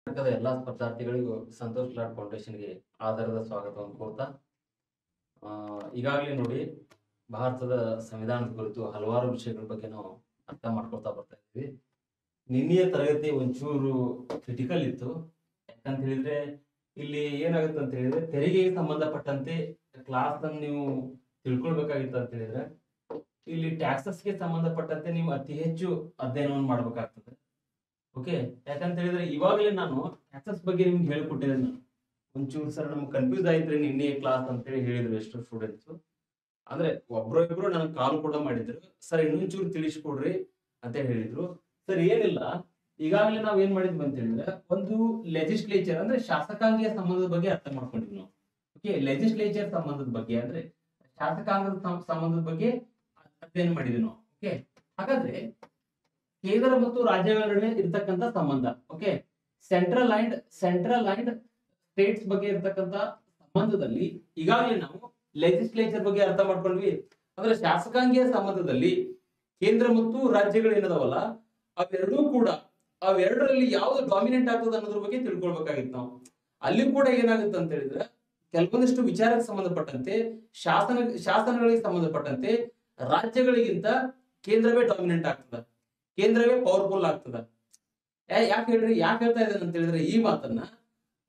ಕರ್ನಾಟಕದ ಎಲ್ಲಾ ಸ್ಪರ್ಧಾರ್ಥಿಗಳಿಗೂ ಸಂತೋಷ್ ಲಾಡ್ ಫೌಂಡೇಶನ್ಗೆ ಆಧಾರದ ಸ್ವಾಗತವನ್ನು ಕೋರ್ತಾ ಈಗಾಗಲೇ ನೋಡಿ ಭಾರತದ ಸಂವಿಧಾನದ ಕುರಿತು ಹಲವಾರು ವಿಷಯಗಳ ಬಗ್ಗೆ ನಾವು ಅರ್ಥ ಮಾಡ್ಕೊಳ್ತಾ ಬರ್ತಾ ಇದ್ದೀವಿ. ನಿನ್ನೆಯ ತರಗತಿ ಒಂಚೂರು ಕ್ರಿಟಿಕಲ್ ಇತ್ತು. ಯಾಕಂತ ಹೇಳಿದ್ರೆ ಇಲ್ಲಿ ಏನಾಗುತ್ತೆ ಅಂತ ಹೇಳಿದ್ರೆ ತೆರಿಗೆಗೆ ಸಂಬಂಧಪಟ್ಟಂತೆ ಕ್ಲಾಸ್ ಅನ್ನು ನೀವು ತಿಳ್ಕೊಳ್ಬೇಕಾಗಿತ್ತು ಅಂತ ಹೇಳಿದ್ರೆ ಇಲ್ಲಿ ಟ್ಯಾಕ್ಸಸ್ಗೆ ಸಂಬಂಧಪಟ್ಟಂತೆ ನೀವು ಅತಿ ಹೆಚ್ಚು ಅಧ್ಯಯನವನ್ನು ಮಾಡ್ಬೇಕಾಗ್ತದೆ. ಓಕೆ, ಯಾಕಂತ ಹೇಳಿದ್ರೆ ಇವಾಗಲೇ ನಾನು ಟ್ಯಾಕ್ಸಸ್ ಬಗ್ಗೆ ನಿಮ್ಗೆ ಹೇಳ್ಕೊಟ್ಟಿದ್ದೇನೆ. ನಾನು ಒಂಚೂರು ಸರ್ ನಮ್ಗೆ ಕನ್ಫ್ಯೂಸ್ ಆಯ್ತ್ರಿ ನಿನ್ನೆ ಕ್ಲಾಸ್ ಅಂತ ಹೇಳಿ ಹೇಳಿದ್ರು ಎಷ್ಟು ಸ್ಟೂಡೆಂಟ್ಸ್. ಅಂದ್ರೆ ಒಬ್ರು ಇಬ್ರು ನನಗೆ ಕಾಲ್ ಕೂಡ ಮಾಡಿದ್ರು, ಸರ್ ಇನ್ನೊಂಚೂರು ತಿಳಿಸ್ಕೊಡ್ರಿ ಅಂತ ಹೇಳಿದ್ರು. ಸರ್ ಏನಿಲ್ಲ, ಈಗಾಗಲೇ ನಾವ್ ಏನ್ ಮಾಡಿದ್ವಿ ಅಂತ ಹೇಳಿದ್ರೆ ಒಂದು ಲೆಜಿಸ್ಲೇಚರ್ ಅಂದ್ರೆ ಶಾಸಕಾಂಗೀಯ ಸಂಬಂಧದ ಬಗ್ಗೆ ಅರ್ಥ ಮಾಡ್ಕೊಂಡಿದ್ವಿ ನಾವು. ಓಕೆ, ಲೆಜಿಸ್ಲೇಚರ್ ಸಂಬಂಧದ ಬಗ್ಗೆ ಅಂದ್ರೆ ಶಾಸಕಾಂಗದ ಸಂಬಂಧದ ಬಗ್ಗೆ ಅಧ್ಯಯನ ಮಾಡಿದ್ವಿ ನಾವು. ಓಕೆ, ಹಾಗಾದ್ರೆ ಕೇಂದ್ರ ಮತ್ತು ರಾಜ್ಯಗಳ ನಡುವೆ ಇರ್ತಕ್ಕಂಥ ಸಂಬಂಧ, ಓಕೆ, ಸೆಂಟ್ರಲ್ ಅಂಡ್ ಸ್ಟೇಟ್ಸ್ ಬಗ್ಗೆ ಇರ್ತಕ್ಕಂಥ ಸಂಬಂಧದಲ್ಲಿ ಈಗಾಗಲೇ ನಾವು ಲೆಜಿಸ್ಲೇಚರ್ ಬಗ್ಗೆ ಅರ್ಥ ಮಾಡ್ಕೊಂಡ್ವಿ. ಅಂದ್ರೆ ಶಾಸಕಾಂಗೀಯ ಸಂಬಂಧದಲ್ಲಿ ಕೇಂದ್ರ ಮತ್ತು ರಾಜ್ಯಗಳು ಏನದವಲ್ಲ ಅವೆರಡರಲ್ಲಿ ಯಾವ್ದು ಡಾಮಿನೆಂಟ್ ಆಗ್ತದೆ ಅನ್ನೋದ್ರ ಬಗ್ಗೆ ತಿಳ್ಕೊಳ್ಬೇಕಾಗಿತ್ತು ನಾವು. ಅಲ್ಲಿ ಕೂಡ ಏನಾಗುತ್ತೆ ಅಂತ ಹೇಳಿದ್ರೆ ಕೆಲವೊಂದಿಷ್ಟು ವಿಚಾರಕ್ಕೆ ಸಂಬಂಧಪಟ್ಟಂತೆ ಶಾಸನಗಳಿಗೆ ಸಂಬಂಧಪಟ್ಟಂತೆ ರಾಜ್ಯಗಳಿಗಿಂತ ಕೇಂದ್ರವೇ ಡಾಮಿನೆಂಟ್ ಆಗ್ತದೆ, ಕೇಂದ್ರವೇ ಪವರ್ಫುಲ್ ಆಗ್ತದ. ಯಾಕೆ ಹೇಳ್ತಾ ಇದ್ದೇನೆ ಅಂತ ಹೇಳಿದ್ರೆ ಈ ಮಾತನ್ನ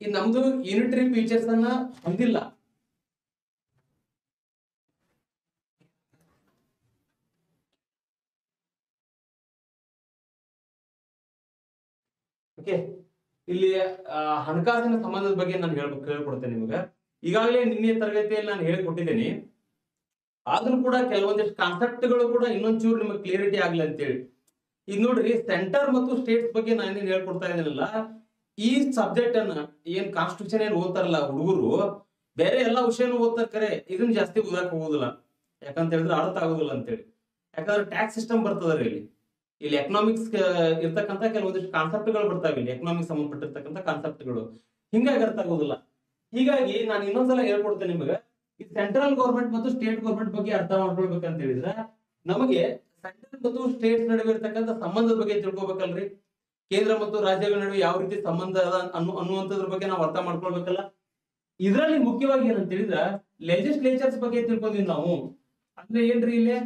ಈ ನಮ್ದು ಯೂನಿಟರಿ ಫೀಚರ್ಸ್ ಅನ್ನ ಹೊಂದಿಲ್ಲ. ಓಕೆ, ಇಲ್ಲಿ ಹಣಕಾಸಿನ ಸಂಬಂಧದ ಬಗ್ಗೆ ನಾನು ಹೇಳ್ಕೊಡ್ತೇನೆ ನಿಮ್ಗೆ. ಈಗಾಗಲೇ ನಿನ್ನೆ ತರಗತಿಯಲ್ಲಿ ನಾನು ಹೇಳಿಕೊಟ್ಟಿದ್ದೇನೆ. ಆದ್ರೂ ಕೂಡ ಕೆಲವೊಂದಿಷ್ಟು ಕಾನ್ಸೆಪ್ಟ್ಗಳು ಕೂಡ ಇನ್ನೊಂಚೂರು ನಿಮಗೆ ಕ್ಲಿಯರಿಟಿ ಆಗ್ಲಿ ಅಂತೇಳಿ. ಈಗ ನೋಡ್ರಿ, ಸೆಂಟರ್ ಮತ್ತು ಸ್ಟೇಟ್ಸ್ ಬಗ್ಗೆ ನಾನೇನ್ ಹೇಳ್ಕೊಡ್ತಾ ಇದ್ದೀನಲ್ಲ, ಈ ಸಬ್ಜೆಕ್ಟ್ ಅನ್ನ ಏನ್ ಕಾನ್ಸ್ಟಿಟ್ಯೂಷನ್ ಏನ್ ಓದ್ತಾರಲ್ಲ ಹುಡುಗರು, ಬೇರೆ ಎಲ್ಲಾ ವಿಷಯನೂ ಓದ್ತಾರೆ ಕರೆ ಇದನ್ನ ಜಾಸ್ತಿ ಓದಕ್ ಹೋಗೋದಿಲ್ಲ. ಯಾಕಂತ ಹೇಳಿದ್ರೆ ಅರ್ಥ ಆಗೋದಿಲ್ಲ ಅಂತೇಳಿ. ಯಾಕಂದ್ರೆ ಟ್ಯಾಕ್ಸ್ ಸಿಸ್ಟಮ್ ಬರ್ತದ್ರಿ ಇಲ್ಲಿ ಎಕನಾಮಿಕ್ಸ್ ಇರ್ತಕ್ಕಂಥ ಕೆಲವೊಂದಿಷ್ಟು ಕಾನ್ಸೆಪ್ಟ್ಗಳು ಬರ್ತಾವೆ, ಇಲ್ಲಿ ಎಕನಾಮಿಕ್ಸ್ ಸಂಬಂಧಪಟ್ಟಿರ್ತಕ್ಕಂಥ ಕಾನ್ಸೆಪ್ಟ್ಗಳು, ಹಿಂಗಾಗಿ ಅರ್ಥ ಆಗೋದಿಲ್ಲ. ಹೀಗಾಗಿ ನಾನು ಇನ್ನೊಂದ್ಸಲ ಹೇಳ್ಕೊಡ್ತೇನೆ ನಿಮಗೆ. ಈ ಸೆಂಟ್ರಲ್ ಗೌರ್ಮೆಂಟ್ ಮತ್ತು ಸ್ಟೇಟ್ ಗೌರ್ಮೆಂಟ್ ಬಗ್ಗೆ ಅರ್ಥ ಮಾಡ್ಕೊಳ್ಬೇಕಂತ ಹೇಳಿದ್ರೆ ನಮಗೆ ಸೆಂಟ್ರಲ್ ಮತ್ತು ಸ್ಟೇಟ್ಸ್ ನಡುವೆ ಇರ್ತಕ್ಕಂಥ ಸಂಬಂಧದ ಬಗ್ಗೆ ತಿಳ್ಕೊಬೇಕಲ್ರಿ. ಕೇಂದ್ರ ಮತ್ತು ರಾಜ್ಯಗಳ ನಡುವೆ ಯಾವ ರೀತಿ ಸಂಬಂಧ ಅದ ಅನ್ನುವಂಥದ್ರ ಬಗ್ಗೆ ನಾವು ಅರ್ಥ ಮಾಡ್ಕೊಳ್ಬೇಕಲ್ಲ. ಇದರಲ್ಲಿ ಮುಖ್ಯವಾಗಿ ಏನಂತ ಹೇಳಿದ್ರೆ ಲೆಜಿಸ್ಲೇಚರ್ಸ್ ಬಗ್ಗೆ ತಿಳ್ಕೊಂಡ್ವಿ ನಾವು. ಅಂದ್ರೆ ಏನ್ರಿ ಇಲ್ಲಿ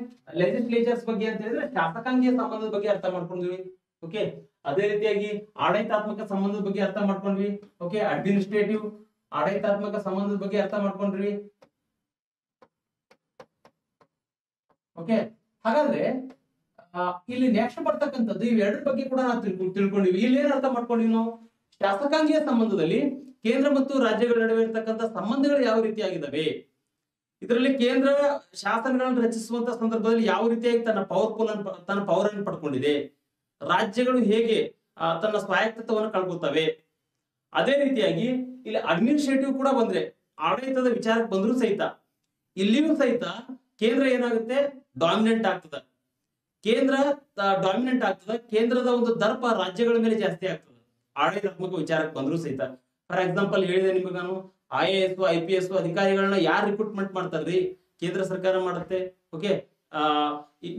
ಲೆಜಿಸ್ಲೇಚರ್ಸ್ ಬಗ್ಗೆ ಅಂತ ಹೇಳಿದ್ರೆ ಶಾಸಕಾಂಗೀಯ ಸಂಬಂಧದ ಬಗ್ಗೆ ಅರ್ಥ ಮಾಡ್ಕೊಂಡ್ವಿ. ಓಕೆ, ಅದೇ ರೀತಿಯಾಗಿ ಆಡಳಿತಾತ್ಮಕ ಸಂಬಂಧದ ಬಗ್ಗೆ ಅರ್ಥ ಮಾಡ್ಕೊಂಡ್ವಿ. ಓಕೆ, ಅಡ್ಮಿನಿಸ್ಟ್ರೇಟಿವ್ ಆಡಳಿತಾತ್ಮಕ ಸಂಬಂಧದ ಬಗ್ಗೆ ಅರ್ಥ ಮಾಡ್ಕೊಂಡ್ರಿ. ಓಕೆ, ಹಾಗಾದ್ರೆ ಇಲ್ಲಿ ನೆಕ್ಸ್ಟ್ ಬರ್ತಕ್ಕಂಥದ್ದು ಇವೆರಡರ ಬಗ್ಗೆ ಕೂಡ ನಾವು ತಿಳ್ಕೊಂಡಿವಿ. ಇಲ್ಲಿ ಏನ್ ಅರ್ಥ ಮಾಡ್ಕೊಂಡಿವಿ ನಾವು? ಶಾಸಕಾಂಗೀಯ ಸಂಬಂಧದಲ್ಲಿ ಕೇಂದ್ರ ಮತ್ತು ರಾಜ್ಯಗಳ ನಡುವೆ ಇರ್ತಕ್ಕಂಥ ಸಂಬಂಧಗಳು ಯಾವ ರೀತಿಯಾಗಿದ್ದಾವೆ, ಇದರಲ್ಲಿ ಕೇಂದ್ರ ಶಾಸನಗಳನ್ನು ರಚಿಸುವಂತ ಸಂದರ್ಭದಲ್ಲಿ ಯಾವ ರೀತಿಯಾಗಿ ತನ್ನ ಪವರ್ ಅನ್ನು ಪಡ್ಕೊಂಡಿದೆ, ರಾಜ್ಯಗಳು ಹೇಗೆ ತನ್ನ ಸ್ವಾಯತ್ತತವನ್ನು ಕಳ್ಕೊತವೆ. ಅದೇ ರೀತಿಯಾಗಿ ಇಲ್ಲಿ ಅಡ್ಮಿನಿಸ್ಟ್ರೇಟಿವ್ ಕೂಡ ಬಂದ್ರೆ, ಆಡಳಿತದ ವಿಚಾರಕ್ಕೆ ಬಂದ್ರು ಸಹಿತ ಇಲ್ಲಿಯೂ ಸಹಿತ ಕೇಂದ್ರ ಏನಾಗುತ್ತೆ, ಡಾಮಿನೆಂಟ್ ಆಗ್ತದ. ಕೇಂದ್ರದ ಒಂದು ದರ್ಪ ರಾಜ್ಯಗಳ ಮೇಲೆ ಜಾಸ್ತಿ ಆಗ್ತದೆ ಆಡಳಿತಾತ್ಮಕ ವಿಚಾರಕ್ಕೆ ಬಂದ್ರು ಸಹಿತ. ಫಾರ್ ಎಕ್ಸಾಂಪಲ್ ಹೇಳಿದೆ ನಿಮಗೆ ನಾನು, IAS IPS ಅಧಿಕಾರಿಗಳನ್ನ ಯಾರು ರಿಕ್ರೂಟ್ಮೆಂಟ್ ಮಾಡ್ತಾರ್ರಿ? ಕೇಂದ್ರ ಸರ್ಕಾರ ಮಾಡುತ್ತೆ. ಓಕೆ,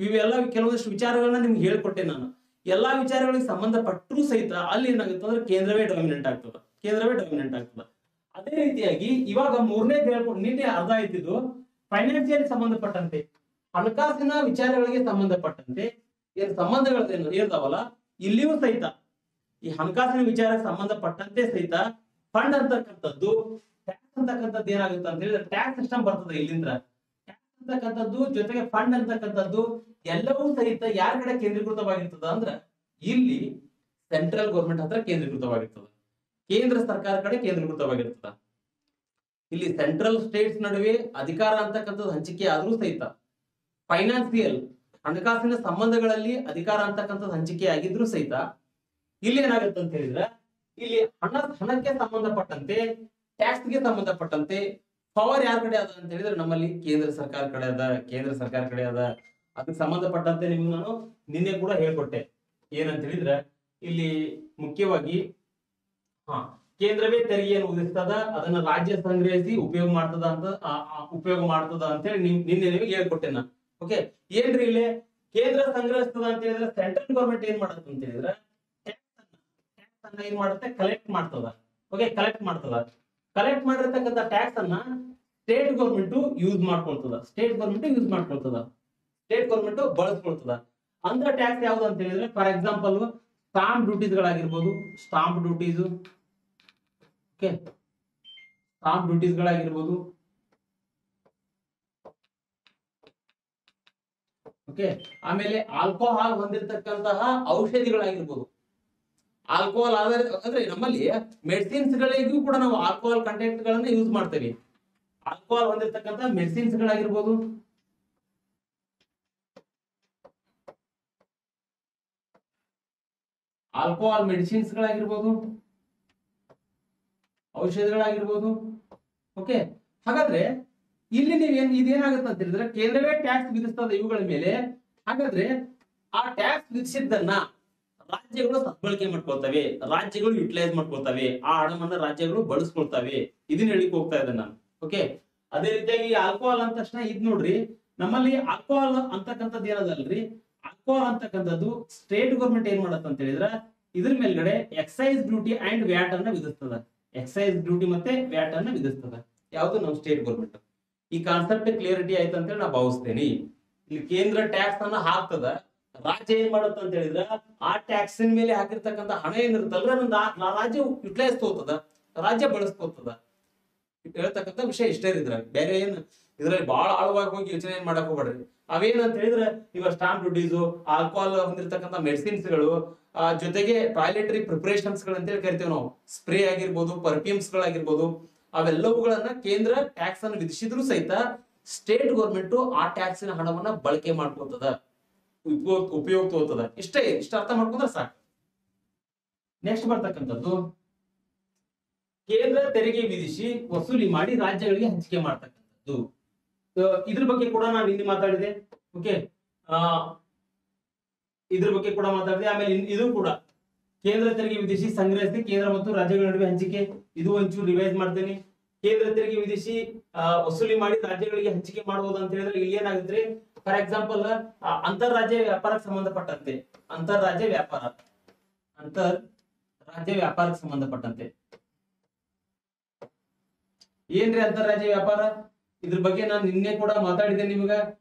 ಇವೆಲ್ಲ ಕೆಲವೊಂದಿಷ್ಟು ವಿಚಾರಗಳನ್ನ ನಿಮ್ಗೆ ಹೇಳ್ಕೊಟ್ಟೆ ನಾನು. ಎಲ್ಲಾ ವಿಚಾರಗಳಿಗೆ ಸಂಬಂಧಪಟ್ಟರು ಸಹಿತ ಅಲ್ಲಿ ಏನಾಗುತ್ತೆ ಅಂದ್ರೆ ಕೇಂದ್ರವೇ ಡಾಮಿನೆಂಟ್ ಆಗ್ತದ. ಅದೇ ರೀತಿಯಾಗಿ ಇವಾಗ ಮೂರನೇದು ಹೇಳ್ಕೊಂಡು ನಿನ್ನೆ ಅರ್ಧ ಆಯ್ತಿದ್ದು ಫೈನಾನ್ಸಿಯಲ್ ಸಂಬಂಧಪಟ್ಟಂತೆ, ಹಣಕಾಸಿನ ವಿಚಾರಗಳಿಗೆ ಸಂಬಂಧಪಟ್ಟಂತೆ ಏನ್ ಸಂಬಂಧಗಳು ಇರ್ತಾವಲ್ಲ, ಇಲ್ಲಿಯೂ ಸಹಿತ ಈ ಹಣಕಾಸಿನ ವಿಚಾರಕ್ಕೆ ಸಂಬಂಧಪಟ್ಟಂತೆ ಸಹಿತ ಫಂಡ್ ಅಂತಕ್ಕಂಥದ್ದು, ಟ್ಯಾಕ್ಸ್ ಅಂತಕ್ಕಂಥದ್ದು ಏನಾಗುತ್ತೆ ಅಂತ ಹೇಳಿದ್ರೆ ಟ್ಯಾಕ್ಸ್ ಸಿಸ್ಟಮ್ ಬರ್ತದೆ. ಇಲ್ಲಿಂದ ಟ್ಯಾಕ್ಸ್ ಅಂತಕ್ಕಂಥದ್ದು ಜೊತೆಗೆ ಫಂಡ್ ಅಂತಕ್ಕಂಥದ್ದು ಎಲ್ಲವೂ ಸಹಿತ ಯಾರ ಕಡೆ ಕೇಂದ್ರೀಕೃತವಾಗಿರ್ತದ ಅಂದ್ರೆ ಇಲ್ಲಿ ಸೆಂಟ್ರಲ್ ಗೌರ್ಮೆಂಟ್ ಹತ್ರ ಕೇಂದ್ರೀಕೃತವಾಗಿರ್ತದ, ಕೇಂದ್ರ ಸರ್ಕಾರ ಕಡೆ ಕೇಂದ್ರೀಕೃತವಾಗಿರ್ತದ. ಇಲ್ಲಿ ಸೆಂಟ್ರಲ್ ಸ್ಟೇಟ್ಸ್ ನಡುವೆ ಅಧಿಕಾರ ಅಂತಕ್ಕಂಥದ್ದು ಹಂಚಿಕೆ ಆದ್ರೂ ಸಹಿತ ಫೈನಾನ್ಸಿಯಲ್ ಹಣಕಾಸಿನ ಸಂಬಂಧಗಳಲ್ಲಿ ಅಧಿಕಾರ ಅಂತಕ್ಕಂಥದ್ದು ಹಂಚಿಕೆ ಆಗಿದ್ರು ಸಹಿತ ಇಲ್ಲಿ ಏನಾಗುತ್ತೆ ಅಂತ ಹೇಳಿದ್ರೆ ಇಲ್ಲಿ ಹಣಕ್ಕೆ ಸಂಬಂಧಪಟ್ಟಂತೆ, ಟ್ಯಾಕ್ಸ್ಗೆ ಸಂಬಂಧಪಟ್ಟಂತೆ ಪವರ್ ಯಾರ ಕಡೆ ಅದ ಅಂತ ಹೇಳಿದ್ರೆ ನಮ್ಮಲ್ಲಿ ಕೇಂದ್ರ ಸರ್ಕಾರ ಕಡೆ ಅದ. ಅದಕ್ಕೆ ಸಂಬಂಧಪಟ್ಟಂತೆ ನಿಮ್ಗೆ ನಾನು ನಿನ್ನೆ ಕೂಡ ಹೇಳ್ಕೊಟ್ಟೆ. ಏನಂತ ಹೇಳಿದ್ರೆ ಇಲ್ಲಿ ಮುಖ್ಯವಾಗಿ ಕೇಂದ್ರವೇ ತೆರಿಗೆಯನ್ನು ವಿಧಿಸ್ತದ, ಅದನ್ನ ರಾಜ್ಯ ಸಂಗ್ರಹಿಸಿ ಉಪಯೋಗ ಮಾಡ್ತದ ಅಂತ ಹೇಳಿ ನಿನ್ನೆ ನಿಮಗೆ ಹೇಳ್ಕೊಟ್ಟೆ ನಾನು. ಓಕೆ, ಏನ್ರಿ ಇಲ್ಲಿ ಕೇಂದ್ರ ಸಂಗ್ರಹಿಸ್ತದ ಅಂತ ಹೇಳಿದ್ರೆ ಸೆಂಟ್ರಲ್ ಗೌರ್ಮೆಂಟ್ ಏನ್ ಮಾಡತ್ತ ಅಂತ ಹೇಳಿದ್ರೆ ಅನ್ನ ಏನ್ ಮಾಡುತ್ತೆ, ಕಲೆಕ್ಟ್ ಮಾಡ್ತದ. ಓಕೆ, ಕಲೆಕ್ಟ್ ಮಾಡ್ತದ. ಕಲೆಕ್ಟ್ ಮಾಡಿರ್ತಕ್ಕಂಥ ಟ್ಯಾಕ್ಸ್ ಅನ್ನ ಸ್ಟೇಟ್ ಗೌರ್ಮೆಂಟ್ ಯೂಸ್ ಮಾಡ್ಕೊಳ್ತದ. ಸ್ಟೇಟ್ ಗೌರ್ಮೆಂಟ್ ಬಳಸ್ಕೊಳ್ತದ. ಅಂತ ಟ್ಯಾಕ್ಸ್ ಯಾವ್ದು ಅಂತ ಹೇಳಿದ್ರೆ, ಫಾರ್ ಎಕ್ಸಾಂಪಲ್ ಸ್ಟಾಂಪ್ ಡ್ಯೂಟೀಸ್ ಗಳಾಗಿರ್ಬೋದು. Stamp duties, okay, stamp duties ಗಳಾಗಿರ್ಬೋದು. ಓಕೆ, ಆಮೇಲೆ ಆಲ್ಕೋಹಾಲ್ ಹೊಂದಿರತಕ್ಕಂತಹ ಔಷಧಿಗಳಾಗಿರ್ಬೋದು. ಆಲ್ಕೋಹಾಲ್ ಅಂದ್ರೆ ನಮ್ಮಲ್ಲಿ ಮೆಡಿಸಿನ್ಸ್ ಗಳಿಗೂ ಕೂಡ ನಾವು ಆಲ್ಕೋಹಾಲ್ ಕಂಟೆಂಟ್ ಗಳನ್ನ ಯೂಸ್ ಮಾಡ್ತೇವೆ. ಆಲ್ಕೋಹಾಲ್ ಹೊಂದಿರತಕ್ಕಂತ ಮೆಡಿಸಿನ್ಸ್ ಗಳಾಗಿರ್ಬೋದು, ಆಲ್ಕೋಹಾಲ್ ಮೆಡಿಸಿನ್ಸ್ ಗಳಾಗಿರ್ಬೋದು, ಔಷಧಿಗಳಾಗಿರ್ಬೋದು. ಓಕೆ, ಹಾಗಾದ್ರೆ ಇಲ್ಲಿ ಇದೇನಾಗುತ್ತೆ ಅಂತ ಹೇಳಿದ್ರೆ, ಕೇಂದ್ರವೇ ಟ್ಯಾಕ್ಸ್ ವಿಧಿಸ್ತದೆ ಇವುಗಳ ಮೇಲೆ. ಹಾಗಾದ್ರೆ ಆ ಟ್ಯಾಕ್ಸ್ ವಿಧಿಸಿದ್ದನ್ನ ರಾಜ್ಯಗಳು ಸದ್ಬಳಕೆ ಮಾಡ್ಕೊಳ್ತವೆ, ರಾಜ್ಯಗಳು ಯುಟಿಲೈಸ್ ಮಾಡ್ಕೊಳ್ತವೆ, ಆ ಹಣವನ್ನ ರಾಜ್ಯಗಳು ಬಳಸ್ಕೊಳ್ತವೆ. ಇದನ್ನ ಹೇಳಿಕ್ ಹೋಗ್ತಾ ಇದ್ದೆ ನಾನು. ಓಕೆ, ಅದೇ ರೀತಿಯಾಗಿ ಆಲ್ಕೋಹಾಲ್ ಅಂದ ತಕ್ಷಣ ಇದ್ ನೋಡ್ರಿ, ನಮ್ಮಲ್ಲಿ ಆಲ್ಕೋಹಾಲ್ ಅಂತಕ್ಕಂಥದ್ದು ಏನದಲ್ರಿ, ಆಲ್ಕೋಹಾಲ್ ಅಂತಕ್ಕಂಥದ್ದು ಸ್ಟೇಟ್ ಗೌರ್ಮೆಂಟ್ ಏನ್ ಮಾಡತ್ತ ಅಂತ ಹೇಳಿದ್ರೆ, ಇದ್ರ ಮೇಲ್ಗಡೆ ಎಕ್ಸೈಸ್ ಡ್ಯೂಟಿ ಅಂಡ್ ವ್ಯಾಟ್ ಅನ್ನ ವಿಧಿಸ್ತದ. ಎಕ್ಸೈಸ್ ಡ್ಯೂಟಿ ಮತ್ತೆ ವ್ಯಾಟ್ ಅನ್ನ ವಿಧಿಸ್ತದ. ಯಾವುದು ನಮ್ಮ ಸ್ಟೇಟ್ ಗೌರ್ಮೆಂಟ್. ಈ ಕಾನ್ಸೆಪ್ಟ್ ಕ್ಲಿಯರಿಟಿ ಆಯ್ತು ಅಂತ ಹೇಳಿ ನಾ ಭಾವಿಸ್ತೇನೆ. ಇಲ್ಲಿ ಕೇಂದ್ರ ಟ್ಯಾಕ್ಸ್ ಅನ್ನ ಹಾಕ್ತದ, ರಾಜ್ಯ ಏನ್ ಮಾಡುತ್ತ ಅಂತ ಹೇಳಿದ್ರೆ, ಆ ಟ್ಯಾಕ್ಸ್ ಮೇಲೆ ಹಾಕಿರ್ತಕ್ಕಂಥ ಹಣ ಏನಿರುತ್ತಲ್ರ, ರಾಜ್ಯ ಯುಟಿಲೈಸ್ ತಗೋತದ, ರಾಜ್ಯ ಬಳಸ್ಕೋತದ. ಹೇಳ್ತಕ್ಕಂಥ ವಿಷಯ ಇಷ್ಟೇ ಇದ್ರ, ಬೇರೆ ಏನ್ ಇದ್ರಲ್ಲಿ ಬಹಳ ಆಳವಾಗಿ ಹೋಗಿ ಯೋಚನೆ ಏನ್ ಮಾಡಕ್ ಹೋಗ್ಬೇಡ್ರಿ. ಅವೇನಂತ ಹೇಳಿದ್ರೆ, ಇವಾಗ ಸ್ಟಾಂಪ್ ಡ್ಯೂಟೀಸು, ಆಲ್ಕೋಹಾಲ್ ಹೊಂದಿರತಕ್ಕಂಥ ಮೆಡಿಸಿನ್ಸ್ ಗಳು, ಜೊತೆಗೆ ಟಾಯ್ಲೆಟರಿ ಪ್ರಿಪರೇಷನ್ಸ್ ಗಳು ಅಂತೇಳಿ ಕರಿತೀವಿ ನಾವು. ಸ್ಪ್ರೇ ಆಗಿರ್ಬೋದು, ಪರ್ಫ್ಯೂಮ್ಸ್ ಗಳಾಗಿರ್ಬೋದು, ಅವೆಲ್ಲವುಗಳನ್ನ ಕೇಂದ್ರ ಟ್ಯಾಕ್ಸ್ ಅನ್ನು ವಿಧಿಸಿದ್ರು ಸಹಿತ ಸ್ಟೇಟ್ ಗೌರ್ಮೆಂಟ್ ಆ ಟ್ಯಾಕ್ಸಿನ ಹಣವನ್ನ ಬಳಕೆ ಮಾಡ್ಕೊತದ, ಉಪಯೋಗ ತಗೋತದ. ಇಷ್ಟ ಅರ್ಥ ಮಾಡ್ಕೊಂಡ್ರೆ ಸಾಕು. ನೆಕ್ಸ್ಟ್ ಬರ್ತಕ್ಕಂಥದ್ದು, ಕೇಂದ್ರ ತೆರಿಗೆ ವಿಧಿಸಿ ವಸೂಲಿ ಮಾಡಿ ರಾಜ್ಯಗಳಿಗೆ ಹಂಚಿಕೆ ಮಾಡ್ತಕ್ಕಂಥದ್ದು. ಇದ್ರ ಬಗ್ಗೆ ಕೂಡ ನಾನು ಹಿಂದೆ ಮಾತಾಡಿದೆ. ಓಕೆ, ಇದ್ರ ಬಗ್ಗೆ ಕೂಡ ಮಾತಾಡಿದೆ. ಆಮೇಲೆ ಇದು ಕೂಡ ಕೇಂದ್ರ ತೆರಿಗೆ ವಿಧಿಸಿ ಸಂಗ್ರಹಿಸಿ ಕೇಂದ್ರ ಮತ್ತು ರಾಜ್ಯಗಳ ನಡುವೆ ಹಂಚಿಕೆ. ಇದು ಒಂಚೂರು ರಿವೈಸ್ ಮಾಡ್ತೇನೆ. ಕೇಂದ್ರ ತೆರಿಗೆ ವಿಧಿಸಿ ವಸೂಲಿ ಮಾಡಿ ರಾಜ್ಯಗಳಿಗೆ ಹಂಚಿಕೆ ಮಾಡಬಹುದು ಅಂತ ಹೇಳಿದ್ರೆ, ಇಲ್ಲಿ ಏನಾಗುತ್ತೆ, ಫಾರ್ ಎಕ್ಸಾಂಪಲ್ ಅಂತಾರಾಜ್ಯ ವ್ಯಾಪಾರಕ್ಕೆ ಸಂಬಂಧಪಟ್ಟಂತೆ, ಅಂತಾರಾಜ್ಯ ವ್ಯಾಪಾರಕ್ಕೆ ಸಂಬಂಧಪಟ್ಟಂತೆ ಏನ್ರಿ ಅಂತಾರಾಜ್ಯ ವ್ಯಾಪಾರ? ಇದ್ರ ಬಗ್ಗೆ ನಾನು ನಿನ್ನೆ ಕೂಡ ಮಾತಾಡಿದೆ ನಿಮ್ಗ.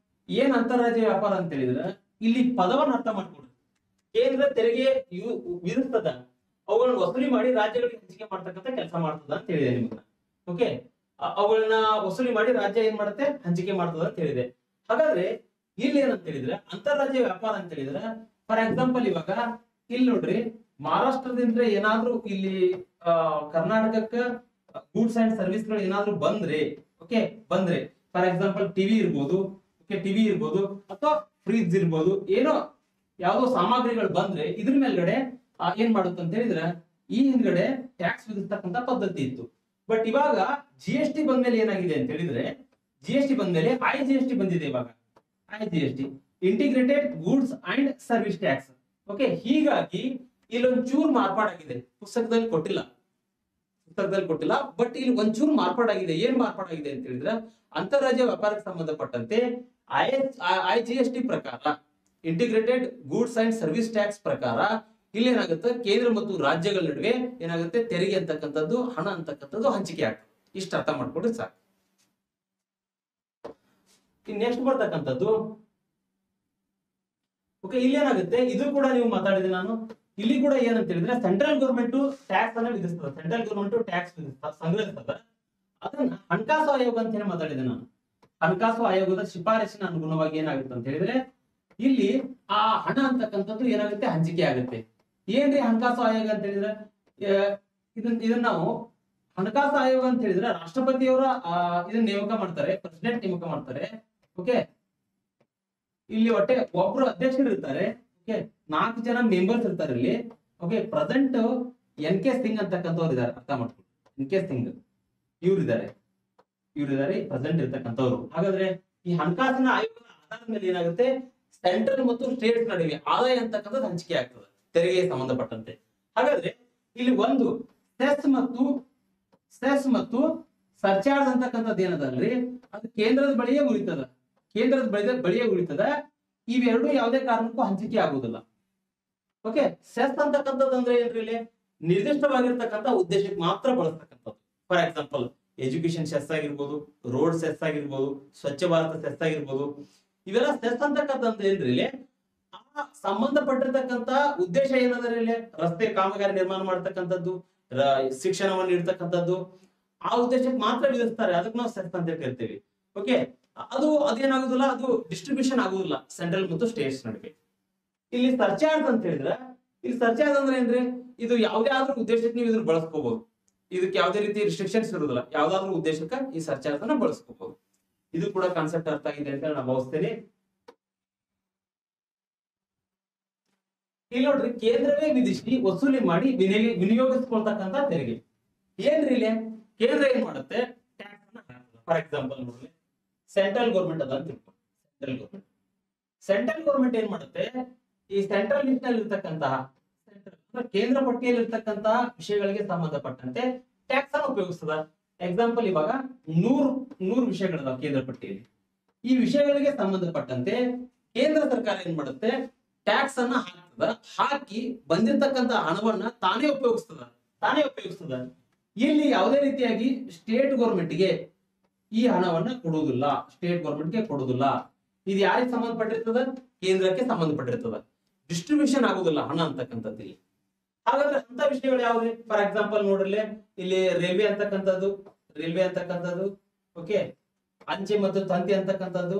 ಏನ್ ಅಂತಾರಾಜ್ಯ ವ್ಯಾಪಾರ ಅಂತ ಹೇಳಿದ್ರೆ, ಇಲ್ಲಿ ಪದವನ್ನು ಅರ್ಥ ಮಾಡ್ಕೊಡ್ರಿ. ಕೇಂದ್ರ ತೆರಿಗೆ ವಿಧಿಸ್ತದ, ಅವುಗಳನ್ನ ವಸೂಲಿ ಮಾಡಿ ರಾಜ್ಯಗಳಿಗೆ ಹಂಚಿಕೆ ಮಾಡ್ತಕ್ಕಂಥ ಕೆಲಸ ಮಾಡ್ತದ ಅಂತ ಹೇಳಿದೆ ನಿಮ್ಗೆ. ಓಕೆ, ಅವುಗಳನ್ನ ವಸೂಲಿ ಮಾಡಿ ರಾಜ್ಯ ಏನ್ ಮಾಡುತ್ತೆ, ಹಂಚಿಕೆ ಮಾಡ್ತದ ಅಂತ ಹೇಳಿದೆ. ಹಾಗಾದ್ರೆ ಇಲ್ಲಿ ಏನಂತ ಹೇಳಿದ್ರೆ, ಅಂತಾರಾಜ್ಯ ವ್ಯಾಪಾರ ಅಂತ ಹೇಳಿದ್ರೆ, ಫಾರ್ ಎಕ್ಸಾಂಪಲ್ ಇವಾಗ ಇಲ್ಲಿ ನೋಡ್ರಿ, ಮಹಾರಾಷ್ಟ್ರದಿಂದ ಏನಾದ್ರೂ ಇಲ್ಲಿ ಕರ್ನಾಟಕಕ್ಕ ಗೂಡ್ಸ್ ಅಂಡ್ ಸರ್ವಿಸ್ ಗಳು ಏನಾದ್ರೂ ಬಂದ್ರೆ, ಓಕೆ, ಬಂದ್ರೆ ಫಾರ್ ಎಕ್ಸಾಂಪಲ್ ಟಿವಿ ಇರ್ಬೋದು, ಓಕೆ, ಟಿವಿ ಇರ್ಬೋದು, ಅಥವಾ ಫ್ರಿಡ್ಜ್ ಇರ್ಬೋದು, ಏನೋ ಯಾವ್ದೋ ಸಾಮಗ್ರಿಗಳು ಬಂದ್ರೆ ಇದ್ರ ಮೇಲ್ಗಡೆ ಏನ್ ಮಾಡುತ್ತೆ ಅಂತ ಹೇಳಿದ್ರೆ, ಈ ಹಿಂದ್ಗಡೆ ಟ್ಯಾಕ್ಸ್ ವಿಧಿಸ್ತಕ್ಕಂಥ ಪದ್ಧತಿ ಇತ್ತು. ಬಟ್ ಇವಾಗ GST ಬಂದ್ಮೇಲೆ ಏನಾಗಿದೆ ಅಂತ ಹೇಳಿದ್ರೆ, GST ಬಂದ್ಮೇಲೆ IGST ಬಂದಿದೆ. ಇವಾಗ IGST, integrated goods and service tax. Okay, ಹೀಗಾಗಿ ಇಲ್ಲೊಂಚೂರು ಮಾರ್ಪಾಡಾಗಿದೆ. ಪುಸ್ತಕದಲ್ಲಿ ಕೊಟ್ಟಿಲ್ಲ, ಬಟ್ ಇಲ್ಲಿ ಒಂಚೂರು ಮಾರ್ಪಾಡಾಗಿದೆ. ಏನ್ ಮಾರ್ಪಾಡಾಗಿದೆ ಅಂತ ಹೇಳಿದ್ರೆ, ಅಂತಾರಾಜ್ಯ ವ್ಯಾಪಾರಕ್ಕೆ ಸಂಬಂಧಪಟ್ಟಂತೆ IGST ಪ್ರಕಾರ, integrated goods and service tax ಪ್ರಕಾರ ಇಲ್ಲಿ ಏನಾಗುತ್ತೆ, ಕೇಂದ್ರ ಮತ್ತು ರಾಜ್ಯಗಳ ನಡುವೆ ಏನಾಗುತ್ತೆ, ತೆರಿಗೆ ಅಂತಕ್ಕಂಥದ್ದು, ಹಣ ಅಂತಕ್ಕಂಥದ್ದು ಹಂಚಿಕೆ ಆಗ್ತದೆ. ಇಷ್ಟ ಅರ್ಥ ಮಾಡ್ಕೊಂಡ್ರೆ ಸಾಕು. ನೆಕ್ಸ್ಟ್ ಬರ್ತಕ್ಕಂಥದ್ದು, ಓಕೆ, ಇಲ್ಲಿ ಏನಾಗುತ್ತೆ, ಇದು ಕೂಡ ನೀವು ಮಾತಾಡಿದೆ ನಾನು. ಇಲ್ಲಿ ಕೂಡ ಏನಂತ ಹೇಳಿದ್ರೆ, ಸೆಂಟ್ರಲ್ ಗೌರ್ಮೆಂಟ್ ಟ್ಯಾಕ್ಸ್ ಅನ್ನ ವಿಧಿಸ್ತದೆ. ಸೆಂಟ್ರಲ್ ಗೌರ್ಮೆಂಟ್ ಟ್ಯಾಕ್ಸ್ ಸಂಗ್ರಹಿಸ್ತದೆ. ಅದನ್ನ ಹಣಕಾಸು ಆಯೋಗ ಅಂತ ಹೇಳಿ ಮಾತಾಡಿದೆ ನಾನು. ಹಣಕಾಸು ಆಯೋಗದ ಶಿಫಾರಸಿನ ಅನುಗುಣವಾಗಿ ಏನಾಗುತ್ತೆ ಅಂತ ಹೇಳಿದ್ರೆ, ಇಲ್ಲಿ ಆ ಹಣ ಅಂತಕ್ಕಂಥದ್ದು ಏನಾಗುತ್ತೆ, ಹಂಚಿಕೆ ಆಗುತ್ತೆ. ಏನ್ರಿ ಹಣಕಾಸು ಆಯೋಗ ಅಂತ ಹೇಳಿದ್ರೆ, ಇದನ್ನ ನಾವು ಹಣಕಾಸು ಆಯೋಗ ಅಂತ ಹೇಳಿದ್ರೆ, ರಾಷ್ಟ್ರಪತಿಯವರ ಇದನ್ನ ನೇಮಕ ಮಾಡ್ತಾರೆ, ಪ್ರೆಸಿಡೆಂಟ್ ನೇಮಕ ಮಾಡ್ತಾರೆ. ಓಕೆ, ಇಲ್ಲಿ ಒಟ್ಟೆ ಒಬ್ರು ಅಧ್ಯಕ್ಷರು ಇರ್ತಾರೆ. ಓಕೆ, 4 ಜನ ಮೆಂಬರ್ಸ್ ಇರ್ತಾರೆ ಇಲ್ಲಿ. ಓಕೆ, ಪ್ರೆಸೆಂಟ್ NK ಸಿಂಗ್ ಅಂತಕ್ಕಂಥವ್ರು ಇದ್ದಾರೆ, ಅರ್ಥ ಮಾಡ್ಕೊಂಡು. NK ಸಿಂಗ್ ಇವ್ರಿದ್ದಾರೆ ಪ್ರೆಸೆಂಟ್ ಇರ್ತಕ್ಕಂಥವ್ರು. ಹಾಗಾದ್ರೆ ಈ ಹಣಕಾಸಿನ ಆಯೋಗದ ಆಧಾರದ ಮೇಲೆ ಏನಾಗುತ್ತೆ, ಸೆಂಟ್ರಲ್ ಮತ್ತು ಸ್ಟೇಟ್ಸ್ ನಡುವೆ ಆದಾಯ ಅಂತಕ್ಕಂಥದ್ದು ಹಂಚಿಕೆ ಆಗ್ತದೆ ತೆರಿಗೆ ಸಂಬಂಧಪಟ್ಟಂತೆ. ಹಾಗಾದ್ರೆ ಇಲ್ಲಿ ಒಂದು ಸೆಸ್ ಮತ್ತು ಸರ್ಚಾರ್ಜ್ ಅಂತಕ್ಕಂಥದ್ದು ಏನದಲ್ರಿ, ಅದು ಕೇಂದ್ರದ ಬಳಿಯೇ ಉಳಿತದ. ಇವೆರಡು ಯಾವುದೇ ಕಾರಣಕ್ಕೂ ಹಂಚಿಕೆ ಆಗುವುದಿಲ್ಲ. ಓಕೆ, ಸೆಸ್ ಅಂತಕ್ಕಂಥದ್ದು ಅಂದ್ರೆ ಏನ್ರಿ, ಇಲ್ಲಿ ನಿರ್ದಿಷ್ಟವಾಗಿರ್ತಕ್ಕಂಥ ಉದ್ದೇಶಕ್ಕೆ ಮಾತ್ರ ಬಳಸ್ತಕ್ಕಂಥದ್ದು. ಫಾರ್ ಎಕ್ಸಾಂಪಲ್ ಎಜುಕೇಶನ್ ಸೆಸ್ ಆಗಿರ್ಬೋದು, ರೋಡ್ ಸೆಸ್ ಆಗಿರ್ಬೋದು, ಸ್ವಚ್ಛ ಭಾರತ ಸೆಸ್ ಆಗಿರ್ಬೋದು, ಇವೆಲ್ಲ ಸೆಸ್ ಅಂತಕ್ಕಂಥದ್ದು ಏನ್ರಿ ಇಲ್ಲಿ ಆ ಸಂಬಂಧಪಟ್ಟಿರ್ತಕ್ಕಂಥ ಉದ್ದೇಶ ಏನಂದ್ರೆ ಇಲ್ಲಿ ರಸ್ತೆ ಕಾಮಗಾರಿ ನಿರ್ಮಾಣ ಮಾಡ್ತಕ್ಕಂಥದ್ದು, ಶಿಕ್ಷಣವನ್ನು ನೀಡ್ತಕ್ಕಂಥದ್ದು, ಆ ಉದ್ದೇಶಕ್ಕೆ ಮಾತ್ರ ವಿಧಿಸ್ತಾರೆ. ಅದಕ್ಕೆ ನಾವು ಸೆಸ್ ಅಂತ ಕರಿತೀವಿ. ಓಕೆ, ಅದೇನಾಗುದಿಲ್ಲ, ಅದು ಡಿಸ್ಟ್ರಿಬ್ಯೂಷನ್ ಆಗುದಿಲ್ಲ ಸೆಂಟ್ರಲ್ ಮತ್ತು ಸ್ಟೇಟ್ಸ್ ನಡುವೆ. ಇಲ್ಲಿ ಸರ್ಚಾರ್ಜ್ ಅಂತ ಹೇಳಿದ್ರೆ, ಇಲ್ಲಿ ಸರ್ಚಾರ್ಜ್ ಅಂದ್ರೆ ಏನ್ರಿ, ಇದು ಯಾವುದೇ ಆದ್ರೂ ಉದ್ದೇಶಕ್ಕೆ ನೀವು ಇದನ್ನ ಬಳಸ್ಕೋಬಹುದು. ಇದಕ್ಕೆ ಯಾವುದೇ ರೀತಿ ರಿಸ್ಟ್ರಿಕ್ಷನ್ಸ್ ಇರುವುದಿಲ್ಲ. ಯಾವ್ದಾದ್ರು ಉದ್ದೇಶಕ್ಕೆ ಈ ಸರ್ಚಾರ್ಜ್ ಅನ್ನ ಬಳಸ್ಕೋಬಹುದು. ಇದು ಕೂಡ ಕಾನ್ಸೆಪ್ಟ್ ಅರ್ಥ ಆಗಿದೆ ಅಂತ ನಾನು ಭಾವಿಸ್ತೇನೆ. ಇಲ್ಲಿ ನೋಡ್ರಿ, ಕೇಂದ್ರವೇ ವಿಧಿಸಿ ವಸೂಲಿ ಮಾಡಿ ವಿನಿಯೋಗಿಸ್ಕೊಳ್ತಕ್ಕಂತ ತೆರಿಗೆ. ಏನ್ರಿ ಇಲ್ಲಿ ಕೇಂದ್ರ ಏನ್ ಮಾಡುತ್ತೆ, ಟ್ಯಾಕ್ಸ್ ಅನ್ನ ಹಾಕುತ್ತೆ. ಫಾರ್ ಎಕ್ಸಾಂಪಲ್ ನೋಡ್ರಿ, ಸೆಂಟ್ರಲ್ ಗೌರ್ಮೆಂಟ್ ಅದ ಅಂತ ತಿಳ್ಕೊ. ಸೆಂಟ್ರಲ್ ಗೌರ್ಮೆಂಟ್ ಏನ್ ಮಾಡುತ್ತೆ, ಈ ಸೆಂಟ್ರಲ್ ಲಿಸ್ಟ್ ನಲ್ಲಿ ಇರ್ತಕ್ಕಂತಹ ಕೇಂದ್ರ ಪಟ್ಟಿಯಲ್ಲಿ ಇರ್ತಕ್ಕಂತಹ ವಿಷಯಗಳಿಗೆ ಸಂಬಂಧಪಟ್ಟಂತೆ ಟ್ಯಾಕ್ಸ್ ಅನ್ನು ಉಪಯೋಗಿಸ್ತದ. ಎಕ್ಸಾಂಪಲ್ ಇವಾಗ 100 ವಿಷಯಗಳಿದಾವೆ ಕೇಂದ್ರ ಪಟ್ಟಿಯಲ್ಲಿ. ಈ ವಿಷಯಗಳಿಗೆ ಸಂಬಂಧಪಟ್ಟಂತೆ ಕೇಂದ್ರ ಸರ್ಕಾರ ಏನ್ ಮಾಡುತ್ತೆ, ಟ್ಯಾಕ್ಸ್ ಅನ್ನ ಹಾಕ್ತದ. ಹಾಕಿ ಬಂದಿರತಕ್ಕಂತ ಹಣವನ್ನ ತಾನೇ ಉಪಯೋಗಿಸ್ತದ. ಇಲ್ಲಿ ಯಾವುದೇ ರೀತಿಯಾಗಿ ಸ್ಟೇಟ್ ಗೌರ್ಮೆಂಟ್ಗೆ ಈ ಹಣವನ್ನ ಕೊಡುವುದಿಲ್ಲ, ಸ್ಟೇಟ್ ಗೌರ್ಮೆಂಟ್ಗೆ ಕೊಡುವುದಿಲ್ಲ. ಇದು ಯಾರಿಗೆ ಸಂಬಂಧಪಟ್ಟಿರ್ತದ, ಕೇಂದ್ರಕ್ಕೆ ಸಂಬಂಧಪಟ್ಟಿರ್ತದ. ಡಿಸ್ಟ್ರಿಬ್ಯೂಷನ್ ಆಗುದಿಲ್ಲ ಹಣ ಅಂತಕ್ಕಂಥದ್ದು ಇಲ್ಲಿ. ಹಾಗಾದ್ರೆ ಅಂತ ವಿಷಯಗಳು ಯಾವ್ರಿ? ಫಾರ್ ಎಕ್ಸಾಂಪಲ್ ನೋಡ್ರಿ, ಇಲ್ಲಿ ರೈಲ್ವೆ ಅಂತಕ್ಕಂಥದ್ದು, ಓಕೆ, ಅಂಚೆ ಮತ್ತು ತಂತಿ ಅಂತಕ್ಕಂಥದ್ದು,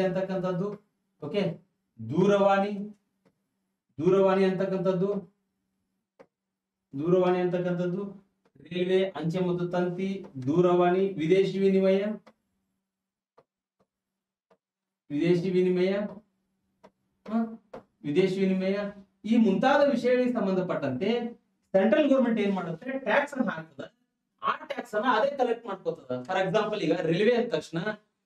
ಅಂತಕ್ಕಂಥದ್ದು, ಓಕೆ, ದೂರವಾಣಿ ಅಂತಕ್ಕಂಥದ್ದು, ರೈಲ್ವೆ, ಅಂಚೆ ಮತ್ತು ತಂತಿ, ದೂರವಾಣಿ, ವಿದೇಶಿ ವಿನಿಮಯ, ಈ ಮುಂತಾದ ವಿಷಯಗಳಿಗೆ ಸಂಬಂಧಪಟ್ಟಂತೆ ಸೆಂಟ್ರಲ್ ಗೌರ್ಮೆಂಟ್ ಏನ್ ಮಾಡುತ್ತೆ, ಟ್ಯಾಕ್ಸ್ ಅನ್ನ ಹಾಕ್ತದ. ಆ ಟ್ಯಾಕ್ಸ್ ಅನ್ನ ಅದೇ ಕಲೆಕ್ಟ್ ಮಾಡ್ಕೋತದ. ಫಾರ್ ಎಕ್ಸಾಂಪಲ್ ಈಗ ರೈಲ್ವೆ ಅಂದ ತಕ್ಷಣ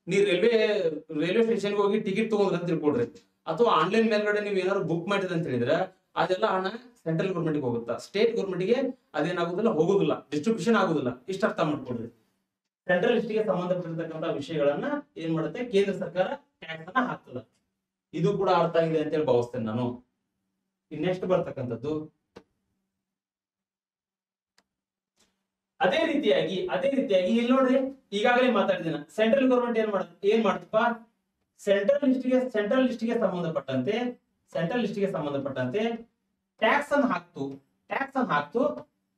ನೀವು ರೈಲ್ವೆ ಸ್ಟೇಷನ್ಗೆ ಹೋಗಿ ಟಿಕೆಟ್ ತಗೊಂಡ್ರ ಅಂತ ತಿಳ್ಕೊಡ್ರಿ, ಅಥವಾ ಆನ್ಲೈನ್ ಮೇಲ್ಗಡೆ ನೀವು ಏನಾದ್ರು ಬುಕ್ ಮಾಡಿದ್ರೆ ಅಂತ ಹೇಳಿದ್ರೆ ಅದೆಲ್ಲ ಹಣ ಸೆಂಟ್ರಲ್ ಗೌರ್ಮೆಂಟ್ಗೆ ಹೋಗುತ್ತಾ, ಸ್ಟೇಟ್ ಗೌರ್ಮೆಂಟ್ಗೆ ಅದೇನಾಗುದಿಲ್ಲ, ಹೋಗುದಿಲ್ಲ, ಡಿಸ್ಟ್ರಿಬ್ಯೂಷನ್ ಆಗುದಿಲ್ಲ. ಇಷ್ಟ ಅರ್ಥ ಮಾಡ್ಕೊಡ್ರಿ. ಸೆಂಟ್ರಲ್ ಲಿಸ್ಟ್ಗೆ ಸಂಬಂಧಪಟ್ಟಿರ್ತಕ್ಕಂಥ ವಿಷಯಗಳನ್ನ ಏನ್ ಮಾಡುತ್ತೆ, ಕೇಂದ್ರ ಸರ್ಕಾರ ಟ್ಯಾಕ್ಸ್ ಅನ್ನ ಹಾಕ್ತದ. ಇದು ಕೂಡ ಅರ್ಥ ಆಗಿದೆ ಅಂತ ಹೇಳಿ ಭಾವಿಸ್ತೇನೆ ನಾನು. ನೆಕ್ಸ್ಟ್ ಬರ್ತಕ್ಕಂಥದ್ದು ಅದೇ ರೀತಿಯಾಗಿ ಇಲ್ಲಿ ನೋಡ್ರಿ, ಈಗಾಗಲೇ ಮಾತಾಡಿದಿನ ಸೆಂಟ್ರಲ್ ಗೌರ್ಮೆಂಟ್ ಏನ್ ಮಾಡ್ತಪ್ಪ, ಸೆಂಟ್ರಲ್ ಲಿಸ್ಟ್ಗೆ ಸಂಬಂಧಪಟ್ಟಂತೆ ಟ್ಯಾಕ್ಸ್ ಅನ್ನು ಹಾಕ್ತು,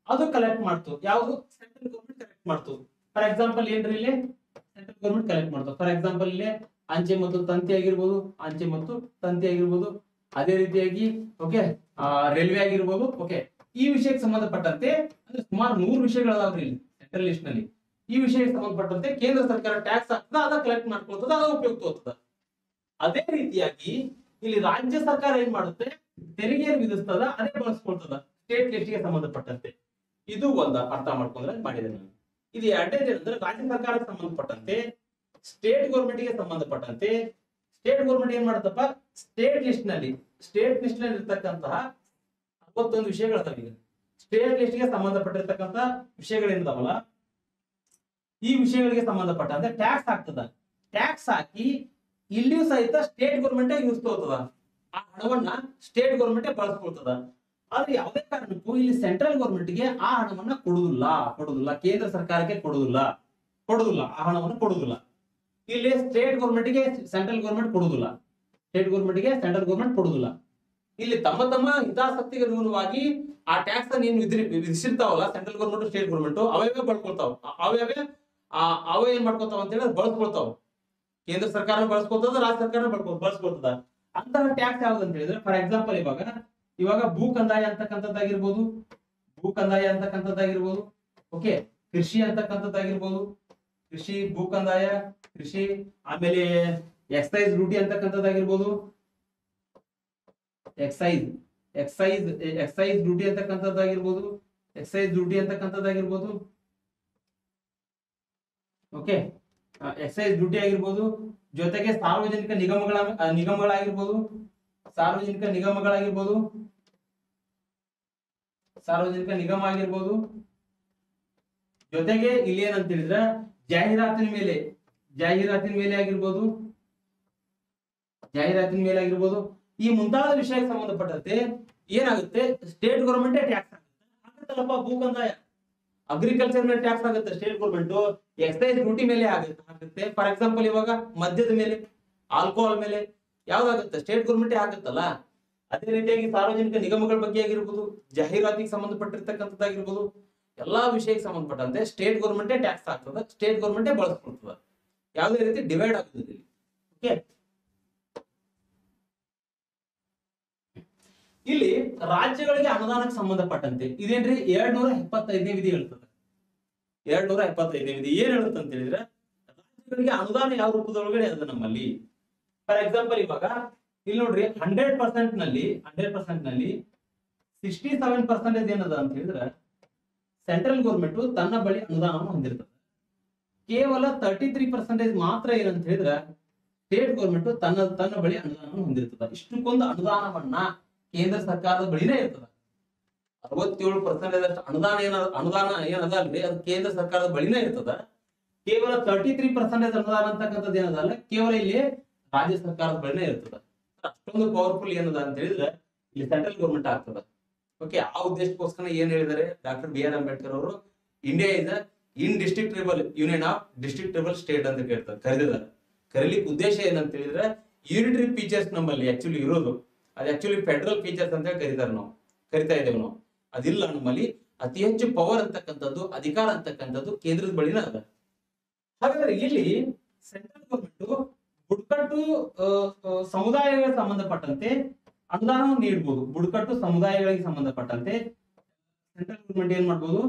ಅದು ಕಲೆಕ್ಟ್ ಮಾಡ್ತು. ಯಾವುದು? ಸೆಂಟ್ರಲ್ ಗೌರ್ಮೆಂಟ್ ಕಲೆಕ್ಟ್ ಮಾಡ್ತು. ಫಾರ್ ಎಕ್ಸಾಂಪಲ್ ಏನ್ರಿ ಇಲ್ಲಿ ಸೆಂಟ್ರಲ್ ಗೌರ್ಮೆಂಟ್ ಕಲೆಕ್ಟ್ ಮಾಡ್ತು. ಫಾರ್ ಎಕ್ಸಾಂಪಲ್ ಇಲ್ಲಿ ಅಂಚೆ ಮತ್ತು ತಂತಿ ಆಗಿರ್ಬೋದು, ಅದೇ ರೀತಿಯಾಗಿ ಓಕೆ ರೈಲ್ವೆ ಆಗಿರ್ಬೋದು. ಓಕೆ, ಈ ವಿಷಯಕ್ಕೆ ಸಂಬಂಧಪಟ್ಟಂತೆ ಅಂದ್ರೆ ಸುಮಾರು 100 ವಿಷಯಗಳದಾವ್ರಿ ಇಲ್ಲಿ ಸೆಂಟ್ರಲ್ ಲಿಸ್ಟ್ ನಲ್ಲಿ. ಈ ವಿಷಯಕ್ಕೆ ಸಂಬಂಧಪಟ್ಟಂತೆ ಕೇಂದ್ರ ಸರ್ಕಾರ ಟ್ಯಾಕ್ಸ್ ಹಾಕ್ತದ, ಅದ ಕಲೆಕ್ಟ್ ಮಾಡ್ಕೊಳ್ತದ, ಅದ ಉಪಯುಕ್ತ ಹೋಗ್ತದ. ಅದೇ ರೀತಿಯಾಗಿ ಇಲ್ಲಿ ರಾಜ್ಯ ಸರ್ಕಾರ ಏನ್ ಮಾಡುತ್ತೆ, ತೆರಿಗೆಯನ್ನು ವಿಧಿಸ್ತದ, ಅದೇ ಬಳಸ್ಕೊಳ್ತದ ಸ್ಟೇಟ್ ಲಿಸ್ಟ್ಗೆ ಸಂಬಂಧಪಟ್ಟಂತೆ. ಇದು ಒಂದು ಅರ್ಥ ಮಾಡ್ಕೊಂಡ್ರೆ ಮಾಡಿದೆ ನಾನು. ಇದು ಎರಡನೇದು ಅಂದ್ರೆ ರಾಜ್ಯ ಸರ್ಕಾರಕ್ಕೆ ಸಂಬಂಧಪಟ್ಟಂತೆ ಸ್ಟೇಟ್ ಗೌರ್ಮೆಂಟ್ಗೆ ಸಂಬಂಧಪಟ್ಟಂತೆ ಸ್ಟೇಟ್ ಗೌರ್ಮೆಂಟ್ ಏನ್ ಮಾಡುತ್ತಪ್ಪ, ಸ್ಟೇಟ್ ಲಿಸ್ಟ್ ನಲ್ಲಿ ಇರ್ತಕ್ಕಂತಹ 61 ವಿಷಯಗಳದಾವ. ಈಗ ಸ್ಟೇಟ್ ಲಿಸ್ಟ್ಗೆ ಸಂಬಂಧಪಟ್ಟಿರ್ತಕ್ಕಂಥ ವಿಷಯಗಳೇನಿದಾವಲ್ಲ, ಈ ವಿಷಯಗಳಿಗೆ ಸಂಬಂಧಪಟ್ಟಂತೆ ಟ್ಯಾಕ್ಸ್ ಆಗ್ತದ. ಟ್ಯಾಕ್ಸ್ ಹಾಕಿ ಇಲ್ಲಿಯೂ ಸಹಿತ ಸ್ಟೇಟ್ ಗೌರ್ಮೆಂಟ್ ಯೂಸ್ ತಗೋತದ. ಆ ಹಣವನ್ನ ಸ್ಟೇಟ್ ಗೌರ್ಮೆಂಟ್ ಬಳಸ್ಕೊಳ್ತದ. ಆದ್ರೆ ಯಾವುದೇ ಕಾರಣಕ್ಕೂ ಇಲ್ಲಿ ಸೆಂಟ್ರಲ್ ಗೌರ್ಮೆಂಟ್ಗೆ ಆ ಹಣವನ್ನ ಕೊಡುದಿಲ್ಲ, ಕೇಂದ್ರ ಸರ್ಕಾರಕ್ಕೆ ಕೊಡುದಿಲ್ಲ, ಆ ಹಣವನ್ನು ಕೊಡುದಿಲ್ಲ. ಇಲ್ಲಿ ಸ್ಟೇಟ್ ಗೌರ್ಮೆಂಟ್ಗೆ ಸೆಂಟ್ರಲ್ ಗೌರ್ಮೆಂಟ್ ಕೊಡುದಿಲ್ಲ. ಇಲ್ಲಿ ತಮ್ಮ ಹಿತಾಸಕ್ತಿಗೆ ಅನುಗುಣವಾಗಿ ಆ ಟ್ಯಾಕ್ಸ್ ಅನ್ನು ಏನು ವಿಧಿಸಿರ್ತಾವಲ್ಲ ಸೆಂಟ್ರಲ್ ಗೌರ್ಮೆಂಟ್, ಸ್ಟೇಟ್ ಗೌರ್ಮೆಂಟ್, ಅವೇ ಬಳಸ್ಕೊಳ್ತಾವ. ಅವೇ ಏನ್ ಮಾಡ್ಕೊತಾವ ಅಂತ ಹೇಳಿದ್ರೆ ಬಳಸ್ಕೊಳ್ತಾವ. ಕೇಂದ್ರ ಸರ್ಕಾರ ಬಳಸ್ಕೊಳ್ತದ, ರಾಜ್ಯ ಸರ್ಕಾರ ಬಳಸ್ಕೊಳ್ತದ. ಅಂತಹ ಟ್ಯಾಕ್ಸ್ ಯಾವ್ದು ಅಂತ ಹೇಳಿದ್ರೆ, ಫಾರ್ ಎಕ್ಸಾಂಪಲ್ ಇವಾಗ ಭೂ ಕಂದಾಯ ಅಂತಕ್ಕಂಥದ್ದಾಗಿರ್ಬೋದು, ಓಕೆ, ಕೃಷಿ ಅಂತಕ್ಕಂಥದ್ದಾಗಿರ್ಬೋದು, ಭೂ ಕಂದಾಯ, ಆಮೇಲೆ ಎಕ್ಸೈಸ್ ಡ್ಯೂಟಿ ಅಂತಕ್ಕಂಥದ್ದಾಗಿರ್ಬೋದು, ಎಕ್ಸೈಸ್ ಡ್ಯೂಟಿ ಅಂತಕ್ಕಂಥದ್ದಾಗಿರ್ಬೋದು, ಓಕೆ, ಎಕ್ಸೈಸ್ ಡ್ಯೂಟಿ ಆಗಿರ್ಬೋದು. ಜೊತೆಗೆ ಸಾರ್ವಜನಿಕ ನಿಗಮಗಳಾಗಿರ್ಬೋದು, ಜೊತೆಗೆ ಇಲ್ಲಿ ಏನಂತ ಹೇಳಿದ್ರೆ ಜಾಹೀರಾತಿನ ಮೇಲೆ ಆಗಿರ್ಬೋದು, ಈ ಮುಂತಾದ ವಿಷಯಕ್ಕೆ ಸಂಬಂಧಪಟ್ಟಂತೆ ಏನಾಗುತ್ತೆ, ಸ್ಟೇಟ್ ಗೌರ್ಮೆಂಟ್ ಟ್ಯಾಕ್ಸ್ ಆಗುತ್ತಲ್ಲಪ್ಪ. ಭೂಕಂದಾಯ ಅಗ್ರಿಕಲ್ಚರ್ ಮೇಲೆ ಟ್ಯಾಕ್ಸ್ ಆಗುತ್ತೆ ಸ್ಟೇಟ್ ಗೌರ್ಮೆಂಟ್, ಎಕ್ಸೈಸ್ ಡ್ಯೂಟಿ ಮೇಲೆ ಆಗುತ್ತೆ. ಫಾರ್ ಎಕ್ಸಾಂಪಲ್ ಇವಾಗ ಮದ್ಯದ ಮೇಲೆ, ಆಲ್ಕೋಹಾಲ್ ಮೇಲೆ ಯಾವ್ದಾಗುತ್ತೆ, ಸ್ಟೇಟ್ ಗೌರ್ಮೆಂಟ್ ಆಗುತ್ತಲ್ಲ. ಅದೇ ರೀತಿಯಾಗಿ ಸಾರ್ವಜನಿಕ ನಿಗಮಗಳ ಬಗ್ಗೆ ಆಗಿರ್ಬೋದು, ಜಾಹೀರಾತಿಗೆ ಸಂಬಂಧಪಟ್ಟಿರ್ತಕ್ಕಂಥದ್ದಾಗಿರ್ಬೋದು, ಎಲ್ಲಾ ವಿಷಯಕ್ಕೆ ಸಂಬಂಧಪಟ್ಟಂತೆ ಸ್ಟೇಟ್ ಗೌರ್ಮೆಂಟೇ ಟ್ಯಾಕ್ಸ್ ಆಗ್ತದೆ, ಸ್ಟೇಟ್ ಗೌರ್ಮೆಂಟೇ ಬಳಸ್ಕೊಳ್ತದೆ. ಯಾವುದೇ ರೀತಿ ಡಿವೈಡ್ ಆಗುದಿಲ್ಲ. ಓಕೆ, ಇಲ್ಲಿ ರಾಜ್ಯಗಳಿಗೆ ಅನುದಾನಕ್ಕೆ ಸಂಬಂಧಪಟ್ಟಂತೆ ಇದೇನ್ರಿ 275ನೇ ವಿಧಿ ಹೇಳ್ತದೆ. 275ನೇ ವಿಧಿ ಏನ್ ಹೇಳುತ್ತೆ ಅಂತ ಹೇಳಿದ್ರೆ, ರಾಜ್ಯಗಳಿಗೆ ಅನುದಾನ ಯಾವ ರೂಪದೊಳಗಡೆ ಅದ ನಮ್ಮಲ್ಲಿ. ಫಾರ್ ಎಕ್ಸಾಂಪಲ್ ಇವಾಗ ಇಲ್ಲಿ ನೋಡ್ರಿ, 100% ನಲ್ಲಿ 67% ಏನದ ಅಂತ ಹೇಳಿದ್ರೆ ಸೆಂಟ್ರಲ್ ಗೌರ್ಮೆಂಟ್ ತನ್ನ ಬಳಿ ಅನುದಾನವನ್ನು ಹೊಂದಿರ್ತದೆ. ಕೇವಲ 33% ಮಾತ್ರ ಏನಂತ ಹೇಳಿದ್ರೆ ಸ್ಟೇಟ್ ಗೌರ್ಮೆಂಟ್ ತನ್ನ ಬಳಿ ಅನುದಾನವನ್ನು ಹೊಂದಿರ್ತದೆ. ಇಷ್ಟಕ್ಕೊಂದು ಅನುದಾನವನ್ನ ಕೇಂದ್ರ ಸರ್ಕಾರದ ಬಳಿನೇ ಇರ್ತದ. 67% ಅನುದಾನ ಏನದ ಅಲ್ರಿ, ಅದು ಕೇಂದ್ರ ಸರ್ಕಾರದ ಬಳಿನೇ ಇರ್ತದ. ಕೇವಲ 33% ಅನುದಾನ ಅಂತಕ್ಕಂಥದ್ದು ಏನದಲ್ಲ, ಕೇವಲ ಇಲ್ಲಿ ರಾಜ್ಯ ಸರ್ಕಾರದ ಬಳಿನೇ ಇರ್ತದ. ಅಷ್ಟೊಂದು ಪವರ್ಫುಲ್ ಏನದ ಅಂತ ಹೇಳಿದ್ರೆ ಇಲ್ಲಿ ಸೆಂಟ್ರಲ್ ಗೌರ್ಮೆಂಟ್ ಆಗ್ತದ. ಓಕೆ, ಆ ಉದ್ದೇಶಕ್ಕೋಸ್ಕರ ಏನ್ ಹೇಳಿದ್ದಾರೆ ಡಾಕ್ಟರ್ ಬಿ ಆರ್ ಅಂಬೇಡ್ಕರ್ ಅವರು, India is indestructible union of destructible state ಅಂತ ಕರೆದಿದ್ದಾರೆ. ಕರೀಲಿಕ್ಕೆ ಉದ್ದೇಶ ಏನಂತ ಹೇಳಿದ್ರೆ, ಯೂನಿಟರಿ ಫೀಚರ್ಸ್ ನಮ್ಮಲ್ಲಿ ಆಕ್ಚುಲಿ ಇರೋದು, ಅದು ಆಕ್ಚುಲಿ ಫೆಡರಲ್ ಫೀಚರ್ಸ್ ಅಂತ ಕರೀತಾರೆ, ನಾವು ಕರಿತಾ ಇದ್ದೇವೆ ನಾವು. ಅದಿಲ್ಲ ನಮ್ಮಲ್ಲಿ. ಅತಿ ಹೆಚ್ಚು ಪವರ್ ಅಂತಕ್ಕಂಥದ್ದು, ಅಧಿಕಾರ ಅಂತಕ್ಕಂಥದ್ದು ಕೇಂದ್ರದ ಬಳಿನ ಅದ. ಹಾಗಾದ್ರೆ ಇಲ್ಲಿ ಸೆಂಟ್ರಲ್ ಗೌರ್ಮೆಂಟ್ ಬುಡಕಟ್ಟು ಸಮುದಾಯಗಳಿಗೆ ಸಂಬಂಧಪಟ್ಟಂತೆ ಅನುದಾನವನ್ನು ನೀಡಬಹುದು. ಬುಡಕಟ್ಟು ಸಮುದಾಯಗಳಿಗೆ ಸಂಬಂಧಪಟ್ಟಂತೆ ಸೆಂಟ್ರಲ್ ಗೌರ್ಮೆಂಟ್ ಏನ್ ಮಾಡ್ಬೋದು,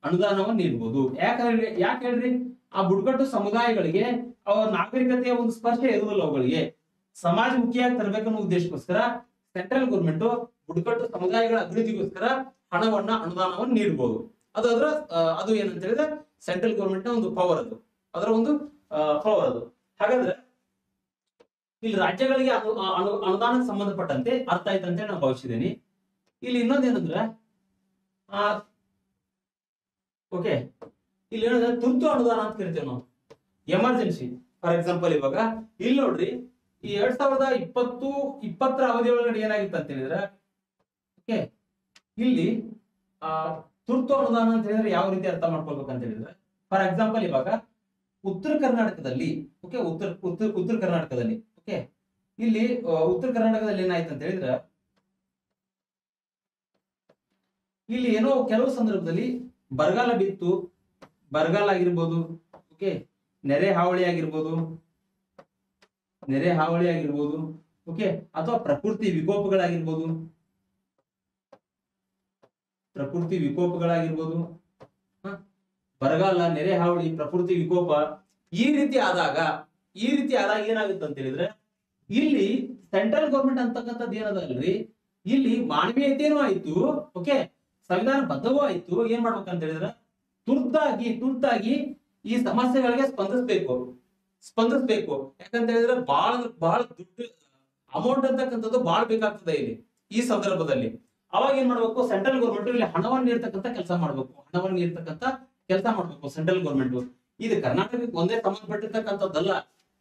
ಅನುದಾನವನ್ನು ನೀಡಬಹುದು. ಯಾಕೆ ಹೇಳ್ರಿ, ಆ ಬುಡಕಟ್ಟು ಸಮುದಾಯಗಳಿಗೆ ಅವರ ನಾಗರಿಕತೆಯ ಒಂದು ಸ್ಪರ್ಶ ಇರುವುದಿಲ್ಲ, ಅವುಗಳಿಗೆ ಸಮಾಜಮುಖಿಯಾಗಿ ತರಬೇಕನ್ನೋ ಉದ್ದೇಶಕ್ಕೋಸ್ಕರ ಸೆಂಟ್ರಲ್ ಗೌರ್ಮೆಂಟ್ ಬುಡಕಟ್ಟು ಸಮುದಾಯಗಳ ಅಭಿವೃದ್ಧಿಗೋಸ್ಕರ ಅನುದಾನವನ್ನು ನೀಡಬಹುದು. ಅದು ಏನಂತ ಹೇಳಿದ್ರೆ ಸೆಂಟ್ರಲ್ ಗೌರ್ಮೆಂಟ್ ನ ಒಂದು ಪವರ್, ಅದರ ಒಂದು ಪವರ್ ಅದು. ಹಾಗಾದ್ರೆ ಇಲ್ಲಿ ರಾಜ್ಯಗಳಿಗೆ ಅನುದಾನಕ್ಕೆ ಸಂಬಂಧಪಟ್ಟಂತೆ ಅರ್ಥ ಆಯ್ತಂತೆ ನಾನು ಭಾವಿಸಿದ್ದೇನೆ. ಇಲ್ಲಿ ಇನ್ನೊಂದೇನಂದ್ರೆ ಓಕೆ, ಇಲ್ಲಿ ಹೇಳಿದ್ರೆ ತುರ್ತು ಅನುದಾನ ಅಂತ ಕರಿತೇವೆ ನಾವು, ಎಮರ್ಜೆನ್ಸಿ. ಫಾರ್ ಎಕ್ಸಾಂಪಲ್ ಇವಾಗ ಇಲ್ಲಿ ನೋಡ್ರಿ, ಈ 2020 ಅವಧಿ ಒಳಗಡೆ ಏನಾಗಿತ್ತು ಅಂತ ಹೇಳಿದ್ರೆ, ಓಕೆ, ಇಲ್ಲಿ ತುರ್ತು ಅನುದಾನ ಅಂತ ಹೇಳಿದ್ರೆ ಯಾವ ರೀತಿ ಅರ್ಥ ಮಾಡ್ಕೊಳ್ಬೇಕಂತ ಹೇಳಿದ್ರೆ, ಫಾರ್ ಎಕ್ಸಾಂಪಲ್ ಇವಾಗ ಉತ್ತರ ಕರ್ನಾಟಕದಲ್ಲಿ, ಓಕೆ, ಉತ್ತರ ಕರ್ನಾಟಕದಲ್ಲಿ, ಓಕೆ, ಇಲ್ಲಿ ಉತ್ತರ ಕರ್ನಾಟಕದಲ್ಲಿ ಏನಾಯ್ತು ಅಂತ ಹೇಳಿದ್ರೆ, ಇಲ್ಲಿ ಏನೋ ಕೆಲವು ಸಂದರ್ಭದಲ್ಲಿ ಬರಗಾಲ ಬಿತ್ತು, ಬರಗಾಲ ಆಗಿರ್ಬೋದು, ಓಕೆ, ನೆರೆ ಹಾವಳಿ ಆಗಿರ್ಬೋದು, ಓಕೆ, ಅಥವಾ ಪ್ರಕೃತಿ ವಿಕೋಪಗಳಾಗಿರ್ಬೋದು, ಬರಗಾಲ, ನೆರೆ ಹಾವಳಿ, ಪ್ರಕೃತಿ ವಿಕೋಪ, ಈ ರೀತಿ ಆದಾಗ ಏನಾಗುತ್ತೆ ಅಂತ ಹೇಳಿದ್ರೆ, ಇಲ್ಲಿ ಸೆಂಟ್ರಲ್ ಗೌರ್ಮೆಂಟ್ ಅಂತಕ್ಕಂಥದ್ದು ಏನದಲ್ರಿ, ಇಲ್ಲಿ ಮಾನವೀಯತೆನೂ ಆಯ್ತು, ಓಕೆ, ಸಂವಿಧಾನ ಬದ್ಧವೂ ಆಯ್ತು. ಏನ್ ಮಾಡ್ಬೇಕಂತ ಹೇಳಿದ್ರೆ ತುರ್ತಾಗಿ ಈ ಸಮಸ್ಯೆಗಳಿಗೆ ಸ್ಪಂದಿಸ್ಬೇಕು. ಯಾಕಂತ ಹೇಳಿದ್ರೆ ಬಹಳ ದುಡ್ಡು ಅಮೌಂಟ್ ಅಂತಕ್ಕಂಥದ್ದು ಬಹಳ ಬೇಕಾಗ್ತದೆ ಇಲ್ಲಿ ಈ ಸಂದರ್ಭದಲ್ಲಿ. ಅವಾಗ ಏನ್ ಮಾಡ್ಬೇಕು, ಸೆಂಟ್ರಲ್ ಗೌರ್ಮೆಂಟ್ ಇಲ್ಲಿ ಹಣವನ್ನು ನೀಡ್ತಕ್ಕಂಥ ಕೆಲಸ ಮಾಡ್ಬೇಕು ಸೆಂಟ್ರಲ್ ಗೌರ್ಮೆಂಟ್. ಇದು ಕರ್ನಾಟಕಕ್ಕೆ ಒಂದೇ ಸಂಬಂಧಪಟ್ಟಿರ್ತಕ್ಕಂಥದ್ದಲ್ಲ,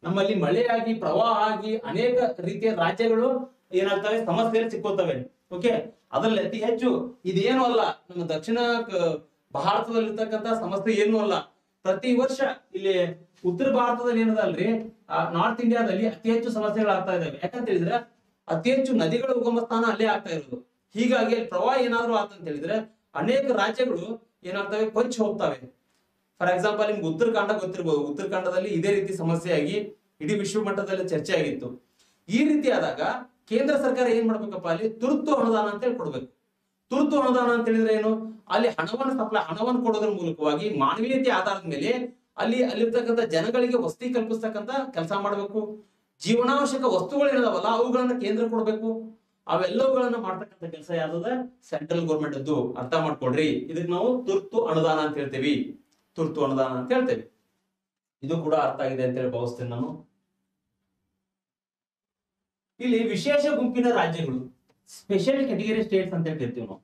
ನಮ್ಮಲ್ಲಿ ಮಳೆಯಾಗಿ, ಪ್ರವಾಹ ಆಗಿ ಅನೇಕ ರೀತಿಯ ರಾಜ್ಯಗಳು ಏನಾಗ್ತವೆ, ಸಮಸ್ಯೆಯಲ್ಲಿ ಸಿಕ್ಕೋತವೆ. ಓಕೆ, ಅದರಲ್ಲಿ ಅತಿ ಹೆಚ್ಚು ಇದೇನು ಅಲ್ಲ, ನಮ್ಮ ದಕ್ಷಿಣ ಭಾರತದಲ್ಲಿರ್ತಕ್ಕಂಥ ಸಮಸ್ಯೆ ಏನು ಅಲ್ಲ. ಪ್ರತಿ ವರ್ಷ ಇಲ್ಲಿ ಉತ್ತರ ಭಾರತದಲ್ಲಿ ಏನದಲ್ರಿ, ನಾರ್ತ್ ಇಂಡಿಯಾದಲ್ಲಿ ಅತಿ ಹೆಚ್ಚು ಸಮಸ್ಯೆಗಳಾಗ್ತಾ ಇದಾವೆ. ಯಾಕಂತ ಹೇಳಿದ್ರೆ ಅತಿ ಹೆಚ್ಚು ನದಿಗಳ ಉಗಮ ಸ್ಥಾನ ಅಲ್ಲೇ ಆಗ್ತಾ ಇರೋದು. ಹೀಗಾಗಿ ಅಲ್ಲಿ ಪ್ರವಾಹ ಏನಾದ್ರು ಆತಂತ ಹೇಳಿದ್ರೆ ಅನೇಕ ರಾಜ್ಯಗಳು ಏನಾಗ್ತವೆ, ಕೊಂಚ ಹೋಗ್ತವೆ. ಫಾರ್ ಎಕ್ಸಾಂಪಲ್ ನಿಮ್ಗೆ ಉತ್ತರಾಖಂಡ ಗೊತ್ತಿರ್ಬೋದು, ಉತ್ತರಾಖಂಡದಲ್ಲಿ ಇದೇ ರೀತಿ ಸಮಸ್ಯೆಯಾಗಿ ಇಡೀ ವಿಶ್ವ ಮಟ್ಟದಲ್ಲಿ ಚರ್ಚೆ ಆಗಿತ್ತು. ಈ ರೀತಿ ಆದಾಗ ಕೇಂದ್ರ ಸರ್ಕಾರ ಏನ್ ಮಾಡ್ಬೇಕಪ್ಪ, ಅಲ್ಲಿ ತುರ್ತು ಅನುದಾನ ಅಂತ ಹೇಳಿ ಕೊಡ್ಬೇಕು. ತುರ್ತು ಅನುದಾನ ಅಂತ ಹೇಳಿದ್ರೆ ಏನು, ಅಲ್ಲಿ ಹಣವನ್ನು ಕೊಡೋದ್ರ ಮೂಲಕವಾಗಿ ಮಾನವೀಯತೆ ಆಧಾರದ ಮೇಲೆ ಅಲ್ಲಿರ್ತಕ್ಕಂಥ ಜನಗಳಿಗೆ ವಸತಿ ಕಲ್ಪಿಸ್ತಕ್ಕಂಥ ಕೆಲಸ ಮಾಡ್ಬೇಕು. ಜೀವನಾವಶ್ಯಕ ವಸ್ತುಗಳು ಏನದಾವಲ್ಲ ಅವುಗಳನ್ನ ಕೇಂದ್ರ ಕೊಡ್ಬೇಕು. ಅವೆಲ್ಲವುಗಳನ್ನ ಮಾಡ್ತಕ್ಕಂಥ ಕೆಲಸ ಯಾವ್ದದ, ಸೆಂಟ್ರಲ್ ಗೌರ್ಮೆಂಟ್ ಅದ್ದು. ಅರ್ಥ ಮಾಡ್ಕೊಡ್ರಿ, ಇದಕ್ಕೆ ನಾವು ತುರ್ತು ಅನುದಾನ ಅಂತ ಹೇಳ್ತೇವೆ. ಇದು ಕೂಡ ಅರ್ಥ ಆಗಿದೆ ಅಂತ ಹೇಳಿ ಭಾವಿಸ್ತೇನೆ ನಾನು. ಇಲ್ಲಿ ವಿಶೇಷ ಗುಂಪಿನ ರಾಜ್ಯಗಳು, ಸ್ಪೆಷಲ್ ಕ್ಯಾಟಗರಿ ಸ್ಟೇಟ್ಸ್ ಅಂತ ಹೇಳ್ತೀವಿ ನಾವು.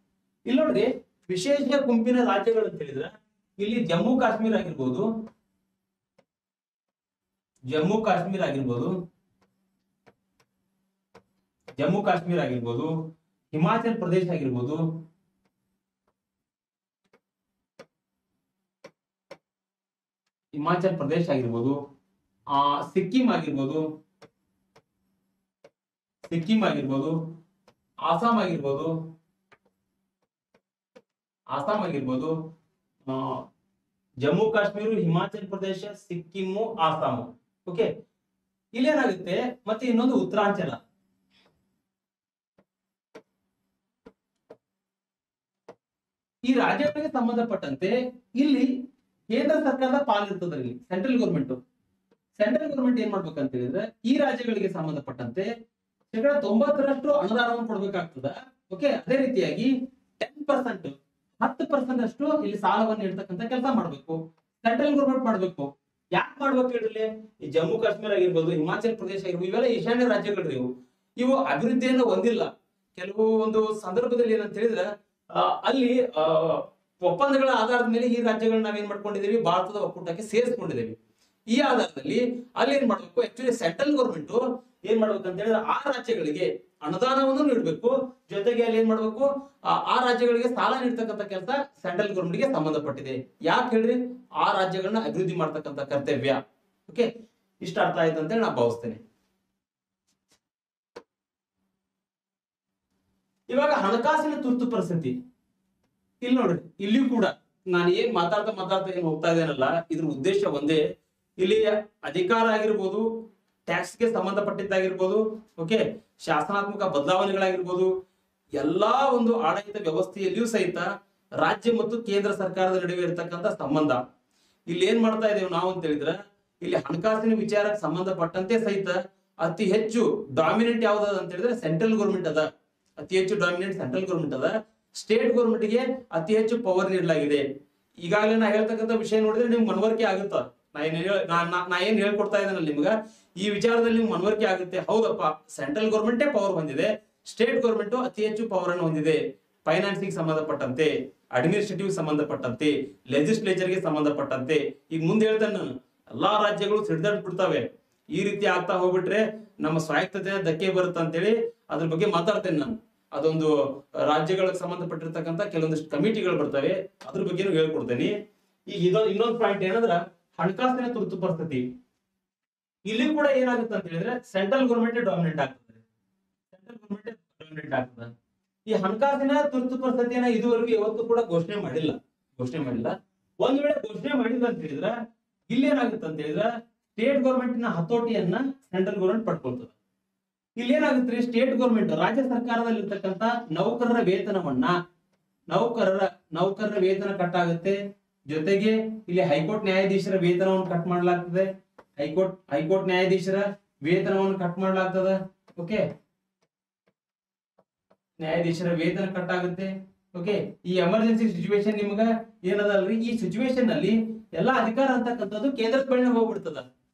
ಇಲ್ಲಿ ನೋಡ್ರಿ, ವಿಶೇಷ ಗುಂಪಿನ ರಾಜ್ಯಗಳು ಅಂತ ಹೇಳಿದ್ರೆ ಇಲ್ಲಿ ಜಮ್ಮು ಕಾಶ್ಮೀರ ಆಗಿರ್ಬೋದು, ಜಮ್ಮು ಕಾಶ್ಮೀರ ಆಗಿರ್ಬೋದು, ಹಿಮಾಚಲ್ ಪ್ರದೇಶ ಆಗಿರ್ಬೋದು, ಹಿಮಾಚಲ್ ಪ್ರದೇಶ ಆಗಿರ್ಬೋದು, ಸಿಕ್ಕಿಂ ಆಗಿರ್ಬೋದು, ಆಸಾಂ ಆಗಿರ್ಬೋದು, ಜಮ್ಮು ಕಾಶ್ಮೀರ, ಹಿಮಾಚಲ್ ಪ್ರದೇಶ, ಸಿಕ್ಕಿಮು, ಆಸಾಮು. ಓಕೆ, ಇಲ್ಲೇನಾಗುತ್ತೆ, ಮತ್ತೆ ಇನ್ನೊಂದು ಉತ್ತರಾಂಚಲ. ಈ ರಾಜ್ಯಗಳಿಗೆ ಸಂಬಂಧಪಟ್ಟಂತೆ ಇಲ್ಲಿ ಕೇಂದ್ರ ಸರ್ಕಾರದ ಪಾಲಿರ್ತದೆ. ಇಲ್ಲಿ ಸೆಂಟ್ರಲ್ ಗೌರ್ಮೆಂಟ್ ಏನ್ ಮಾಡ್ಬೇಕಂತ ಹೇಳಿದ್ರೆ ಈ ರಾಜ್ಯಗಳಿಗೆ ಸಂಬಂಧಪಟ್ಟಂತೆ 90% ಅನುದಾನವನ್ನು ಕೊಡ್ಬೇಕಾಗ್ತದ. ಓಕೆ, ಅದೇ ರೀತಿಯಾಗಿ 10% ಅಷ್ಟು ಇಲ್ಲಿ ಸಾಲವನ್ನು ಇಡ್ತಕ್ಕಂತ ಕೆಲಸ ಮಾಡ್ಬೇಕು, ಸೆಂಟ್ರಲ್ ಗೌರ್ಮೆಂಟ್ ಮಾಡ್ಬೇಕು. ಯಾಕೆ ಮಾಡ್ಬೇಕು ಹೇಳ್ರಿ? ಈ ಜಮ್ಮು ಕಾಶ್ಮೀರ ಆಗಿರ್ಬೋದು, ಹಿಮಾಚಲ್ ಪ್ರದೇಶ ಆಗಿರ್ಬೋದು, ಇವೆಲ್ಲ ಈಶಾನ್ಯ ರಾಜ್ಯಗಳ್ರಿ. ಇವು ಅಭಿವೃದ್ಧಿಯನ್ನು ಹೊಂದಿಲ್ಲ. ಕೆಲವು ಒಂದು ಸಂದರ್ಭದಲ್ಲಿ ಏನಂತ ಹೇಳಿದ್ರೆ ಅಲ್ಲಿ ಒಪ್ಪಂದಗಳ ಆಧಾರದ ಮೇಲೆ ಈ ರಾಜ್ಯಗಳನ್ನ ನಾವೇನ್ ಮಾಡ್ಕೊಂಡಿದ್ದೀವಿ, ಭಾರತದ ಒಕ್ಕೂಟಕ್ಕೆ ಸೇರಿಸ್ಕೊಂಡಿದ್ದೀವಿ. ಈ ಆಧಾರದಲ್ಲಿ ಅಲ್ಲಿ ಏನ್ ಮಾಡ್ಬೇಕು, ಆಕ್ಚುಲಿ ಸೆಂಟ್ರಲ್ ಗೌರ್ಮೆಂಟ್ ಏನ್ ಮಾಡ್ಬೇಕಂತ ಹೇಳಿದ್ರೆ ಆ ರಾಜ್ಯಗಳಿಗೆ ಅನುದಾನವನ್ನು ನೀಡಬೇಕು, ಜೊತೆಗೆ ಅಲ್ಲಿ ಏನ್ ಮಾಡ್ಬೇಕು, ಆ ರಾಜ್ಯಗಳಿಗೆ ಸಾಲ ನೀಡ್ತಕ್ಕಂಥ ಕೆಲಸ ಸೆಂಟ್ರಲ್ ಗೌರ್ಮೆಂಟ್ಗೆ ಸಂಬಂಧಪಟ್ಟಿದೆ. ಯಾಕೆ ಹೇಳ್ರಿ? ಆ ರಾಜ್ಯಗಳನ್ನ ಅಭಿವೃದ್ಧಿ ಮಾಡ್ತಕ್ಕಂಥ ಕರ್ತವ್ಯ. ಓಕೆ, ಇಷ್ಟ ಅರ್ಥ ಆಯ್ತು ಅಂತ ಹೇಳಿ ನಾ ಭಾವಿಸ್ತೇನೆ. ಇವಾಗ ಹಣಕಾಸಿನ ತುರ್ತು ಪರಿಸ್ಥಿತಿ ಇಲ್ಲಿ ನೋಡ್ರಿ. ಇಲ್ಲಿಯೂ ಕೂಡ ನಾನು ಏನ್ ಮಾತಾಡ್ತಾ ಏನ್ ಹೋಗ್ತಾ ಇದ್ದೇನಲ್ಲ, ಇದ್ರ ಉದ್ದೇಶ ಒಂದೇ. ಇಲ್ಲಿ ಅಧಿಕಾರ ಆಗಿರ್ಬೋದು, ಟ್ಯಾಕ್ಸ್ಗೆ ಸಂಬಂಧಪಟ್ಟಿದ್ದಾಗಿರ್ಬೋದು, ಓಕೆ, ಶಾಸನಾತ್ಮಕ ಬದಲಾವಣೆಗಳಾಗಿರ್ಬೋದು, ಎಲ್ಲಾ ಒಂದು ಆಡಳಿತ ವ್ಯವಸ್ಥೆಯಲ್ಲಿಯೂ ಸಹಿತ ರಾಜ್ಯ ಮತ್ತು ಕೇಂದ್ರ ಸರ್ಕಾರದ ನಡುವೆ ಇರತಕ್ಕಂತ ಸಂಬಂಧ. ಇಲ್ಲಿ ಏನ್ ಮಾಡ್ತಾ ಇದ್ದೇವೆ ನಾವು ಅಂತ ಹೇಳಿದ್ರೆ, ಇಲ್ಲಿ ಹಣಕಾಸಿನ ವಿಚಾರಕ್ಕೆ ಸಂಬಂಧಪಟ್ಟಂತೆ ಸಹಿತ ಅತಿ ಹೆಚ್ಚು ಡಾಮಿನೆಂಟ್ ಯಾವ್ದು ಅಂತ ಹೇಳಿದ್ರೆ ಸೆಂಟ್ರಲ್ ಗೌರ್ಮೆಂಟ್ ಅದ. ಅತಿ ಹೆಚ್ಚು ಡಾಮಿನೆಂಟ್ ಸೆಂಟ್ರಲ್ ಗೌರ್ಮೆಂಟ್ ಅದ. ಸ್ಟೇಟ್ ಗೌರ್ಮೆಂಟ್ ಗೆ ಅತಿ ಹೆಚ್ಚು ಪವರ್ ನೀಡಲಾಗಿದೆ. ಈಗಾಗಲೇ ನಾ ಹೇಳ್ತಕ್ಕಂಥ ವಿಷಯ ನೋಡಿದ್ರೆ ನಿಮ್ಗೆ ಮನವರಿಕೆ ಆಗುತ್ತಾ? ನಾ ಏನ್ ಹೇಳ್ಕೊಡ್ತಾ ಇದ್ದೇನಲ್ಲ ನಿಮ್ಗ, ಈ ವಿಚಾರದಲ್ಲಿ ನಿಮ್ಗೆ ಮನವರಿಕೆ ಆಗುತ್ತೆ. ಹೌದಪ್ಪ, ಸೆಂಟ್ರಲ್ ಗೌರ್ಮೆಂಟೇ ಪವರ್ ಹೊಂದಿದೆ, ಸ್ಟೇಟ್ ಗೌರ್ಮೆಂಟ್ ಅತಿ ಹೆಚ್ಚು ಪವರ್ ಅನ್ನು ಹೊಂದಿದೆ. ಫೈನಾನ್ಸಿಗೆ ಸಂಬಂಧಪಟ್ಟಂತೆ, ಅಡ್ಮಿನಿಸ್ಟ್ರೇಟಿವ್ ಸಂಬಂಧಪಟ್ಟಂತೆ, ಲೆಜಿಸ್ಲೇಚರ್ಗೆ ಸಂಬಂಧಪಟ್ಟಂತೆ. ಈಗ ಮುಂದೆ ಹೇಳ್ತೇನೆ ನಾನು, ಎಲ್ಲಾ ರಾಜ್ಯಗಳು ಸಿಡ್ದಾಡ್ ಬಿಡ್ತಾವೆ. ಈ ರೀತಿ ಆಗ್ತಾ ಹೋಗ್ಬಿಟ್ರೆ ನಮ್ಮ ಸ್ವಾಯತ್ತತೆ ಧಕ್ಕೆ ಬರುತ್ತೆ ಅಂತೇಳಿ ಅದ್ರ ಬಗ್ಗೆ ಮಾತಾಡ್ತೇನೆ ನಾನು. ಅದೊಂದು ರಾಜ್ಯಗಳಿಗೆ ಸಂಬಂಧಪಟ್ಟಿರ್ತಕ್ಕಂಥ ಕೆಲವೊಂದಿಷ್ಟು ಕಮಿಟಿಗಳು ಬರ್ತವೆ, ಅದ್ರ ಬಗ್ಗೆನೂ ಹೇಳ್ಕೊಡ್ತೇನೆ. ಈಗ ಇನ್ನೊಂದು ಪಾಯಿಂಟ್ ಏನಂದ್ರ ಹಣಕಾಸಿನ ತುರ್ತು ಪರಿಸ್ಥಿತಿ. ಇಲ್ಲಿ ಕೂಡ ಏನಾಗುತ್ತೆ ಅಂತ ಹೇಳಿದ್ರೆ ಸೆಂಟ್ರಲ್ ಗೌರ್ಮೆಂಟ್ ಡಾಮಿನೆಂಟ್ ಆಗ್ತದೆ. ಈ ಹಣಕಾಸಿನ ತುರ್ತು ಪರಿಸ್ಥಿತಿಯನ್ನ ಇದುವರೆಗೂ ಯಾವತ್ತೂ ಕೂಡ ಘೋಷಣೆ ಮಾಡಿಲ್ಲ. ಒಂದ್ ವೇಳೆ ಘೋಷಣೆ ಮಾಡಿಲ್ಲ ಅಂತ ಹೇಳಿದ್ರೆ ಇಲ್ಲಿ ಏನಾಗುತ್ತೆ ಅಂತ ಹೇಳಿದ್ರೆ ಸ್ಟೇಟ್ ಗೌರ್ಮೆಂಟ್ ನ ಹತೋಟಿಯನ್ನ ಸೆಂಟ್ರಲ್ ಗೌರ್ಮೆಂಟ್ ಪಡ್ಕೊಳ್ತದೆ. ಇಲ್ಲಿ ಏನಾಗುತ್ತೆ, ಸ್ಟೇಟ್ ಗೌರ್ಮೆಂಟ್ ರಾಜ್ಯ ಸರ್ಕಾರದಲ್ಲಿ ಇರ್ತಕ್ಕಂಥ ನೌಕರರ ವೇತನವನ್ನ ನೌಕರರ ವೇತನ ಕಟ್ ಆಗುತ್ತೆ. ಜೊತೆಗೆ ಇಲ್ಲಿ ಹೈಕೋರ್ಟ್ ನ್ಯಾಯಾಧೀಶರ ವೇತನವನ್ನು ಕಟ್ ಮಾಡಲಾಗ್ತದೆ. ಹೈಕೋರ್ಟ್ ನ್ಯಾಯಾಧೀಶರ ವೇತನವನ್ನು ಕಟ್ ಮಾಡಲಾಗ್ತದೆ. ಓಕೆ, ನ್ಯಾಯಾಧೀಶರ ವೇತನ ಕಟ್ ಆಗುತ್ತೆ. ಓಕೆ, ಈ ಎಮರ್ಜೆನ್ಸಿ ಸಿಚುವೇಶನ್ ನಿಮ್ಗ ಏನದಲ್ರಿ, ಈ ಸಿಚುವೇಶನ್ ಅಲ್ಲಿ ಎಲ್ಲಾ ಅಧಿಕಾರ ಅಂತಕ್ಕಂಥದ್ದು ಕೇಂದ್ರದ ಬಳಿ ಹೋಗ್ಬಿಡ್ತದ.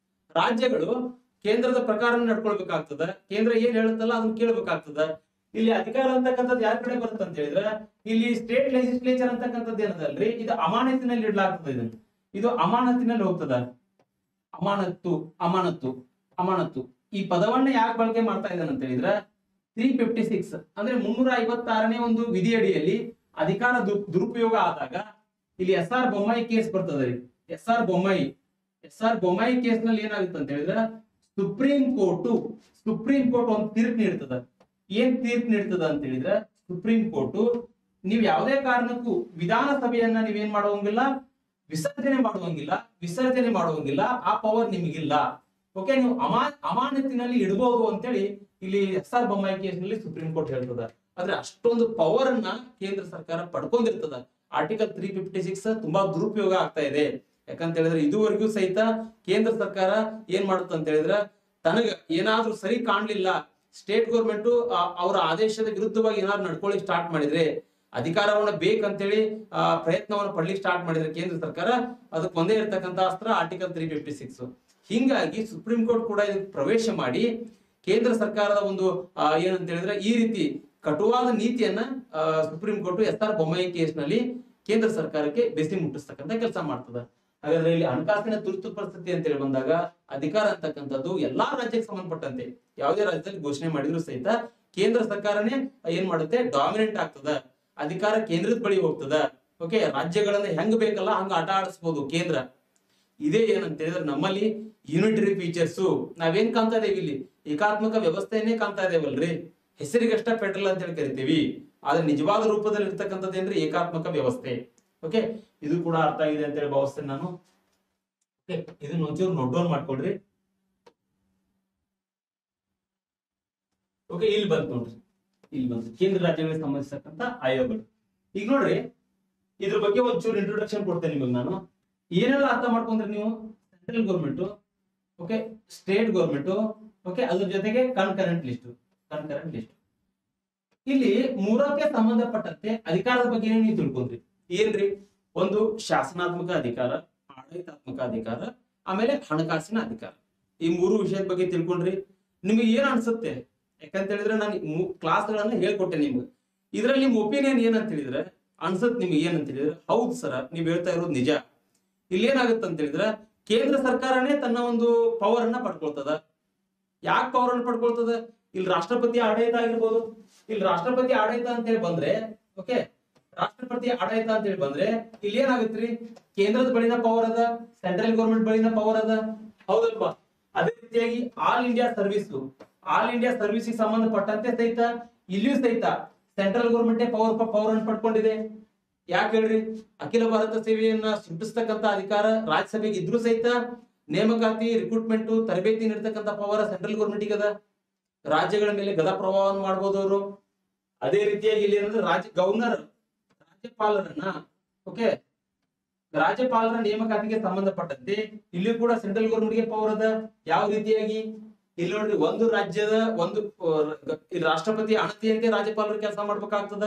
ರಾಜ್ಯಗಳು ಕೇಂದ್ರದ ಪ್ರಕಾರ ನಡ್ಕೊಳ್ಬೇಕಾಗ್ತದ. ಕೇಂದ್ರ ಏನ್ ಹೇಳುತ್ತಲ್ಲ ಅದನ್ನ ಕೇಳ್ಬೇಕಾಗ್ತದ. ಇಲ್ಲಿ ಅಧಿಕಾರ ಅಂತಕ್ಕಂಥದ್ದು ಯಾರ ಕಡೆ ಬರುತ್ತೆ ಅಂತ ಹೇಳಿದ್ರೆ ಇಲ್ಲಿ ಸ್ಟೇಟ್ ಲೆಜಿಸ್ಲೇಚರ್ ಅಂತಕ್ಕಂಥದ್ದು ಏನದಲ್ರಿ, ಇದು ಅಮಾನತಿನಲ್ಲಿ ಇಡ್ಲಾಗ್ತದೆ. ಇದು ಅಮಾನತಿನಲ್ಲಿ ಹೋಗ್ತದ. ಅಮಾನತ್ತು ಈ ಪದವನ್ನ ಯಾಕೆ ಬಳಕೆ ಮಾಡ್ತಾ ಇದ್ದಾನೆ ಅಂತ ಹೇಳಿದ್ರೆ 356 ಅಂದ್ರೆ 356ನೇ ಒಂದು ವಿಧಿಯಡಿಯಲ್ಲಿ ಅಧಿಕಾರ ದುರುಪಯೋಗ ಆದಾಗ ಇಲ್ಲಿ SR ಬೊಮ್ಮಾಯಿ ಕೇಸ್ ಬರ್ತದೆ. SR ಬೊಮ್ಮಾಯಿ ಕೇಸ್ ನಲ್ಲಿ ಏನಾಗುತ್ತೆ ಅಂತ ಹೇಳಿದ್ರೆ ಸುಪ್ರೀಂ ಕೋರ್ಟ್ ಒಂದು ತೀರ್ಪು ನೀಡ್ತದ. ಏನ್ ತೀರ್ಪು ನೀಡ್ತದ ಅಂತ ಹೇಳಿದ್ರೆ ಸುಪ್ರೀಂ ಕೋರ್ಟ್ ನೀವು ಯಾವುದೇ ಕಾರಣಕ್ಕೂ ವಿಧಾನಸಭೆಯನ್ನ ನೀವೇನ್ ಮಾಡುವಂಗಿಲ್ಲ, ವಿಸರ್ಜನೆ ಮಾಡುವಂಗಿಲ್ಲ, ಆ ಪವರ್ ನಿಮಗಿಲ್ಲ. ಓಕೆ, ನೀವು ಅಮಾನತಿನಲ್ಲಿ ಇಡಬಹುದು ಅಂತೇಳಿ ಇಲ್ಲಿ SR ಬೊಮ್ಮಾಯಿ ಕೇಸ್ ನಲ್ಲಿ ಸುಪ್ರೀಂ ಕೋರ್ಟ್ ಹೇಳ್ತದ. ಆದ್ರೆ ಅಷ್ಟೊಂದು ಪವರ್ ಅನ್ನ ಕೇಂದ್ರ ಸರ್ಕಾರ ಪಡ್ಕೊಂಡಿರ್ತದ. ಆರ್ಟಿಕಲ್ 356 ತುಂಬಾ ದುರುಪಯೋಗ ಆಗ್ತಾ ಇದೆ. ಯಾಕಂತ ಹೇಳಿದ್ರೆ ಇದುವರೆಗೂ ಸಹಿತ ಕೇಂದ್ರ ಸರ್ಕಾರ ಏನ್ ಮಾಡುತ್ತ ಅಂತ ಹೇಳಿದ್ರೆ ತನಗ ಏನಾದ್ರೂ ಸರಿ ಕಾಣ್ಲಿಲ್ಲ, ಸ್ಟೇಟ್ ಗೌರ್ಮೆಂಟ್ ಅವರ ಆದೇಶದ ವಿರುದ್ಧವಾಗಿ ಏನಾದ್ರು ನಡ್ಕೊಳ್ಳಿ ಸ್ಟಾರ್ಟ್ ಮಾಡಿದ್ರೆ, ಅಧಿಕಾರವನ್ನ ಬೇಕಂತೇಳಿ ಪ್ರಯತ್ನವನ್ನ ಪಡ್ಲಿಕ್ಕೆ ಸ್ಟಾರ್ಟ್ ಮಾಡಿದ್ರೆ ಕೇಂದ್ರ ಸರ್ಕಾರ, ಅದಕ್ಕೆ ಒಂದೇ ಇರ್ತಕ್ಕಂಥ ಅಸ್ತ್ರ ಆರ್ಟಿಕಲ್ 356. ಹಿಂಗಾಗಿ ಸುಪ್ರೀಂ ಕೋರ್ಟ್ ಕೂಡ ಇದಕ್ಕೆ ಪ್ರವೇಶ ಮಾಡಿ ಕೇಂದ್ರ ಸರ್ಕಾರದ ಒಂದು ಏನಂತ ಹೇಳಿದ್ರೆ ಈ ರೀತಿ ಕಟುವಾದ ನೀತಿಯನ್ನ supreme court SR Bommai case ನಲ್ಲಿ ಕೇಂದ್ರ ಸರ್ಕಾರಕ್ಕೆ ಬೆಸಿ ಮುಟ್ಟಿಸ್ತಕ್ಕಂಥ ಕೆಲಸ ಮಾಡ್ತದ. ಹಾಗಾದ್ರೆ ಇಲ್ಲಿ ಹಣಕಾಸಿನ ತುರ್ತು ಪರಿಸ್ಥಿತಿ ಅಂತ ಹೇಳಿ ಬಂದಾಗ ಅಧಿಕಾರ ಅಂತಕ್ಕಂಥದ್ದು ಎಲ್ಲಾ ರಾಜ್ಯಕ್ಕೆ ಸಂಬಂಧಪಟ್ಟಂತೆ ಯಾವುದೇ ರಾಜ್ಯದಲ್ಲಿ ಘೋಷಣೆ ಮಾಡಿದ್ರು ಸಹಿತ ಕೇಂದ್ರ ಸರ್ಕಾರನೇ ಏನ್ ಮಾಡುತ್ತೆ, ಡಾಮಿನೆಂಟ್ ಆಗ್ತದ, ಅಧಿಕಾರ ಕೇಂದ್ರದ ಬಳಿ ಹೋಗ್ತದ. ಓಕೆ, ರಾಜ್ಯಗಳನ್ನ ಹೆಂಗ್ ಬೇಕಲ್ಲ ಹಂಗ ಆಟ ಆಡಿಸ್ಬೋದು ಕೇಂದ್ರ. ಇದೇ ಏನಂತ ಹೇಳಿದ್ರೆ ನಮ್ಮಲ್ಲಿ ಯೂನಿಟರಿ ಫೀಚರ್ಸ್ ನಾವೇನ್ ಕಾಣ್ತಾ ಇದೇವಿ ಇಲ್ಲಿ, ಏಕಾತ್ಮಕ ವ್ಯವಸ್ಥೆಯನ್ನೇ ಕಾಣ್ತಾ ಇದೇವಲ್ರಿ. ಹೆಸರಿಗಷ್ಟ ಫೆಡರಲ್ ಅಂತ ಹೇಳಿ ಕರಿತೀವಿ, ಆದ್ರೆ ನಿಜವಾದ ರೂಪದಲ್ಲಿ ಇರ್ತಕ್ಕಂಥದ್ದು ಏನ್ರಿ, ಏಕಾತ್ಮಕ ವ್ಯವಸ್ಥೆ. ಓಕೆ, ಇದು ಕೂಡ ಅರ್ಥ ಆಗಿದೆ ಅಂತ ಹೇಳಿ ಭಾವಿಸ್ತೇನೆ ನಾನು. ಇದನ್ನ ಒಂಚೂರು ನೋಟ್ ಡೌನ್ ಮಾಡ್ಕೊಳ್ರಿ. ಓಕೆ, ಇಲ್ಲಿ ಬಂತು ನೋಡ್ರಿ, ಇಲ್ಲಿ ಬಂತು ಕೇಂದ್ರ ರಾಜ್ಯಗಳಿಗೆ ಸಂಬಂಧಿಸತಕ್ಕಂತ ಆಯೋಗಗಳು. ಈಗ ನೋಡ್ರಿ, ಇದ್ರ ಬಗ್ಗೆ ಒಂಚೂರು ಇಂಟ್ರೊಡಕ್ಷನ್ ಕೊಡ್ತೇನೆ ನಿಮಗೆ ನಾನು. ಏನೆಲ್ಲ ಅರ್ಥ ಮಾಡ್ಕೊಂಡ್ರಿ ನೀವು, central government, okay, state government, okay, ಅದ್ರ ಜೊತೆಗೆ ಕನ್ಕರೆಂಟ್ ಲಿಸ್ಟ್. ಇಲ್ಲಿ ಮೂರಕ್ಕೆ ಸಂಬಂಧಪಟ್ಟಂತೆ ಅಧಿಕಾರದ ಬಗ್ಗೆ ನೀವು ತಿಳ್ಕೊಂಡ್ರಿ. ಏನ್ರಿ, ಒಂದು ಶಾಸನಾತ್ಮಕ ಅಧಿಕಾರ, ಆಡಳಿತಾತ್ಮಕ ಅಧಿಕಾರ, ಆಮೇಲೆ ಹಣಕಾಸಿನ ಅಧಿಕಾರ. ಈ ಮೂರು ವಿಷಯದ ಬಗ್ಗೆ ತಿಳ್ಕೊಂಡ್ರಿ. ನಿಮಗೆ ಏನ್ ಅನ್ಸುತ್ತೆ, ಯಾಕಂತ ಹೇಳಿದ್ರೆ ನಾನು ಕ್ಲಾಸ್ಗಳನ್ನ ಹೇಳ್ಕೊಟ್ಟೆ ನಿಮ್ಗೆ. ಇದ್ರಲ್ಲಿ ನಿಮ್ ಒಪಿನಿಯನ್ ಏನಂತ ಹೇಳಿದ್ರೆ, ಅನ್ಸತ್ ನಿಮ್ಗೆ ಏನಂತ ಹೇಳಿದ್ರೆ, ಹೌದು ಸರ ನೀವ್ ಹೇಳ್ತಾ ಇರೋದು ನಿಜ. ಇಲ್ಲಿ ಏನಾಗುತ್ತೆ ಅಂತ ಹೇಳಿದ್ರೆ, ಕೇಂದ್ರ ಸರ್ಕಾರನೇ ತನ್ನ ಒಂದು ಪವರ್ ಅನ್ನ ಪಡ್ಕೊಳ್ತದ. ಯಾಕೆ ಪವರ್ ಅನ್ನ ಪಡ್ಕೊಳ್ತದ, ಇಲ್ಲಿ ರಾಷ್ಟ್ರಪತಿ ಆಡಳಿತ ಆಗಿರ್ಬೋದು. ಇಲ್ಲಿ ರಾಷ್ಟ್ರಪತಿ ಆಡಳಿತ ಅಂತ ಹೇಳಿ ಬಂದ್ರೆ, ಓಕೆ, ರಾಷ್ಟ್ರಪತಿ ಆಡಳಿತ ಅಂತ ಹೇಳಿ ಬಂದ್ರೆ ಇಲ್ಲಿ ಏನಾಗತ್ರಿ, ಕೇಂದ್ರದ ಬಳಿನ ಪವರ್ ಅದ, ಸೆಂಟ್ರಲ್ ಗೌರ್ಮೆಂಟ್ ಬಳಿನ ಪವರ್ ಅದ, ಹೌದಲ್ವಾ. ಅದೇ ರೀತಿಯಾಗಿ ಆಲ್ ಇಂಡಿಯಾ ಸರ್ವಿಸ್ ಸಂಬಂಧಪಟ್ಟಂತೆ ಸಹಿತ ಇಲ್ಲಿಯೂ ಸಹಿತ ಸೆಂಟ್ರಲ್ ಗೌರ್ಮೆಂಟ್ ಪವರ್ ಅನ್ನು ಪಡ್ಕೊಂಡಿದೆ. ಯಾಕೆ ಹೇಳ್ರಿ, ಅಖಿಲ ಭಾರತ ಸೇವೆಯನ್ನ ಸೃಷ್ಟಿಸ್ತಕ್ಕಂತ ಅಧಿಕಾರ ರಾಜ್ಯಸಭೆಗೆ ಇದ್ರೂ ಸಹಿತ ನೇಮಕಾತಿ, ರಿಕ್ರೂಟ್ಮೆಂಟ್, ತರಬೇತಿ ನೀಡತಕ್ಕಂತ ಪವರ್ ಸೆಂಟ್ರಲ್ ಗೌರ್ಮೆಂಟ್ ಅದ. ರಾಜ್ಯಗಳ ಮೇಲೆ ಗದಾ ಪ್ರಭಾವವನ್ನು ಮಾಡಬಹುದು ಅವರು. ಅದೇ ರೀತಿಯಾಗಿ ಇಲ್ಲಿ ಏನಂದ್ರೆ ರಾಜ್ಯಪಾಲರ ನೇಮಕಾತಿಗೆ ಸಂಬಂಧಪಟ್ಟಂತೆ ಇಲ್ಲಿಯೂ ಕೂಡ ಸೆಂಟ್ರಲ್ ಗೌರ್ಮೆಂಟ್ ಗೆ ಪವರ್ ಅದ. ಯಾವ ರೀತಿಯಾಗಿ, ಇಲ್ಲಿ ನೋಡ್ರಿ, ಒಂದು ರಾಜ್ಯದ ರಾಷ್ಟ್ರಪತಿ ಅಣತಿಯಂತೆ ರಾಜ್ಯಪಾಲರು ಕೆಲಸ ಮಾಡ್ಬೇಕಾಗ್ತದ.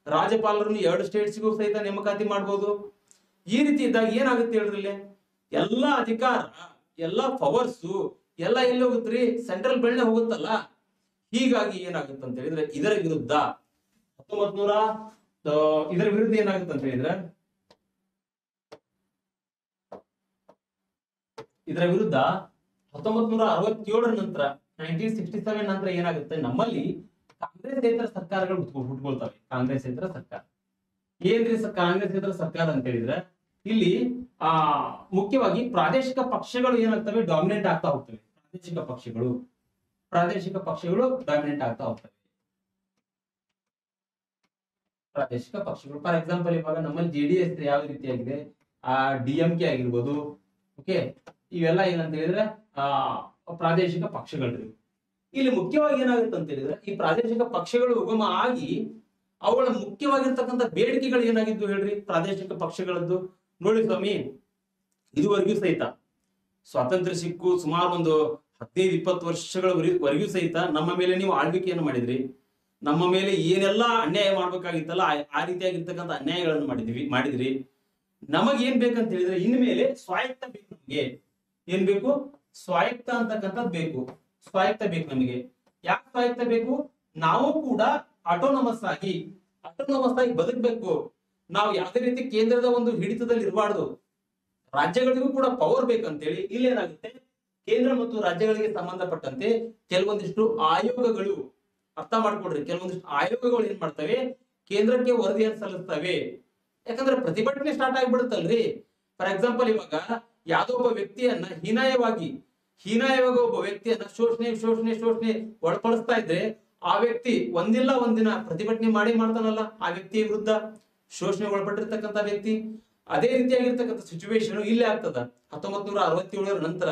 ರಾಜ್ಯಪಾಲರನ್ನು 2 ಸ್ಟೇಟ್ಸ್ಗೂ ಸಹಿತ ನೇಮಕಾತಿ ಮಾಡಬಹುದು. ಈ ರೀತಿ ಇದ್ದಾಗ ಏನಾಗುತ್ತೆ ಹೇಳ್ರಿ, ಎಲ್ಲಾ ಅಧಿಕಾರ, ಎಲ್ಲಾ ಪವರ್ಸ್ ಎಲ್ಲ ಎಲ್ಲಿ ಹೋಗುತ್ತ್ರಿ, ಸೆಂಟ್ರಲ್ ಬೆಳ್ಳೆ ಹೋಗುತ್ತಲ್ಲ. ಹೀಗಾಗಿ ಏನಾಗುತ್ತೆ ಅಂತ ಹೇಳಿದ್ರೆ, ಇದರ ವಿರುದ್ಧ ಏನಾಗುತ್ತೆ ಅಂತ ಹೇಳಿದ್ರೆ, ಇದರ ವಿರುದ್ಧ 1967 ನಂತರ 1967 ನಂತರ ಏನಾಗುತ್ತೆ, ನಮ್ಮಲ್ಲಿ ಕಾಂಗ್ರೆಸ್ಸೇತರ ಸರ್ಕಾರಗಳು ಹುಟ್ಕೊಳ್ತವೆ. ಕಾಂಗ್ರೆಸ್ಸೇತರ ಸರ್ಕಾರ ಏನ್ರಿ, ಕಾಂಗ್ರೆಸ್ಸೇತರ ಸರ್ಕಾರ ಅಂತ ಹೇಳಿದ್ರೆ ಇಲ್ಲಿ ಮುಖ್ಯವಾಗಿ ಪ್ರಾದೇಶಿಕ ಪಕ್ಷಗಳು ಏನಾಗ್ತವೆ, ಡಾಮಿನೆಂಟ್ ಆಗ್ತಾ ಹೋಗ್ತವೆ. ಪ್ರಾದೇಶಿಕ ಪಕ್ಷಗಳು ಡಾಮಿನೆಂಟ್ ಆಗ್ತಾ ಹೋಗ್ತವೆ. ಪ್ರಾದೇಶಿಕ ಪಕ್ಷಗಳು ಫಾರ್ ಎಕ್ಸಾಂಪಲ್ ಇವಾಗ ನಮ್ಮಲ್ಲಿ JDS ಯಾವ ರೀತಿಯಾಗಿದೆ, DMK ಆಗಿರ್ಬೋದು. ಓಕೆ, ಇವೆಲ್ಲ ಏನಂತ ಹೇಳಿದ್ರೆ ಪ್ರಾದೇಶಿಕ ಪಕ್ಷಗಳು. ಇಲ್ಲಿ ಮುಖ್ಯವಾಗಿ ಏನಾಗುತ್ತೆ ಅಂತ ಹೇಳಿದ್ರೆ, ಈ ಪ್ರಾದೇಶಿಕ ಪಕ್ಷಗಳು ಉಗಮ ಆಗಿ ಅವುಗಳ ಮುಖ್ಯವಾಗಿರ್ತಕ್ಕಂಥ ಬೇಡಿಕೆಗಳು ಏನಾಗಿದ್ದು ಹೇಳ್ರಿ, ಪ್ರಾದೇಶಿಕ ಪಕ್ಷಗಳದ್ದು. ನೋಡಿ ಸ್ವಾಮಿ, ಇದುವರೆಗೂ ಸಹಿತ ಸ್ವಾತಂತ್ರ್ಯ ಸಿಕ್ಕು ಸುಮಾರು ಒಂದು 15-20 ವರ್ಷಗಳವರೆಗೂ ಸಹಿತ ನಮ್ಮ ಮೇಲೆ ನೀವು ಆಳ್ವಿಕೆಯನ್ನು ಮಾಡಿದ್ರಿ. ನಮ್ಮ ಮೇಲೆ ಏನೆಲ್ಲ ಅನ್ಯಾಯ ಮಾಡ್ಬೇಕಾಗಿತ್ತಲ್ಲ ಆ ರೀತಿಯಾಗಿರ್ತಕ್ಕಂಥ ಅನ್ಯಾಯಗಳನ್ನು ಮಾಡಿದ್ರಿ. ನಮಗೇನ್ ಬೇಕಂತ ಹೇಳಿದ್ರೆ, ಇನ್ಮೇಲೆ ಸ್ವಾಯತ್ತ ಬೇಕು. ನಮಗೆ ಏನ್ ಬೇಕು, ಸ್ವಾಯತ್ತ ಅಂತಕ್ಕಂಥದ್ದು ಬೇಕು. ಸ್ವಾಯತ್ತ ಬೇಕು ನಮಗೆ. ಯಾಕೆ ಸ್ವಾಯತ್ತ ಬೇಕು, ನಾವು ಕೂಡ ಆಟೋನಮಸ್ ಆಗಿ ಬದುಕಬೇಕು. ನಾವು ಯಾವುದೇ ರೀತಿ ಕೇಂದ್ರದ ಒಂದು ಹಿಡಿತದಲ್ಲಿ ಇರಬಾರ್ದು. ರಾಜ್ಯಗಳಿಗೂ ಕೂಡ ಪವರ್ ಬೇಕಂತೇಳಿ ಇಲ್ಲೇನಾಗುತ್ತೆ, ಕೇಂದ್ರ ಮತ್ತು ರಾಜ್ಯಗಳಿಗೆ ಸಂಬಂಧಪಟ್ಟಂತೆ ಕೆಲವೊಂದಿಷ್ಟು ಆಯೋಗಗಳು, ಅರ್ಥ ಮಾಡ್ಕೊಡ್ರಿ, ಕೆಲವೊಂದಿಷ್ಟು ಆಯೋಗಗಳು ಏನ್ ಮಾಡ್ತವೆ, ಕೇಂದ್ರಕ್ಕೆ ವರದಿಯನ್ನು ಸಲ್ಲಿಸ್ತವೆ. ಯಾಕಂದ್ರೆ ಪ್ರತಿಭಟನೆ ಸ್ಟಾರ್ಟ್ ಆಗಿಬಿಡುತ್ತಲ್ರಿ. ಫಾರ್ ಎಕ್ಸಾಂಪಲ್ ಇವಾಗ ಯಾವುದೋ ಒಬ್ಬ ವ್ಯಕ್ತಿಯನ್ನ ಹೀನಾಯವಾಗಿ ಒಬ್ಬ ವ್ಯಕ್ತಿಯನ್ನ ಶೋಷಣೆ ಒಳಪಡಿಸ್ತಾ ಇದ್ರೆ ಆ ವ್ಯಕ್ತಿ ಒಂದಿಲ್ಲ ಒಂದಿನ ಪ್ರತಿಭಟನೆ ಮಾಡ್ತಾನಲ್ಲ ಆ ವ್ಯಕ್ತಿಯ ವಿರುದ್ಧ, ಶೋಷಣೆ ಒಳಪಟ್ಟಿರ್ತಕ್ಕಂಥ ವ್ಯಕ್ತಿ. ಅದೇ ರೀತಿಯಾಗಿರ್ತಕ್ಕಂಥ ಸಿಚುವೇಶನ್ ಇಲ್ಲೇ ಆಗ್ತದ. 1967 ನಂತರ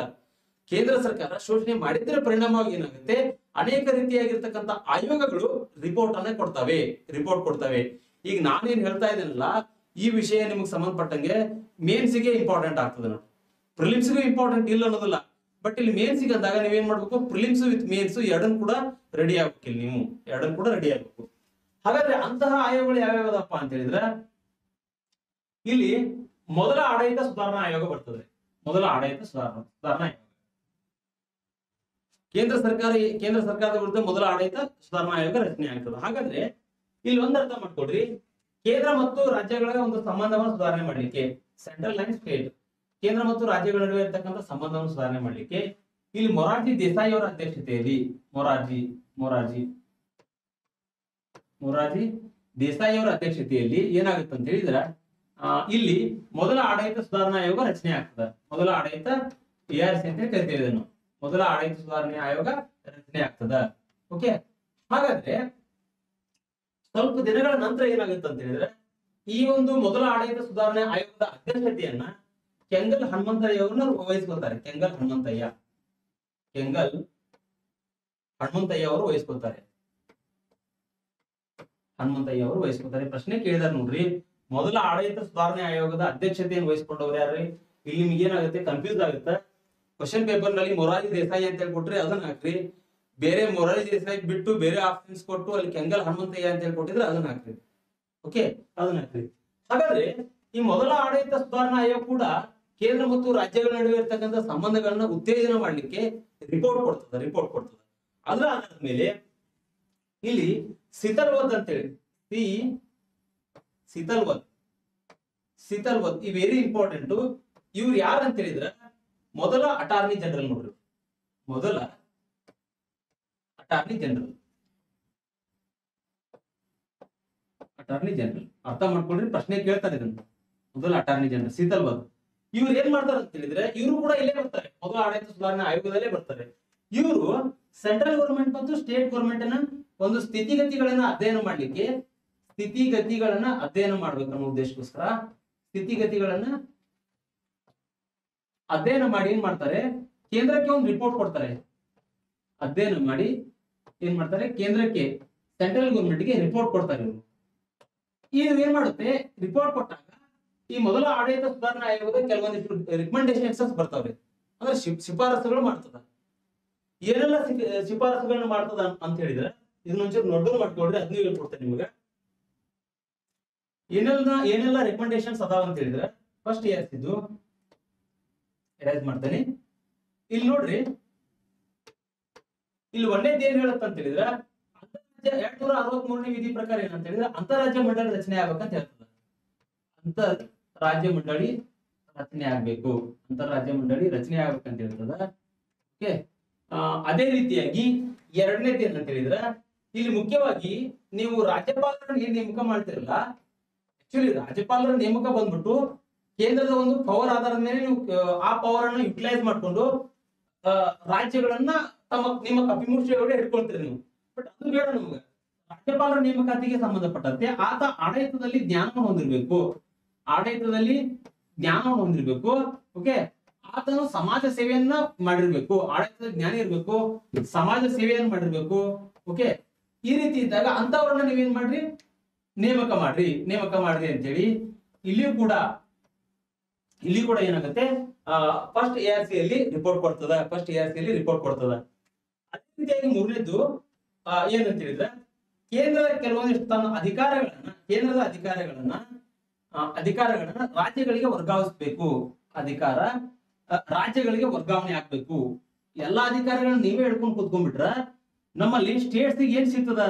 ಕೇಂದ್ರ ಸರ್ಕಾರ ಶೋಷಣೆ ಮಾಡಿದ್ರೆ ಪರಿಣಾಮವಾಗಿ ಏನಾಗುತ್ತೆ, ಅನೇಕ ರೀತಿಯಾಗಿರ್ತಕ್ಕಂಥ ಆಯೋಗಗಳು ರಿಪೋರ್ಟ್ ಕೊಡ್ತವೆ. ಈಗ ನಾನೇನ್ ಹೇಳ್ತಾ ಇದ್ದೇನಲ್ಲ, ಈ ವಿಷಯ ನಿಮಗೆ ಸಂಬಂಧಪಟ್ಟಂಗೆ ಮೇನ್ಸ್ಗೆ ಇಂಪಾರ್ಟೆಂಟ್ ಆಗ್ತದೆ. ನೋಡಿ, ಪ್ರಿಲಿಮ್ಸ್ಗೂ ಇಂಪಾರ್ಟೆಂಟ್ ಇಲ್ಲ ಅನ್ನೋದಿಲ್ಲ, ಬಟ್ ಇಲ್ಲಿ ಮೇನ್ಸ್ಗೆ ಅಂದಾಗ ನೀವೇನ್ ಮಾಡ್ಬೇಕು, ಪ್ರಿಲಿಮ್ಸ್ ವಿತ್ ಮೇನ್ಸ್ ಎರಡನ್ನು ಕೂಡ ರೆಡಿ ಆಗ್ಬೇಕು. ಇಲ್ಲಿ ನೀವು ಎರಡನ್ನು ಕೂಡ ರೆಡಿ ಆಗ್ಬೇಕು. ಹಾಗಾದ್ರೆ ಅಂತಹ ಆಯೋಗಗಳು ಯಾವ್ಯಾವದಪ್ಪ ಅಂತ ಹೇಳಿದ್ರೆ, ಇಲ್ಲಿ ಮೊದಲ ಆಡಳಿತ ಸುಧಾರಣಾ ಆಯೋಗ ಬರ್ತದೆ. ಮೊದಲ ಆಡಳಿತ ಸುಧಾರಣಾ ಆಯೋಗ ಕೇಂದ್ರ ಸರ್ಕಾರದ ವಿರುದ್ಧ ಮೊದಲ ಆಡಳಿತ ಸುಧಾರಣಾ ಆಯೋಗ ರಚನೆ ಆಗ್ತದೆ. ಹಾಗಾದ್ರೆ ಇಲ್ಲಿ ಒಂದ್ ಅರ್ಥ ಮಾಡ್ಕೊಡ್ರಿ, ಕೇಂದ್ರ ಮತ್ತು ರಾಜ್ಯಗಳ ಒಂದು ಸಂಬಂಧವನ್ನು ಸುಧಾರಣೆ ಮಾಡ್ಲಿಕ್ಕೆ, ಸೆಂಟ್ರಲ್ ಅಂಡ್ ಸ್ಟೇಟ್, ಕೇಂದ್ರ ಮತ್ತು ರಾಜ್ಯಗಳ ನಡುವೆ ಇರತಕ್ಕಂಥ ಸಂಬಂಧವನ್ನು ಸುಧಾರಣೆ ಮಾಡ್ಲಿಕ್ಕೆ ಇಲ್ಲಿ ಮೊರಾರ್ಜಿ ದೇಸಾಯಿ ಅವರ ಅಧ್ಯಕ್ಷತೆಯಲ್ಲಿ ಮೊರಾರ್ಜಿ ಮೊರಾರ್ಜಿ ದೇಸಾಯಿ ಅವರ ಅಧ್ಯಕ್ಷತೆಯಲ್ಲಿ ಏನಾಗುತ್ತೆ ಅಂತ ಹೇಳಿದ್ರ ಇಲ್ಲಿ ಮೊದಲ ಆಡಳಿತ ಸುಧಾರಣಾ ಆಯೋಗ ರಚನೆ ಆಗ್ತದೆ. ಮೊದಲ ಆಡಳಿತ ARC ಅಂತ ಕರಿತೇವೆ ಇದನ್ನು. ಮೊದಲ ಆಡಳಿತ ಸುಧಾರಣೆ ಆಯೋಗ ರಚನೆ ಆಗ್ತದ. ಓಕೆ, ಹಾಗಾದ್ರೆ ಸ್ವಲ್ಪ ದಿನಗಳ ನಂತರ ಏನಾಗುತ್ತೆ ಅಂತ ಹೇಳಿದ್ರೆ ಈ ಒಂದು ಮೊದಲ ಆಡಳಿತ ಸುಧಾರಣೆ ಆಯೋಗದ ಅಧ್ಯಕ್ಷತೆಯನ್ನ ಕೆಂಗಲ್ ಹನುಮಂತಯ್ಯ ಅವ್ರನ್ನ ವಹಿಸ್ಕೊತಾರೆ. ಕೆಂಗಲ್ ಹನುಮಂತಯ್ಯ ಅವರು ವಹಿಸ್ಕೊತಾರೆ. ಪ್ರಶ್ನೆ ಕೇಳಿದಾರೆ ನೋಡ್ರಿ, ಮೊದಲ ಆಡಳಿತ ಸುಧಾರಣೆ ಆಯೋಗದ ಅಧ್ಯಕ್ಷತೆಯನ್ನು ವಹಿಸಿಕೊಂಡವ್ರು ಯಾರ್ರಿ? ಇಲ್ಲಿ ನಿಮ್ಗೆ ಏನಾಗುತ್ತೆ, ಕನ್ಫ್ಯೂಸ್ ಆಗುತ್ತೆ. ಕ್ವಶನ್ ಪೇಪರ್ ನಲ್ಲಿ ಮೊರಾರ್ಜಿ ದೇಸಾಯಿ ಅಂತ ಹೇಳಿ ಕೊಟ್ರಿ, ಅದನ್ನ ಹಾಕ್ರಿ. ಬೇರೆ ಮೊರಾರ್ಜಿ ದೇಸಾಯಿ ಬಿಟ್ಟು ಬೇರೆ ಆಪ್ಷನ್ಸ್ ಕೊಟ್ಟು ಅಲ್ಲಿ ಕೆಂಗಲ್ ಹನುಮಂತಯ್ಯ ಅಂತ ಹೇಳಿ ಕೊಟ್ಟಿದ್ರೆ ಅದನ್ನ ಹಾಕ್ರಿ. ಓಕೆ, ಅದನ್ನ ಹಾಕ್ರಿ. ಹಾಗಾದ್ರೆ ಈ ಮೊದಲ ಆಡಳಿತ ಸುಧಾರಣಾ ಆಯೋಗ ಕೂಡ ಕೇಂದ್ರ ಮತ್ತು ರಾಜ್ಯಗಳ ನಡುವೆ ಇರ್ತಕ್ಕಂಥ ಸಂಬಂಧಗಳನ್ನ ಉತ್ತೇಜನ ಮಾಡ್ಲಿಕ್ಕೆ ರಿಪೋರ್ಟ್ ಕೊಡ್ತದೆ. ಅದರ ಆಧಾರದ ಮೇಲೆ ಇಲ್ಲಿ ಸಿತಲ್ವತ್ ಅಂತೇಳಿ ಸಿತಲ್ವತ್ ಈ ವೆರಿ ಇಂಪಾರ್ಟೆಂಟ್. ಇವ್ರು ಯಾರು ಅಂತ ಹೇಳಿದ್ರ ಮೊದಲ ಅಟಾರ್ನಿ ಜನರಲ್ ನೋಡ್ರಿ. ಮೊದಲ ಅಟಾರ್ನಿ ಜನರಲ್ ಅರ್ಥ ಮಾಡ್ಕೊಳ್ರಿ, ಪ್ರಶ್ನೆ ಕೇಳ್ತಾರೆ ಇದನ್ನ. ಮೊದಲ ಅಟಾರ್ನಿ ಜನರಲ್ ಸಿತಲ್ವತ್. ಇವ್ರು ಏನ್ ಮಾಡ್ತಾರೆ ಅಂತ ಹೇಳಿದ್ರೆ ಇವರು ಕೂಡ ಇಲ್ಲೇ ಬರ್ತಾರೆ, ಮೊದಲ ಆಡಳಿತ ಸುಧಾರಣಾ ಆಯೋಗದಲ್ಲೇ ಬರ್ತಾರೆ. ಇವರು ಸೆಂಟ್ರಲ್ ಗವರ್ಮೆಂಟ್ ಮತ್ತು ಸ್ಟೇಟ್ ಗವರ್ಮೆಂಟ್ ಅನ್ನ ಒಂದು ಸ್ಥಿತಿಗತಿಗಳನ್ನ ಅಧ್ಯಯನ ಮಾಡ್ಬೇಕು ಅನ್ನೋ ಉದ್ದೇಶಕ್ಕೋಸ್ಕರ ಸ್ಥಿತಿಗತಿಗಳನ್ನ ಅಧ್ಯಯನ ಮಾಡಿ ಏನ್ ಮಾಡ್ತಾರೆ, ಕೇಂದ್ರಕ್ಕೆ ಒಂದು ರಿಪೋರ್ಟ್ ಕೊಡ್ತಾರೆ. ಅಧ್ಯಯನ ಮಾಡಿ ಏನ್ ಮಾಡ್ತಾರೆ, ಕೇಂದ್ರಕ್ಕೆ ಸೆಂಟ್ರಲ್ ಗವರ್ಮೆಂಟ್ಗೆ ರಿಪೋರ್ಟ್ ಕೊಡ್ತಾರೆ. ಇದು ಏನ್ ಮಾಡುತ್ತೆ, ರಿಪೋರ್ಟ್ ಕೊಟ್ಟಾಗ ಈ ಮೊದಲ ಆಡಳಿತ ಸುಧಾರಣಾ ಆಯೋಗದ ಕೆಲವೊಂದಿಷ್ಟು ರಿಕಮೆಂಡೇಶನ್ಸ್ ಬರ್ತಾವ್ರಿ, ಅಂದ್ರೆ ಶಿಫಾರಸುಗಳು ಮಾಡ್ತದ. ಏನೆಲ್ಲ ಶಿಫಾರಸುಗಳನ್ನ ಮಾಡ್ತದ ಅಂತ ಹೇಳಿದ್ರೆ ಇದನ್ನ ಒಂಚೂರು ನೋಟ್ ಮಾಡ್ಕೊಳ್ರಿ, ಅದನ್ನ ಹೇಳ್ಕೊಡ್ತೇನೆ ನಿಮ್ಗೆ. ಏನೆಲ್ಲ ರೆಕಮೆಂಡೇಶನ್ಸ್ ಅದಾವ ಅಂತ ಹೇಳಿದ್ರೆ ಫಸ್ಟ್ ಇದು ಎರೈಸ್ ಮಾಡ್ತೇನೆ. ಇಲ್ಲಿ ನೋಡ್ರಿ, ಇಲ್ಲಿ ಒಂದೇದು ಏನ್ ಹೇಳುತ್ತ ಅಂತ ಹೇಳಿದ್ರೆ 263ನೇ ವಿಧಿ ಪ್ರಕಾರ ಏನಂತ ಹೇಳಿದ್ರೆ ಅಂತಾರಾಜ್ಯ ಮಂಡಳಿ ರಚನೆ ಆಗ್ಬೇಕಂತ ಹೇಳ್ತದ. ಅಂತಾರಾಜ್ಯ ಮಂಡಳಿ ರಚನೆ ಆಗ್ಬೇಕಂತ ಹೇಳ್ತದ. ಓಕೆ, ಅದೇ ರೀತಿಯಾಗಿ ಎರಡನೇದು ಏನಂತ ಹೇಳಿದ್ರೆ ಇಲ್ಲಿ ಮುಖ್ಯವಾಗಿ ನೀವು ರಾಜ್ಯಪಾಲರನ್ನ ಏನ್ ನೇಮಕ ಮಾಡ್ತಿರಲ್ಲ, ಆಕ್ಚುಲಿ ರಾಜ್ಯಪಾಲರ ನೇಮಕ ಬಂದ್ಬಿಟ್ಟು ಕೇಂದ್ರದ ಒಂದು ಪವರ್ ಆಧಾರದ ಮೇಲೆ ನೀವು ಆ ಪವರ್ ಅನ್ನು ಯುಟಿಲೈಸ್ ಮಾಡ್ಕೊಂಡು ರಾಜ್ಯಗಳನ್ನ ನಿಮ್ಮ ಕಪಿಮುಷ್ಟಿಯೊಳಗೆ ಹಿಡ್ಕೊಳ್ತೀರಿ ನೀವು. ಬಟ್ ಅದು ಬೇಡ ನಮ್ಗೆ. ರಾಜ್ಯಪಾಲರ ನೇಮಕಾತಿಗೆ ಸಂಬಂಧಪಟ್ಟಂತೆ ಆತ ಆಡಳಿತದಲ್ಲಿ ಜ್ಞಾನವನ್ನು ಹೊಂದಿರಬೇಕು. ಓಕೆ, ಆತನು ಸಮಾಜ ಸೇವೆಯನ್ನ ಮಾಡಿರ್ಬೇಕು, ಆಡಳಿತದ ಜ್ಞಾನ ಇರ್ಬೇಕು, ಸಮಾಜ ಸೇವೆಯನ್ನು ಮಾಡಿರ್ಬೇಕು. ಓಕೆ, ಈ ರೀತಿ ಇದ್ದಾಗ ಅಂತವ್ರನ್ನ ನೀವೇನ್ ಮಾಡ್ರಿ, ನೇಮಕ ಮಾಡ್ರಿ ಅಂತೇಳಿ ಇಲ್ಲಿ ಕೂಡ ಏನಾಗುತ್ತೆ, ಫಸ್ಟ್ ARC ಯಲ್ಲಿ ರಿಪೋರ್ಟ್ ಕೊಡ್ತದ. ಅದೇ ರೀತಿಯಾಗಿ ಮೂರನೇದು ಏನಂತ ಹೇಳಿದ್ರೆ ಕೇಂದ್ರದ ಕೆಲವೊಂದಿಷ್ಟು ತನ್ನ ಕೇಂದ್ರದ ಅಧಿಕಾರಗಳನ್ನ ರಾಜ್ಯಗಳಿಗೆ ವರ್ಗಾಯಿಸಬೇಕು. ರಾಜ್ಯಗಳಿಗೆ ವರ್ಗಾವಣೆ ಆಗ್ಬೇಕು. ಎಲ್ಲಾ ಅಧಿಕಾರಗಳನ್ನ ನೀವೇ ಹಿಡ್ಕೊಂಡು ಕೂತ್ಕೊಂಡ್ಬಿಟ್ರ ನಮ್ಮಲ್ಲಿ ಸ್ಟೇಟ್ಸ್ ಏನ್ ಸಿಗ್ತದ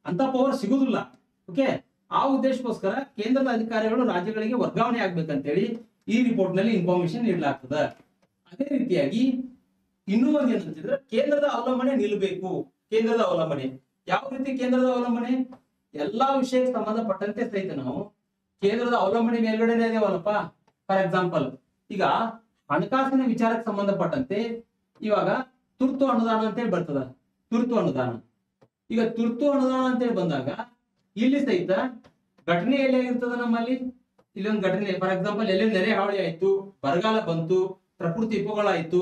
ಅಂತ ಪವರ್ ಸಿಗುದಿಲ್ಲ. ಓಕೆ, ಆ ಉದ್ದೇಶಕ್ಕೋಸ್ಕರ ಕೇಂದ್ರದ ಅಧಿಕಾರಿಗಳು ರಾಜ್ಯಗಳಿಗೆ ವರ್ಗಾವಣೆ ಆಗ್ಬೇಕಂತೇಳಿ ಈ ರಿಪೋರ್ಟ್ ನಲ್ಲಿ ಇನ್ಫಾರ್ಮೇಶನ್ ನೀಡಲಾಗ್ತದ. ಅದೇ ರೀತಿಯಾಗಿ ಇನ್ನೂ ಒಂದು ಏನಂತಿದ್ರೆ ಕೇಂದ್ರದ ಅವಲಂಬನೆ ನಿಲ್ಲಬೇಕು. ಯಾವ ರೀತಿ ಕೇಂದ್ರದ ಅವಲಂಬನೆ? ಎಲ್ಲಾ ವಿಷಯಕ್ಕೆ ಸಂಬಂಧಪಟ್ಟಂತೆ ಸಹಿತ ನಾವು ಕೇಂದ್ರದ ಅವಲಂಬನೆ ಮೇಲ್ಗಡೆನೆ ಇದೇವಲ್ಲಪ್ಪ. ಫಾರ್ ಎಕ್ಸಾಂಪಲ್, ಈಗ ಹಣಕಾಸಿನ ವಿಚಾರಕ್ಕೆ ಸಂಬಂಧಪಟ್ಟಂತೆ ಇವಾಗ ತುರ್ತು ಅನುದಾನ ಅಂತೇಳಿ ಬರ್ತದ. ತುರ್ತು ಅನುದಾನ ಅಂತೇಳಿ ಬಂದಾಗ ಇಲ್ಲಿ ಸಹಿತ ಘಟನೆ ಎಲ್ಲಿ ಆಗಿರ್ತದ ನಮ್ಮಲ್ಲಿ. ಇಲ್ಲಿ ಒಂದು ಘಟನೆ, ಫಾರ್ ಎಕ್ಸಾಂಪಲ್, ಎಲ್ಲಿ ನೆರೆ ಹಾವಳಿ ಆಯ್ತು, ಬರಗಾಲ ಬಂತು, ಪ್ರಕೃತಿ ವಿಕೋಪಗಳಾಯ್ತು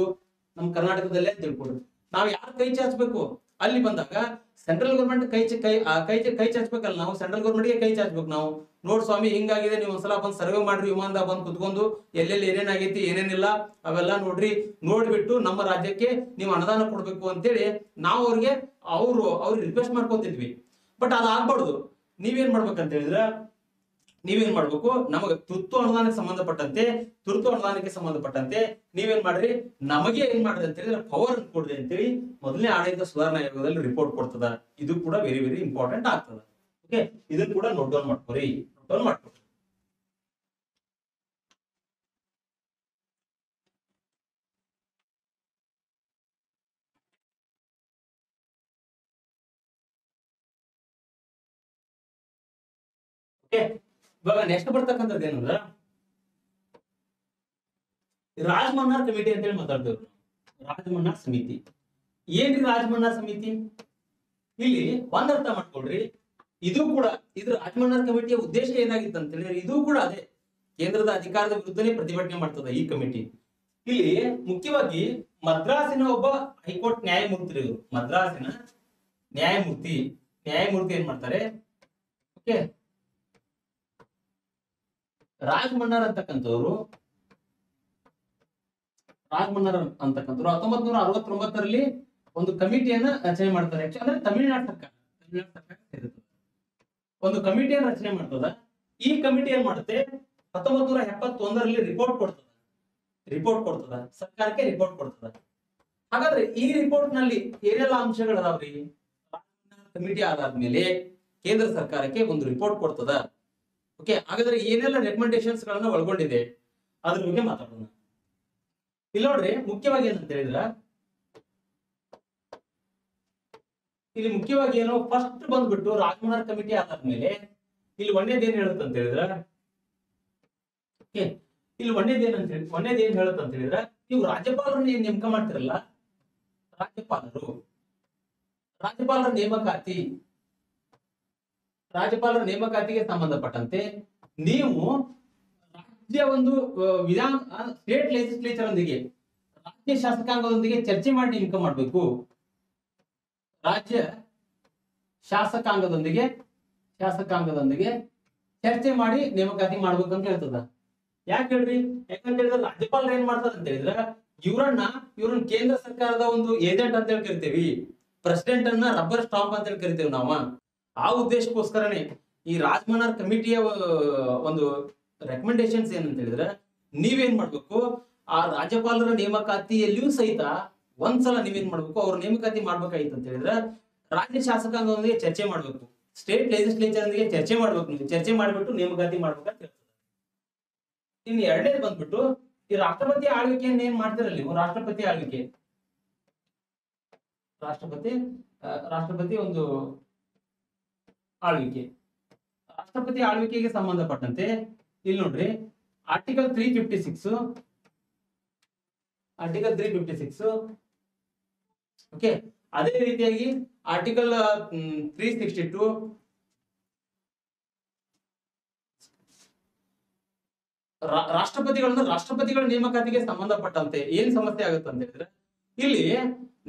ನಮ್ ಕರ್ನಾಟಕದಲ್ಲೇ ಅಂತ ತಿಳ್ಕೊಡ್ರಿ. ನಾವು ಯಾರು ಕೈ ಚಾಚಬೇಕು ಅಲ್ಲಿ ಬಂದಾಗ ಸೆಂಟ್ರಲ್ ಗವರ್ಮೆಂಟ್ ಕೈ ಚಾಚಬೇಕಲ್ಲ. ನಾವು ಸೆಂಟ್ರಲ್ ಗವರ್ಮೆಂಟ್ ಗೆ ಕೈ ಚಾಚಬೇಕು. ನಾವು ನೋಡ್ ಸ್ವಾಮಿ ಹಿಂಗಾಗಿದೆ, ನೀವು ಒಂದ್ಸಲ ಬಂದ್ ಸರ್ವೆ ಮಾಡ್ರಿ, ವಿಮಾನದಾಗ ಬಂದ್ ಕುತ್ಕೊಂಡು ಎಲ್ಲೆಲ್ಲಿ ಏನೇನಾಗೈತಿ ಏನೇನಿಲ್ಲ ಅವೆಲ್ಲ ನೋಡ್ಬಿಟ್ಟು ನಮ್ಮ ರಾಜ್ಯಕ್ಕೆ ನೀವು ಅನುದಾನ ಕೊಡ್ಬೇಕು ಅಂತೇಳಿ ನಾವು ಅವ್ರಿಗೆ ರಿಕ್ವೆಸ್ಟ್ ಮಾಡ್ಕೊತಿದ್ವಿ. ಬಟ್ ಅದಾಗ್ಬಾರ್ದು. ನೀವೇನ್ ಮಾಡ್ಬೇಕಂತ ಹೇಳಿದ್ರೆ ನಮಗೆ ತುರ್ತು ಅನುದಾನಕ್ಕೆ ಸಂಬಂಧಪಟ್ಟಂತೆ ನೀವೇನ್ ಮಾಡ್ರಿ, ನಮಗೆ ಏನ್ ಮಾಡ್ರಿ ಅಂತ ಹೇಳಿದ್ರೆ ಪವರ್ ಕೊಡ್ರಿ ಅಂತೇಳಿ ಮೊದಲನೇ ಆಡಳಿತ ಸುಧಾರಣಾ ಆಯೋಗದಲ್ಲಿ ರಿಪೋರ್ಟ್ ಕೊಡ್ತದ. ಇದು ಕೂಡ ವೆರಿ ವೆರಿ ಇಂಪಾರ್ಟೆಂಟ್ ಆಗ್ತದ. ಓಕೆ, ಇದನ್ನ ಕೂಡ ನೋಟ್ ಡೌನ್ ಮಾಡ್ಕೊರಿ. ಓಕೆ, ಇವಾಗ ನೆಕ್ಸ್ಟ್ ಬರ್ತಕ್ಕಂಥದ್ದು ಏನಂದ್ರ ರಾಜಮನ್ನಾರ್ ಕಮಿಟಿ ಅಂತ ಹೇಳಿ ಮಾತಾಡ್ತೇವೆ. ರಾಜಮನ್ನಾರ್ ಸಮಿತಿ ಏನ್ರಿ? ರಾಜಮನ್ನಾರ್ ಸಮಿತಿ ಇಲ್ಲಿ ಒಂದ್ ಅರ್ಥ ಮಾಡ್ಕೊಳ್ರಿ, ಇದು ಕೂಡ ಇದು ರಾಜಮನ್ನಾರ್ ಕಮಿಟಿಯ ಉದ್ದೇಶ ಏನಾಗಿತ್ತು ಅಂತ ಹೇಳಿದ್ರೆ ಇದು ಕೂಡ ಅದೇ ಕೇಂದ್ರದ ಅಧಿಕಾರದ ವಿರುದ್ಧನೇ ಪ್ರತಿಭಟನೆ ಮಾಡ್ತದ ಈ ಕಮಿಟಿ. ಇಲ್ಲಿ ಮುಖ್ಯವಾಗಿ ಮದ್ರಾಸಿನ ಒಬ್ಬ ಹೈಕೋರ್ಟ್ ನ್ಯಾಯಮೂರ್ತಿ, ಮದ್ರಾಸಿನ ನ್ಯಾಯಮೂರ್ತಿ ಏನ್ ಮಾಡ್ತಾರೆ, ಓಕೆ, ರಾಜಮನ್ನಾರ್ ಅಂತಕ್ಕಂಥವ್ರು 1969ರಲ್ಲಿ ಒಂದು ಕಮಿಟಿಯನ್ನ ರಚನೆ ಮಾಡ್ತಾರೆ. ಅಂದ್ರೆ ತಮಿಳುನಾಡು ಸರ್ಕಾರ ಸೇರಿರ್ತದೆ. ಒಂದು ಕಮಿಟಿಯನ್ನು ರಚನೆ ಮಾಡ್ತದ. ಈ ಕಮಿಟಿ ಏನ್ ಮಾಡುತ್ತೆ, 1971ರಲ್ಲಿ ರಿಪೋರ್ಟ್ ಕೊಡ್ತದ ಸರ್ಕಾರಕ್ಕೆ ರಿಪೋರ್ಟ್ ಕೊಡ್ತದ. ಹಾಗಾದ್ರೆ ಈ ರಿಪೋರ್ಟ್ ನಲ್ಲಿ ಏನೆಲ್ಲ ಅಂಶಗಳು ಅದಾವ್ರಿ? ಕಮಿಟಿ ಆಧಾರದ ಮೇಲೆ ಕೇಂದ್ರ ಸರ್ಕಾರಕ್ಕೆ ಒಂದು ರಿಪೋರ್ಟ್ ಕೊಡ್ತದ. ಓಕೆ, ಹಾಗಾದ್ರೆ ಏನೆಲ್ಲ ರೆಕಮೆಂಡೇಶನ್ಸ್ ಗಳನ್ನ ಒಳಗೊಂಡಿದೆ ಅದ್ರ ಬಗ್ಗೆ ಮಾತಾಡೋಣ. ಇಲ್ಲಿ ನೋಡ್ರಿ, ಮುಖ್ಯವಾಗಿ ಏನಂತ ಹೇಳಿದ್ರ ಇಲ್ಲಿ ಮುಖ್ಯವಾಗಿ ಏನು ಫಸ್ಟ್ ಬಂದ್ಬಿಟ್ಟು ರಾಜಮನ್ನಾರ್ ಕಮಿಟಿ ಆದಾದ್ಮೇಲೆ ಇಲ್ಲಿ ಒಂದೇದ್ ಏನ್ ಹೇಳುತ್ತೆ ಅಂತ ಹೇಳಿದ್ರ, ಇಲ್ಲಿ ಒಂದೇದ್ ಏನ್ ಹೇಳುತ್ತೆ ಅಂತ ಹೇಳಿದ್ರ, ನೀವು ರಾಜ್ಯಪಾಲರನ್ನ ಏನ್ ನೇಮಕ ಮಾಡ್ತಿರಲ್ಲ, ರಾಜ್ಯಪಾಲರ ನೇಮಕಾತಿಗೆ ಸಂಬಂಧಪಟ್ಟಂತೆ ನೀವು ರಾಜ್ಯ ಒಂದು ಸ್ಟೇಟ್ ಲೆಜಿಸ್ಲೇಚರ್ ಒಂದಿಗೆ, ರಾಜ್ಯ ಶಾಸಕಾಂಗದೊಂದಿಗೆ ಚರ್ಚೆ ಮಾಡಿ ನೇಮಕ ಮಾಡ್ಬೇಕು. ರಾಜ್ಯ ಶಾಸಕಾಂಗದೊಂದಿಗೆ ಚರ್ಚೆ ಮಾಡಿ ನೇಮಕಾತಿ ಮಾಡ್ಬೇಕಂತ ಹೇಳ್ತದ. ಯಾಕೆ ಹೇಳ್ರಿ? ಯಾಕಂತ ಹೇಳಿದ್ರೆ ರಾಜ್ಯಪಾಲರು ಏನ್ ಮಾಡ್ತಾರ ಅಂತ ಹೇಳಿದ್ರ ಇವ್ರನ್ನ ಕೇಂದ್ರ ಸರ್ಕಾರದ ಒಂದು ಏಜೆಂಟ್ ಅಂತ ಹೇಳಿ ಕರಿತೇವಿ, ಪ್ರೆಸಿಡೆಂಟ್ ಅನ್ನ ರಬ್ಬರ್ ಸ್ಟಾಂಪ್ ಅಂತ ಹೇಳಿ ಕರಿತೇವೆ ನಾವು. ಆ ಉದ್ದೇಶಕ್ಕೋಸ್ಕರನೇ ಈ ರಾಜಮನ್ನಾರ್ ಕಮಿಟಿಯ ಒಂದು ರೆಕಮೆಂಡೇಶನ್ಸ್ ಏನಂತ ಹೇಳಿದ್ರೆ, ನೀವೇನ್ ಮಾಡ್ಬೇಕು, ಆ ರಾಜ್ಯಪಾಲರ ನೇಮಕಾತಿಯಲ್ಲಿಯೂ ಸಹಿತ ಒಂದ್ಸಲ ನೀವೇನ್ ಮಾಡ್ಬೇಕು, ಅವ್ರ ನೇಮಕಾತಿ ಮಾಡ್ಬೇಕಾಗಿತ್ತು ಅಂತ ಹೇಳಿದ್ರೆ ರಾಜ್ಯ ಶಾಸಕಾಂಗದೊಂದಿಗೆ ಚರ್ಚೆ ಮಾಡ್ಬೇಕು, ಸ್ಟೇಟ್ ಲೆಜಿಸ್ಲೇಚರ್ ಒಂದಿಗೆ ಚರ್ಚೆ ಮಾಡ್ಬೇಕು. ನೀವು ಚರ್ಚೆ ಮಾಡ್ಬಿಟ್ಟು ನೇಮಕಾತಿ ಮಾಡ್ಬೇಕಂತ ಹೇಳ್ತಾರೆ. ಇನ್ನು ಎರಡನೇದು ಬಂದ್ಬಿಟ್ಟು ಈ ರಾಷ್ಟ್ರಪತಿ ಆಳ್ವಿಕೆಯನ್ನು ಏನ್ ಮಾಡ್ತಿರಲ್ಲ ನೀವು, ರಾಷ್ಟ್ರಪತಿ ಒಂದು ಆಳ್ವಿಕೆ, ರಾಷ್ಟ್ರಪತಿ ಆಳ್ವಿಕೆಗೆ ಸಂಬಂಧಪಟ್ಟಂತೆ ಇಲ್ಲಿ ನೋಡ್ರಿ ಆರ್ಟಿಕಲ್ 356 ಓಕೆ, ಅದೇ ರೀತಿಯಾಗಿ ಆರ್ಟಿಕಲ್ 362 ರಾಷ್ಟ್ರಪತಿಗಳ ನೇಮಕಾತಿಗೆ ಸಂಬಂಧಪಟ್ಟಂತೆ ಏನ್ ಸಮಸ್ಯೆ ಆಗುತ್ತೆ ಅಂತ ಹೇಳಿದ್ರೆ, ಇಲ್ಲಿ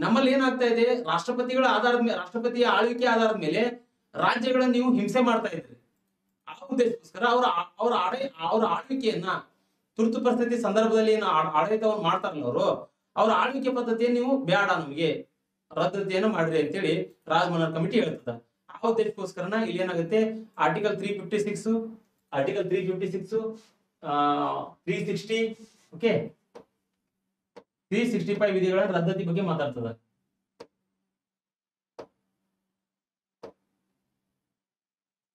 ನಮ್ಮಲ್ಲಿ ಏನಾಗ್ತಾ ಇದೆ, ರಾಷ್ಟ್ರಪತಿಯ ಆಳ್ವಿಕೆ ಆಧಾರದ ಮೇಲೆ ರಾಜ್ಯಗಳನ್ನ ನೀವು ಹಿಂಸೆ ಮಾಡ್ತಾ ಇದ್ರಿ. ಆ ಉದ್ದೇಶಕ್ಕೋಸ್ಕರ ಅವರ ಆಳ್ವಿಕೆಯನ್ನ ತುರ್ತು ಪರಿಸ್ಥಿತಿ ಸಂದರ್ಭದಲ್ಲಿ ಆಡಳಿತವನ್ನು ಮಾಡ್ತಾರಲ್ಲ ಅವ್ರ ಆಳ್ವಿಕೆ ಪದ್ಧತಿಯನ್ನು ನೀವು ಬೇಡ, ನಮಗೆ ರದ್ದತಿಯನ್ನು ಮಾಡ್ರಿ ಅಂತೇಳಿ ರಾಜಮನ್ನಾರ್ ಕಮಿಟಿ ಹೇಳ್ತದ. ಆ ಉದ್ದೇಶಕ್ಕೋಸ್ಕರನ ಇಲ್ಲಿ ಏನಾಗುತ್ತೆ, ಆರ್ಟಿಕಲ್ 356 360 ಓಕೆ 365 ವಿಧಿಗಳ ರದ್ದತಿ ಬಗ್ಗೆ ಮಾತಾಡ್ತದ.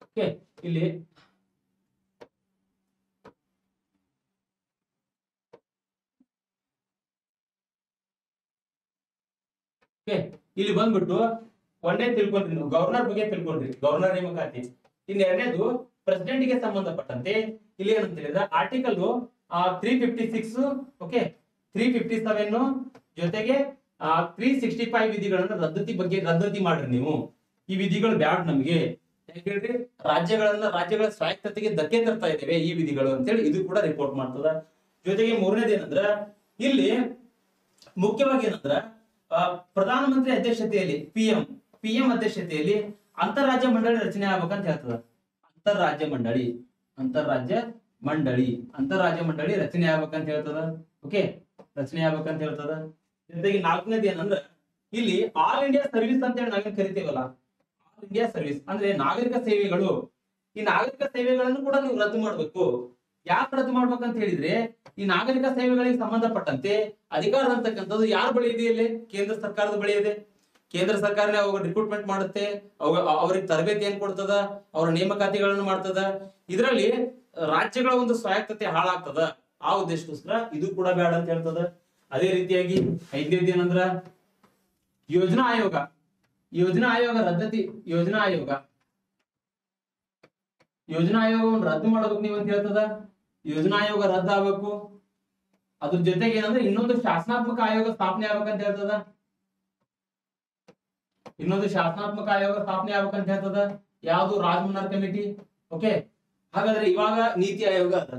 ಓಕೆ, ಇಲ್ಲಿ ಇಲ್ಲಿ ಬಂದ್ಬಿಟ್ಟು ಒಂದೇ ತಿಳ್ಕೊಂಡ್ರಿ ನೀವು, ಗವರ್ನರ್ ಬಗ್ಗೆ ತಿಳ್ಕೊಂಡ್ರಿ, ಗವರ್ನರ್ ನೇಮಕಾತಿ. ಇನ್ನು ಎರಡನೇದು ಪ್ರೆಸಿಡೆಂಟ್ ಗೆ ಸಂಬಂಧಪಟ್ಟಂತೆ ಇಲ್ಲಿ ಏನಂತ ಹೇಳಿದ್ರೆ ಆರ್ಟಿಕಲ್ 356 ಓಕೆ 357 ಜೊತೆಗೆ 365 ವಿಧಿಗಳನ್ನ ರದ್ದತಿ ಮಾಡ್ರಿ ನೀವು. ಈ ವಿಧಿಗಳು ಬ್ಯಾಡ್ ನಮಗೆ, ಯಾಕಂದ್ರೆ ರಾಜ್ಯಗಳ ಸ್ವಾಯತ್ತತೆಗೆ ಧಕ್ಕೆ ತರ್ತಾ ಇದ್ದೇವೆ ಈ ವಿಧಿಗಳು ಅಂತೇಳಿ ಇದು ಕೂಡ ರಿಪೋರ್ಟ್ ಮಾಡ್ತದ. ಜೊತೆಗೆ ಮೂರನೇದು ಏನಂದ್ರ ಇಲ್ಲಿ ಮುಖ್ಯವಾಗಿ ಏನಂದ್ರ ಪ್ರಧಾನಮಂತ್ರಿ ಅಧ್ಯಕ್ಷತೆಯಲ್ಲಿ ಪಿಎಂ ಅಧ್ಯಕ್ಷತೆಯಲ್ಲಿ ಅಂತಾರಾಜ್ಯ ಮಂಡಳಿ ರಚನೆ ಆಗ್ಬೇಕಂತ ಹೇಳ್ತದ. ಅಂತಾರಾಜ್ಯ ಮಂಡಳಿ ರಚನೆ ಆಗ್ಬೇಕಂತ ಹೇಳ್ತದ. ಓಕೆ, ರಚನೆ ಆಗ್ಬೇಕಂತ ಹೇಳ್ತದ. ಜೊತೆಗೆ ನಾಲ್ಕನೇದು ಏನಂದ್ರ ಇಲ್ಲಿ ಆಲ್ ಇಂಡಿಯಾ ಸರ್ವಿಸ್ ಅಂತ ಹೇಳಿ ನಾವೇನ್ ಕರಿತೀವಲ್ಲ, ಆಲ್ ಇಂಡಿಯಾ ಸರ್ವಿಸ್ ಅಂದ್ರೆ ನಾಗರಿಕ ಸೇವೆಗಳು. ಈ ನಾಗರಿಕ ಸೇವೆಗಳನ್ನು ಕೂಡ ನೀವು ರದ್ದು ಮಾಡ್ಬೇಕು. ಯಾಕೆ ರದ್ದು ಮಾಡ್ಬೇಕಂತ ಹೇಳಿದ್ರೆ, ಈ ನಾಗರಿಕ ಸೇವೆಗಳಿಗೆ ಸಂಬಂಧಪಟ್ಟಂತೆ ಅಧಿಕಾರ ಅಂತಕ್ಕಂಥದ್ದು ಯಾರ ಬಳಿ ಇದೆ? ಇಲ್ಲಿ ಕೇಂದ್ರ ಸರ್ಕಾರದ ಬಳಿ ಇದೆ. ಕೇಂದ್ರ ಸರ್ಕಾರನೇ ಅವಾಗ ರಿಕ್ರೂಟ್ಮೆಂಟ್ ಮಾಡುತ್ತೆ, ಅವ್ರಿಗೆ ತರಬೇತಿ ಏನ್ ಕೊಡ್ತದ, ಅವರ ನೇಮಕಾತಿಗಳನ್ನು ಮಾಡ್ತದ. ಇದರಲ್ಲಿ ರಾಜ್ಯಗಳ ಒಂದು ಸ್ವಾಯತ್ತತೆ ಹಾಳಾಗ್ತದ. ಆ ಉದ್ದೇಶಕ್ಕೋಸ್ಕರ ಇದು ಕೂಡ ಬೇಡ ಅಂತ ಹೇಳ್ತದ. ಅದೇ ರೀತಿಯಾಗಿ ಐದನೇದು ಏನಂದ್ರ ಯೋಜನಾ ಆಯೋಗ ರದ್ದತಿ. ಯೋಜನಾ ಯೋಜನಾ ಆಯೋಗವನ್ನು ರದ್ದು ಮಾಡಬೇಕು ನೀವು ಅಂತ ಹೇಳ್ತದ. ಯೋಜನಾ ಆಯೋಗ ರದ್ದು ಆಗ್ಬೇಕು. ಅದ್ರ ಜೊತೆಗೆ ಏನಂದ್ರೆ ಇನ್ನೊಂದು ಶಾಸನಾತ್ಮಕ ಆಯೋಗ ಸ್ಥಾಪನೆ ಆಗ್ಬೇಕಂತ ಹೇಳ್ತದ. ಇನ್ನೊಂದು ಶಾಸನಾತ್ಮಕ ಆಯೋಗ ಸ್ಥಾಪನೆ ಆಗ್ಬೇಕಂತ ಹೇಳ್ತದ. ಯಾವುದು? ರಾಜಮನ್ನಾರ್ ಕಮಿಟಿ. ಓಕೆ, ಹಾಗಾದ್ರೆ ಇವಾಗ ನೀತಿ ಆಯೋಗ ಅದ.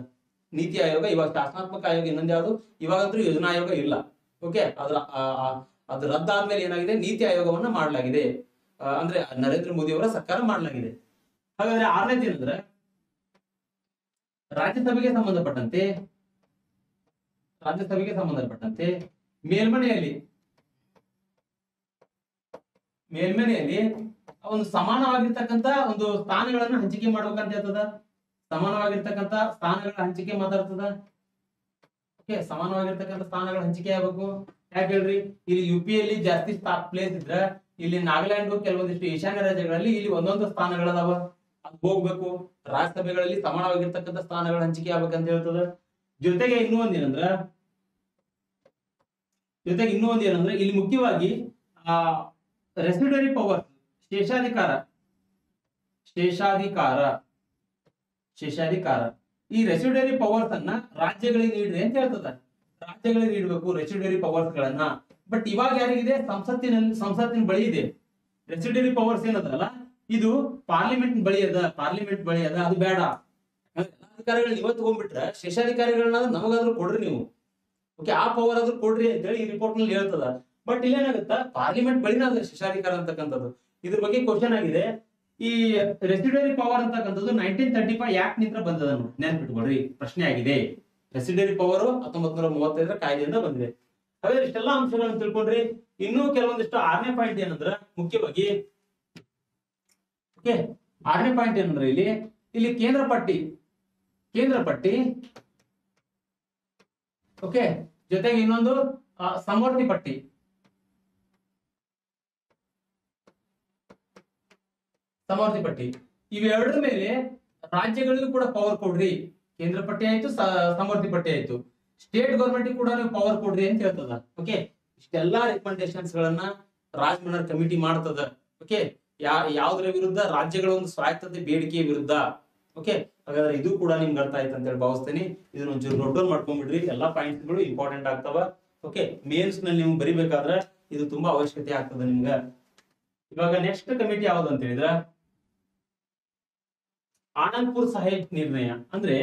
ನೀತಿ ಆಯೋಗ ಇವಾಗ ಶಾಸನಾತ್ಮಕ ಆಯೋಗ ಇನ್ನೊಂದು ಯಾವುದು? ಇವಾಗಂತೂ ಯೋಜನಾ ಆಯೋಗ ಇಲ್ಲ. ಓಕೆ, ಅದು ರದ್ದಾದ್ಮೇಲೆ ಏನಾಗಿದೆ? ನೀತಿ ಆಯೋಗವನ್ನ ಮಾಡಲಾಗಿದೆ. ಅಂದ್ರೆ ನರೇಂದ್ರ ಮೋದಿ ಅವರ ಸರ್ಕಾರ ಮಾಡಲಾಗಿದೆ. ಹಾಗಾದ್ರೆ ಆರನೇದು ಏನಂದ್ರೆ ರಾಜ್ಯಸಭೆಗೆ ಸಂಬಂಧಪಟ್ಟಂತೆ ಮೇಲ್ಮನೆಯಲ್ಲಿ ಒಂದು ಸಮಾನವಾಗಿರ್ತಕ್ಕಂತ ಒಂದು ಸ್ಥಾನಗಳನ್ನ ಹಂಚಿಕೆ ಮಾಡ್ಬೇಕಂತ ಹೇಳ್ತದ. ಸಮಾನವಾಗಿರ್ತಕ್ಕಂತ ಸ್ಥಾನಗಳ ಹಂಚಿಕೆ ಮಾತಾಡ್ತದ. ಓಕೆ, ಸಮಾನವಾಗಿರ್ತಕ್ಕಂಥ ಸ್ಥಾನಗಳ ಹಂಚಿಕೆ ಆಗ್ಬೇಕು. ಯಾಕೆ ಹೇಳ್ರಿ? ಇಲ್ಲಿ UP ಯಲ್ಲಿ ಜಾಸ್ತಿ ಪ್ಲೇಸ್ ಇದ್ರ ಇಲ್ಲಿ ನಾಗಾಲ್ಯಾಂಡ್ ಕೆಲವೊಂದಿಷ್ಟು ಈಶಾನ್ಯ ರಾಜ್ಯಗಳಲ್ಲಿ ಇಲ್ಲಿ ಒಂದೊಂದು ಸ್ಥಾನಗಳದಾವ, ಅದು ಹೋಗ್ಬೇಕು. ರಾಜ್ಯಸಭೆಗಳಲ್ಲಿ ಸಮಾನವಾಗಿರ್ತಕ್ಕಂಥ ಸ್ಥಾನಗಳ ಹಂಚಿಕೆ ಆಗ್ಬೇಕಂತ ಹೇಳ್ತದ. ಜೊತೆಗೆ ಇನ್ನೂ ಒಂದೇನಂದ್ರೆ ಇಲ್ಲಿ ಮುಖ್ಯವಾಗಿ ರೆಸಿಡ್ಯೂರಿ ಪವರ್, ಶೇಷಾಧಿಕಾರ ಈ ರೆಸಿಡ್ಯೂರಿ ಪವರ್ಸ್ ಅನ್ನ ರಾಜ್ಯಗಳಿಗೆ ನೀಡ್ರಿ ಅಂತ ಹೇಳ್ತದ. ರಾಜ್ಯಗಳಿಗೆ ನೀಡಬೇಕು ರೆಸಿಡ್ಯೂರಿ ಪವರ್ಸ್ ಗಳನ್ನ. ಬಟ್ ಇವಾಗ ಯಾರಿಗಿದೆ? ಸಂಸತ್ತಿನ ಬಳಿ ಇದೆ ರೆಸಿಡ್ಯೂರಿ ಪವರ್ಸ್. ಏನದಲ್ಲ, ಇದು ಪಾರ್ಲಿಮೆಂಟ್ ಬಳಿ ಅದ. ಅದು ಬೇಡ. ಅಧಿಕಾರಿಗಳನ್ನ ಇವತ್ತು ತಗೊಂಡ್ಬಿಟ್ರೆ ಶೇಷಾಧಿಕಾರಿಗಳನ್ನ ನಮಗಾದ್ರೂ ಕೊಡ್ರಿ ನೀವು. ಓಕೆ, ಆ ಪವರ್ ಆದ್ರೂ ಕೊಡ್ರಿ ಅಂತ ಹೇಳಿ ಈ ರಿಪೋರ್ಟ್ ನಲ್ಲಿ ಹೇಳ್ತದ. ಬಟ್ ಇಲ್ಲೇನಾಗುತ್ತಾ? ಪಾರ್ಲಿಮೆಂಟ್ ಬಳಿನ ಅದ ಶೇಷಾಧಿಕಾರ ಅಂತಕ್ಕಂಥದ್ದು. ಇದ್ರ ಬಗ್ಗೆ ಕ್ವಶನ್ ಆಗಿದೆ. ಈ ರೆಸಿಡ್ಯೂರಿ ಪವರ್ ಅಂತಕ್ಕಂಥದ್ದು 1935 ಆಕ್ಟ್ ನಿಂದ ಬಂದದ. ನೆನ್ಪಿಟ್ಕೊಳ್ರಿ, ಪ್ರಶ್ನೆ ಆಗಿದೆ. ರೆಸಿಡ್ಯೂರಿ ಪವರ್ 1935 ಕಾಯ್ದೆಯಿಂದ ಬಂದಿದೆ. ಹಾಗಾದ್ರೆ ಇಷ್ಟೆಲ್ಲಾ ಅಂಶಗಳನ್ನು ತಿಳ್ಕೊಂಡ್ರಿ. ಇನ್ನೂ ಕೆಲವೊಂದಿಷ್ಟು ಆರನೇ ಪಾಯಿಂಟ್ ಏನಂದ್ರ ಮುಖ್ಯವಾಗಿ, ಓಕೆ, ಆರನೇ ಪಾಯಿಂಟ್ ಏನಂದ್ರೆ ಇಲ್ಲಿ ಕೇಂದ್ರ ಪಟ್ಟಿ, ಓಕೆ, ಜೊತೆಗೆ ಇನ್ನೊಂದು ಸಮವರ್ತಿ ಪಟ್ಟಿ. ಇವೆರಡರ ಮೇಲೆ ರಾಜ್ಯಗಳಿಗೂ ಕೂಡ ಪವರ್ ಕೊಡ್ರಿ. ಕೇಂದ್ರ ಪಟ್ಟಿ ಆಯ್ತು, ಸಮವರ್ತಿ ಪಟ್ಟಿ ಆಯ್ತು. ಸ್ಟೇಟ್ ಗೌರ್ಮೆಂಟ್ ಕೂಡ ನೀವು ಪವರ್ ಕೊಡ್ರಿ ಅಂತ ಹೇಳ್ತದ. ಓಕೆ, ಇಷ್ಟೆಲ್ಲಾ ರೆಕಮೆಂಡೇಶನ್ಸ್ ಗಳನ್ನ ರಾಜಮನ್ನರ್ ಕಮಿಟಿ ಮಾಡ್ತದ. ಓಕೆ, ಯಾವ್ದ್ರ ವಿರುದ್ಧ? ರಾಜ್ಯಗಳ ಒಂದು ಸ್ವಾಯತ್ತತೆ ಬೇಡಿಕೆಯ ವಿರುದ್ಧ. ಓಕೆ, ಹಾಗಾದ್ರೆ ಇದು ಕೂಡ ನಿಮ್ಗೆ ಅರ್ಥ ಆಯ್ತು ಅಂತ ಹೇಳಿ ಭಾವಿಸ್ತೀನಿ. ಇದನ್ನ ಒಂಚೂರು ನೋಟ್ ಡೌನ್ ಮಾಡ್ಕೊಂಡ್ಬಿಡ್ರಿ. ಎಲ್ಲಾ ಪಾಯಿಂಟ್ಸ್ ಗಳು ಇಂಪಾರ್ಟೆಂಟ್ ಆಗ್ತಾವ. ಓಕೆ, ಮೇನ್ಸ್ ನಲ್ಲಿ ನೀವು ಬರಿಬೇಕಾದ್ರೆ ಇದು ತುಂಬಾ ಅವಶ್ಯಕತೆ ಆಗ್ತದ ನಿಮ್ಗ. ಇವಾಗ ನೆಕ್ಸ್ಟ್ ಕಮಿಟಿ ಯಾವ್ದು ಅಂತ ಹೇಳಿದ್ರ ಆನಂದ್ಪುರ್ ಸಾಹೇಬ್ ನಿರ್ಣಯ. ಅಂದ್ರೆ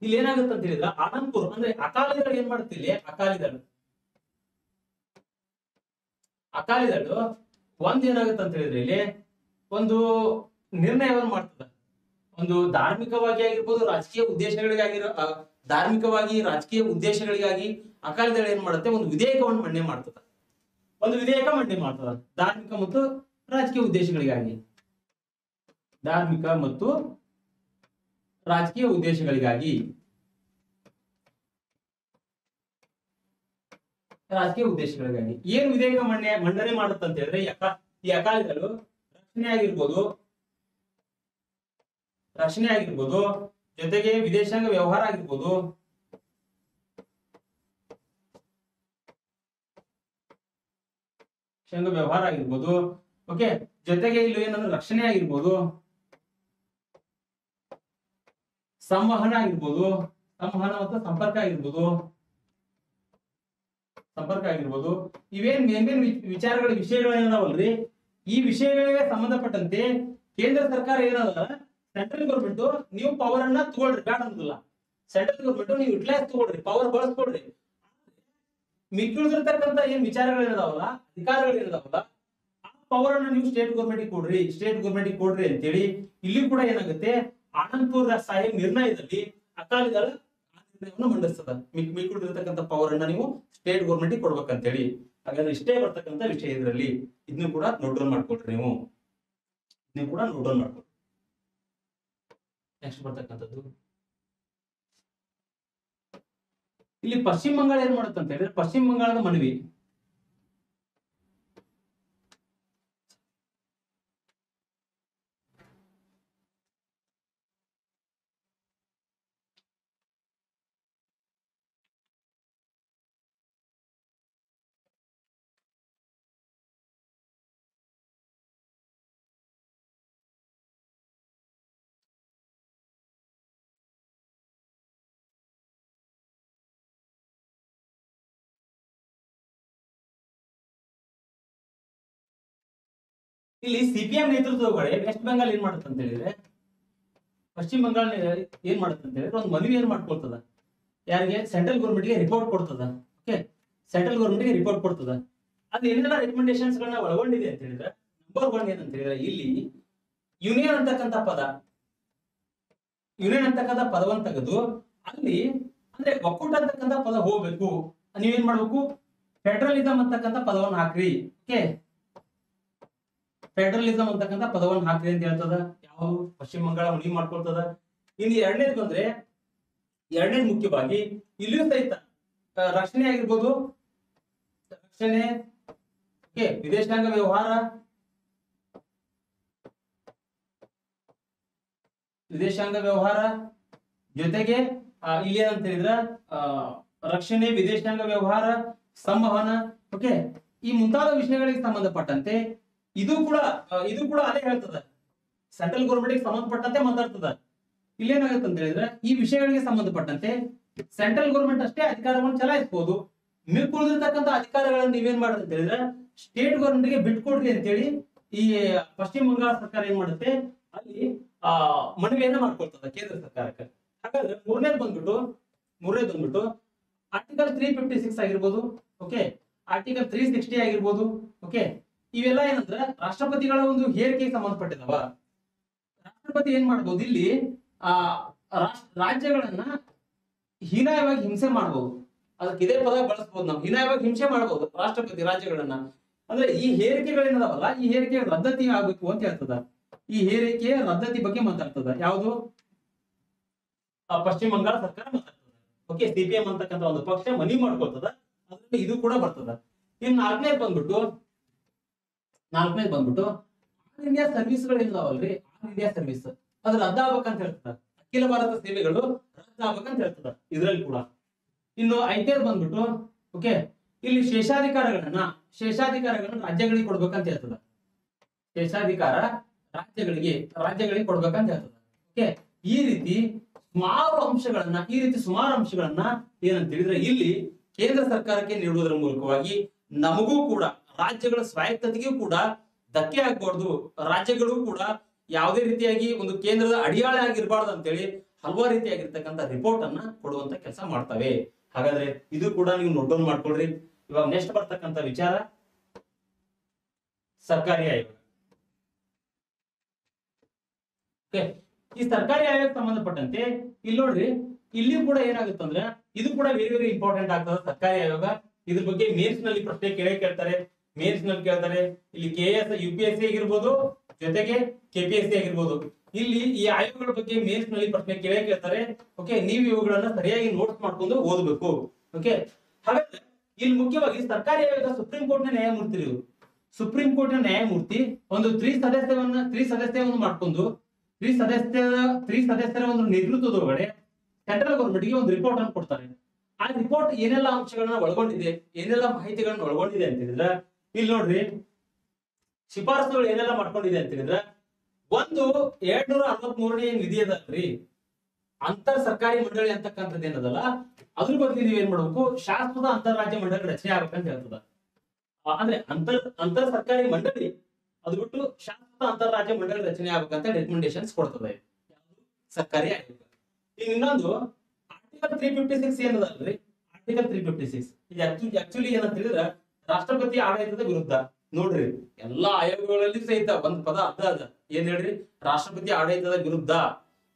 ಇಲ್ಲಿ ಏನಾಗುತ್ತೆ ಅಂತ ಹೇಳಿದ್ರ, ಆನಂದ್ಪುರ್ ಅಂದ್ರೆ ಅಕಾಲಿದಳು ಏನ್ ಮಾಡ್ತಿಲ್ಲ, ಅಕಾಲಿದಳು ಒಂದ್ ಏನಾಗುತ್ತೆ ಅಂತ ಹೇಳಿದ್ರೆ ಇಲ್ಲಿ ಒಂದು ನಿರ್ಣಯವನ್ನು ಮಾಡ್ತದ. ಒಂದು ಧಾರ್ಮಿಕವಾಗಿ ಆಗಿರ್ಬೋದು, ರಾಜಕೀಯ ಉದ್ದೇಶಗಳಿಗಾಗಿ ಅಕಾಲಿದಳು ಏನ್ ಮಾಡುತ್ತೆ? ಒಂದು ವಿಧೇಯಕವನ್ನು ಮಂಡನೆ ಮಾಡ್ತದ. ಧಾರ್ಮಿಕ ಮತ್ತು ರಾಜಕೀಯ ಉದ್ದೇಶಗಳಿಗಾಗಿ. ಏನು ವಿಧೇಯಕ ಮಂಡನೆ ಮಾಡುತ್ತೆ ಅಂತ ಹೇಳಿದ್ರೆ, ಈ ಅಕಾಲಿದಳು ರಕ್ಷಣೆ ಆಗಿರ್ಬೋದು, ಜೊತೆಗೆ ವಿದೇಶಾಂಗ ವ್ಯವಹಾರ ಆಗಿರ್ಬೋದು, ಓಕೆ, ಜೊತೆಗೆ ಇಲ್ಲಿ ಏನಂದ್ರೆ ರಕ್ಷಣೆ ಆಗಿರ್ಬೋದು, ಸಂವಹನ ಮತ್ತು ಸಂಪರ್ಕ ಆಗಿರ್ಬೋದು, ಇವೇನ್ ಮೇನ್ ವಿಷಯಗಳೇನದಾವಲ್ರಿ, ಈ ವಿಷಯಗಳಿಗೆ ಸಂಬಂಧಪಟ್ಟಂತೆ ಕೇಂದ್ರ ಸರ್ಕಾರ ಏನದ, ಸೆಂಟ್ರಲ್ ಗೌರ್ಮೆಂಟ್ ನೀವು ಪವರ್ ಅನ್ನ ತಗೊಳ್ರಿ, ಬೇಡ ಅನ್ನೋದಿಲ್ಲ. ಸೆಂಟ್ರಲ್ ಗೌರ್ಮೆಂಟ್ ನೀವು ಯುಟಿಲೈಸ್ ತಗೊಳ್ರಿ, ಪವರ್ ಬಳಸ್ಕೊಳ್ರಿ. ಮಿಕ್ಕಿಳಿದಿರ್ತಕ್ಕಂಥ ಏನ್ ವಿಚಾರಗಳೇನದಾವಲ್ಲ, ಅಧಿಕಾರಗಳೇನದಾವಲ್ಲ, ಆ ಪವರ್ ಅನ್ನ ನೀವು ಸ್ಟೇಟ್ ಗೌರ್ಮೆಂಟ್ ಕೊಡ್ರಿ ಅಂತೇಳಿ ಇಲ್ಲಿ ಕೂಡ ಏನಾಗುತ್ತೆ, ಆನಂದ್ಪುರ್ ಸಾಹೇಬ್ ನಿರ್ಣಯದಲ್ಲಿ ಅಕಾಲಿದಳ ನಿರ್ಣಯವನ್ನು ಮಂಡಿಸ್ತದ. ಮಿಕ್ಕಿಳಿದಿರ್ತಕ್ಕಂಥ ಪವರ್ ಅನ್ನ ನೀವು ಸ್ಟೇಟ್ ಗೌರ್ಮೆಂಟ್ ಕೊಡ್ಬೇಕಂತೇಳಿ. ಹಾಗಾದ್ರೆ ಇಷ್ಟೇ ಬರ್ತಕ್ಕಂಥ ವಿಷಯ ಇದರಲ್ಲಿ. ಇದನ್ನು ಕೂಡ ನೋಟ್ ಡೌನ್ ಮಾಡ್ಕೊಳ್ರಿ ನೀವು. ನೆಕ್ಸ್ಟ್ ಬರ್ತಕ್ಕಂಥದ್ದು ಇಲ್ಲಿ ಪಶ್ಚಿಮ ಬಂಗಾಳ ಏನ್ ಮಾಡುತ್ತೆ ಅಂತ ಹೇಳಿದ್ರೆ, ಪಶ್ಚಿಮ ಬಂಗಾಳದ ಮನವಿ ಇಲ್ಲಿ ಸಿಪಿಎಂ ನೇತೃತ್ವದೊಳಗಡೆ ವೆಸ್ಟ್ ಬೆಂಗಾಲ್ ಏನ್ ಮಾಡುತ್ತೆ ಅಂತ ಹೇಳಿದ್ರೆ, ಪಶ್ಚಿಮ ಬಂಗಾಳ ಏನ್ ಮಾಡುತ್ತೆ ಅಂತ ಹೇಳಿದ್ರೆ ಒಂದು ಮನವಿ ಏನ್ ಮಾಡ್ಕೊಳ್ತದ, ಯಾರಿಗೆ, ಸೆಂಟ್ರಲ್ ಗೌರ್ಮೆಂಟ್ಗೆ ರಿಪೋರ್ಟ್ ಕೊಡ್ತದ. ಓಕೆ, ಸೆಂಟ್ರಲ್ ಗೌರ್ಮೆಂಟ್ಗೆ ರಿಪೋರ್ಟ್ ಕೊಡ್ತದ. ಅದು ಏನೆಲ್ಲ ರೆಕಮೆಂಡೇಶನ್ಸ್ ಗಳನ್ನ ಒಳಗೊಂಡಿದೆ ಅಂತ ಹೇಳಿದ್ರೆ, ನಂಬರ್ 1 ಏನಂತ ಹೇಳಿದ್ರೆ ಇಲ್ಲಿ ಯೂನಿಯನ್ ಅಂತಕ್ಕಂಥ ಪದವನ್ನು ತೆಗೆದು ಅಲ್ಲಿ ಅಂದ್ರೆ ಒಕ್ಕೂಟ ಅಂತಕ್ಕಂಥ ಪದ ಹೋಗ್ಬೇಕು. ನೀವೇನ್ ಮಾಡ್ಬೇಕು, ಫೆಡರಲಿಸಂ ಅಂತಕ್ಕಂಥ ಪದವನ್ನು ಹಾಕ್ರಿ. ಓಕೆ, ಫೆಡರಲಿಸಂ ಅಂತಕ್ಕಂಥ ಪದವನ್ನು ಹಾಕ್ರಿ ಅಂತ ಹೇಳ್ತದ. ಯಾವ ಪಶ್ಚಿಮ ಬಂಗಾಳ ಮನವಿ ಮಾಡ್ಕೊಳ್ತದ. ಇನ್ನು ಎರಡನೇದು ಬಂದ್ರೆ, ಎರಡನೇದು ಮುಖ್ಯವಾಗಿ ಇಲ್ಲಿಯೂ ಸಹಿತ ರಕ್ಷಣೆ ಆಗಿರ್ಬೋದು, ರಕ್ಷಣೆ, ಓಕೆ, ವಿದೇಶಾಂಗ ವ್ಯವಹಾರ ಜೊತೆಗೆ ಇಲ್ಲಿ ಏನಂತ ಹೇಳಿದ್ರ ರಕ್ಷಣೆ, ವಿದೇಶಾಂಗ ವ್ಯವಹಾರ, ಸಂವಹನ, ಓಕೆ, ಈ ಮುಂತಾದ ವಿಷಯಗಳಿಗೆ ಸಂಬಂಧಪಟ್ಟಂತೆ ಇದು ಕೂಡ ಅದೇ ಹೇಳ್ತದ. ಸೆಂಟ್ರಲ್ ಗೌರ್ಮೆಂಟ್ ಸಂಬಂಧಪಟ್ಟಂತೆ ಮಾತಾಡ್ತದ. ಇಲ್ಲೇನಾಗುತ್ತೆ ಅಂತ ಹೇಳಿದ್ರೆ, ಈ ವಿಷಯಗಳಿಗೆ ಸಂಬಂಧಪಟ್ಟಂತೆ ಸೆಂಟ್ರಲ್ ಗೌರ್ಮೆಂಟ್ ಅಷ್ಟೇ ಅಧಿಕಾರವನ್ನು ಚಲಾಯಿಸಬಹುದು. ಮಿಕ್ಕುಳಿದಿರ್ತಕ್ಕಂಥ ಅಧಿಕಾರಗಳನ್ನು ನೀವೇನ್ ಮಾಡುತ್ತೆ ಅಂತ ಹೇಳಿದ್ರೆ ಸ್ಟೇಟ್ ಗೌರ್ಮೆಂಟ್ಗೆ ಬಿಟ್ಕೊಡ್ರಿ ಅಂತೇಳಿ ಈ ಪಶ್ಚಿಮ ಬಂಗಾಳ ಸರ್ಕಾರ ಏನ್ ಮಾಡುತ್ತೆ, ಅಲ್ಲಿ ಮನವಿಯನ್ನ ಮಾಡ್ಕೊಳ್ತದ ಕೇಂದ್ರ ಸರ್ಕಾರಕ್ಕೆ. ಹಾಗಾದ್ರೆ ಮೂರನೇದು ಬಂದ್ಬಿಟ್ಟು ಆರ್ಟಿಕಲ್ 356 ಆಗಿರ್ಬೋದು, ಓಕೆ, ಆರ್ಟಿಕಲ್ 360 ಆಗಿರ್ಬೋದು, ಓಕೆ, ಇವೆಲ್ಲ ಏನಂದ್ರೆ ರಾಷ್ಟ್ರಪತಿಗಳ ಒಂದು ಹೇರಿಕೆಗೆ ಸಂಬಂಧಪಟ್ಟಿದವ. ರಾಷ್ಟ್ರಪತಿ ಏನ್ ಮಾಡ್ಬೋದು, ಇಲ್ಲಿ ರಾಜ್ಯಗಳನ್ನ ಹೀನಾಯವಾಗಿ ಹಿಂಸೆ ಮಾಡ್ಬೋದು. ಅದಕ್ಕೆ ಇದೇ ಪದ ಬಳಸಬಹುದು ನಾವು, ಹೀನಾಯವಾಗಿ ಹಿಂಸೆ ಮಾಡಬಹುದು ರಾಷ್ಟ್ರಪತಿ ರಾಜ್ಯಗಳನ್ನ. ಅಂದ್ರೆ ಈ ಹೇರಿಕೆಗಳೇನದಾವಲ್ಲ, ಈ ಹೇರಿಕೆ ರದ್ದತಿ ಆಗ್ಬೇಕು ಅಂತ ಹೇಳ್ತದ. ಈ ಹೇರಿಕೆಯ ರದ್ದತಿ ಬಗ್ಗೆ ಮಾತಾಡ್ತದ ಯಾವುದು, ಪಶ್ಚಿಮ ಬಂಗಾಳ ಸರ್ಕಾರ ಮಾತಾಡ್ತದ. ಓಕೆ, ಸಿಪಿಎಂ ಅಂತಕ್ಕಂಥ ಒಂದು ಪಕ್ಷ ಮನವಿ ಮಾಡ್ಕೊಳ್ತದ, ಅದ್ರಲ್ಲಿ ಇದು ಕೂಡ ಬರ್ತದ. ಇನ್ನು ನಾಲ್ಕನೇದು ಬಂದ್ಬಿಟ್ಟು ಆಲ್ ಇಂಡಿಯಾ ಸರ್ವಿಸ್ಗಳು ಏನಿದಾವಲ್ರಿ, ಆಲ್ ಇಂಡಿಯಾ ಸರ್ವಿಸ್ ಅದು ರದ್ದಾಗಬೇಕಂತ ಹೇಳ್ತದ. ಅಖಿಲ ಭಾರತ ಸೇವೆಗಳು ರದ್ದಾಗಬೇಕಂತ ಹೇಳ್ತದ ಇದ್ರಲ್ಲಿ ಕೂಡ. ಇನ್ನು ಐದನೇದು ಬಂದ್ಬಿಟ್ಟು, ಓಕೆ, ಇಲ್ಲಿ ಶೇಷಾಧಿಕಾರಗಳನ್ನ ರಾಜ್ಯಗಳಿಗೆ ಕೊಡ್ಬೇಕಂತ ಹೇಳ್ತದ. ಶೇಷಾಧಿಕಾರ ರಾಜ್ಯಗಳಿಗೆ ಕೊಡ್ಬೇಕಂತ ಹೇಳ್ತದ. ಓಕೆ, ಈ ರೀತಿ ಸುಮಾರು ಅಂಶಗಳನ್ನ ಏನಂತ ಹೇಳಿದ್ರೆ ಇಲ್ಲಿ ಕೇಂದ್ರ ಸರ್ಕಾರಕ್ಕೆ ನೀಡುವುದರ ಮೂಲಕವಾಗಿ ನಮಗೂ ಕೂಡ ರಾಜ್ಯಗಳ ಸ್ವಾಯತ್ತತೆಗೂ ಕೂಡ ಧಕ್ಕೆ ಆಗ್ಬಾರ್ದು, ರಾಜ್ಯಗಳು ಕೂಡ ಯಾವುದೇ ರೀತಿಯಾಗಿ ಒಂದು ಕೇಂದ್ರದ ಅಡಿಯಾಳೆ ಆಗಿರಬಾರ್ದು ಅಂತೇಳಿ ಹಲವಾರು ರೀತಿಯಾಗಿರ್ತಕ್ಕಂಥ ರಿಪೋರ್ಟ್ ಅನ್ನ ಕೊಡುವಂತ ಕೆಲಸ ಮಾಡ್ತವೆ. ಹಾಗಾದ್ರೆ ಇದು ಕೂಡ ನೀವು ನೋಟ್ ಡೌನ್ ಮಾಡ್ಕೊಳ್ರಿ. ಇವಾಗ ನೆಕ್ಸ್ಟ್ ಬರ್ತಕ್ಕಂಥ ವಿಚಾರ ಸರ್ಕಾರಿ ಆಯೋಗ. ಈ ಸರ್ಕಾರಿ ಆಯೋಗಕ್ಕೆ ಸಂಬಂಧಪಟ್ಟಂತೆ ಇಲ್ಲಿ ನೋಡ್ರಿ, ಇಲ್ಲಿ ಕೂಡ ಏನಾಗುತ್ತಂದ್ರೆ ಇದು ಕೂಡ ವೆರಿ ವೆರಿ ಇಂಪಾರ್ಟೆಂಟ್ ಆಗ್ತದೆ ಸರ್ಕಾರಿ ಆಯೋಗ. ಇದ್ರ ಬಗ್ಗೆ ಮೇನ್ಸ್ ನಲ್ಲಿ ಪ್ರಶ್ನೆ ಕೇಳ್ತಾರೆ. ಇಲ್ಲಿ KS UPSC ಆಗಿರ್ಬೋದು, ಜೊತೆಗೆ KPSC ಆಗಿರ್ಬೋದು. ಇಲ್ಲಿ ಈ ಆಯೋಗಗಳ ಬಗ್ಗೆ ಮೇನ್ಸ್ ನಲ್ಲಿ ಪ್ರಶ್ನೆ ಕೇಳ್ತಾರೆ. ಓಕೆ, ನೀವು ಇವುಗಳನ್ನ ಸರಿಯಾಗಿ ನೋಟ್ಸ್ ಮಾಡ್ಕೊಂಡು ಓದಬೇಕು. ಓಕೆ, ಹಾಗಾದ್ರೆ ಇಲ್ಲಿ ಮುಖ್ಯವಾಗಿ ಸರ್ಕಾರಿ ಆಯೋಗ ಸುಪ್ರೀಂ ಕೋರ್ಟ್ ನ ನ್ಯಾಯಮೂರ್ತಿ ಒಂದು ತ್ರಿಸದಸ್ಯವನ್ನು ಮಾಡ್ಕೊಂಡು ತ್ರಿಸದಸ್ಯರ ಒಂದು ನೇತೃತ್ವದೊಳಗಡೆ ಸೆಂಟ್ರಲ್ ಗೌರ್ಮೆಂಟ್ ಗೆ ಒಂದು ರಿಪೋರ್ಟ್ ಅನ್ನು ಕೊಡ್ತಾರೆ. ಆ ರಿಪೋರ್ಟ್ ಏನೆಲ್ಲ ಅಂಶಗಳನ್ನ ಒಳಗೊಂಡಿದೆ, ಏನೆಲ್ಲ ಮಾಹಿತಿಗಳನ್ನ ಒಳಗೊಂಡಿದೆ ಅಂತ ಹೇಳಿದ್ರೆ ಇಲ್ಲಿ ನೋಡ್ರಿ, ಶಿಫಾರಸುಗಳು ಏನೆಲ್ಲ ಮಾಡ್ಕೊಂಡಿದೆ ಅಂತ ಹೇಳಿದ್ರೆ, ಒಂದು 263ನೇ ವಿಧಿ ಅದಲ್ರಿ, ಅಂತರ್ ಸರ್ಕಾರಿ ಮಂಡಳಿ ಅಂತಕ್ಕಂಥದ್ದು ಏನದಲ್ಲ, ಅದ್ರ ಬಗ್ಗೆ ನೀವ್ ಏನ್ ಮಾಡ್ಬೇಕು, ಶಾಶ್ವತ ಅಂತಾರಾಜ್ಯ ಮಂಡಳಿ ರಚನೆ ಆಗ್ಬೇಕಂತ ಹೇಳ್ತದ. ಅಂದ್ರೆ ಅಂತರ್ ಸರ್ಕಾರಿ ಮಂಡಳಿ ಅದು ಬಿಟ್ಟು ಶಾಶ್ವತ ಅಂತಾರಾಜ್ಯ ಮಂಡಳಿ ರಚನೆ ಆಗ್ಬೇಕಂತ ರೆಕಮೆಂಡೇಶನ್ಸ್ ಕೊಡ್ತದೆ ಸರ್ಕಾರಿ ಆಯೋಗ. ಈಗ ಇನ್ನೊಂದು ಆರ್ಟಿಕಲ್ 356 ಏನದಲ್ರಿ, ಆರ್ಟಿಕಲ್ 356 ಇದು ಆಕ್ಚುಲಿ ಏನಂತ ಹೇಳಿದ್ರೆ ರಾಷ್ಟ್ರಪತಿ ಆಡಳಿತದ ವಿರುದ್ಧ. ನೋಡ್ರಿ, ಎಲ್ಲಾ ಆಯೋಗಗಳಲ್ಲಿ ಸಹಿತ ಒಂದ್ ಪದ ಅದ ಏನ್ ಹೇಳ್ರಿ, ರಾಷ್ಟ್ರಪತಿ ಆಡಳಿತದ ವಿರುದ್ಧ.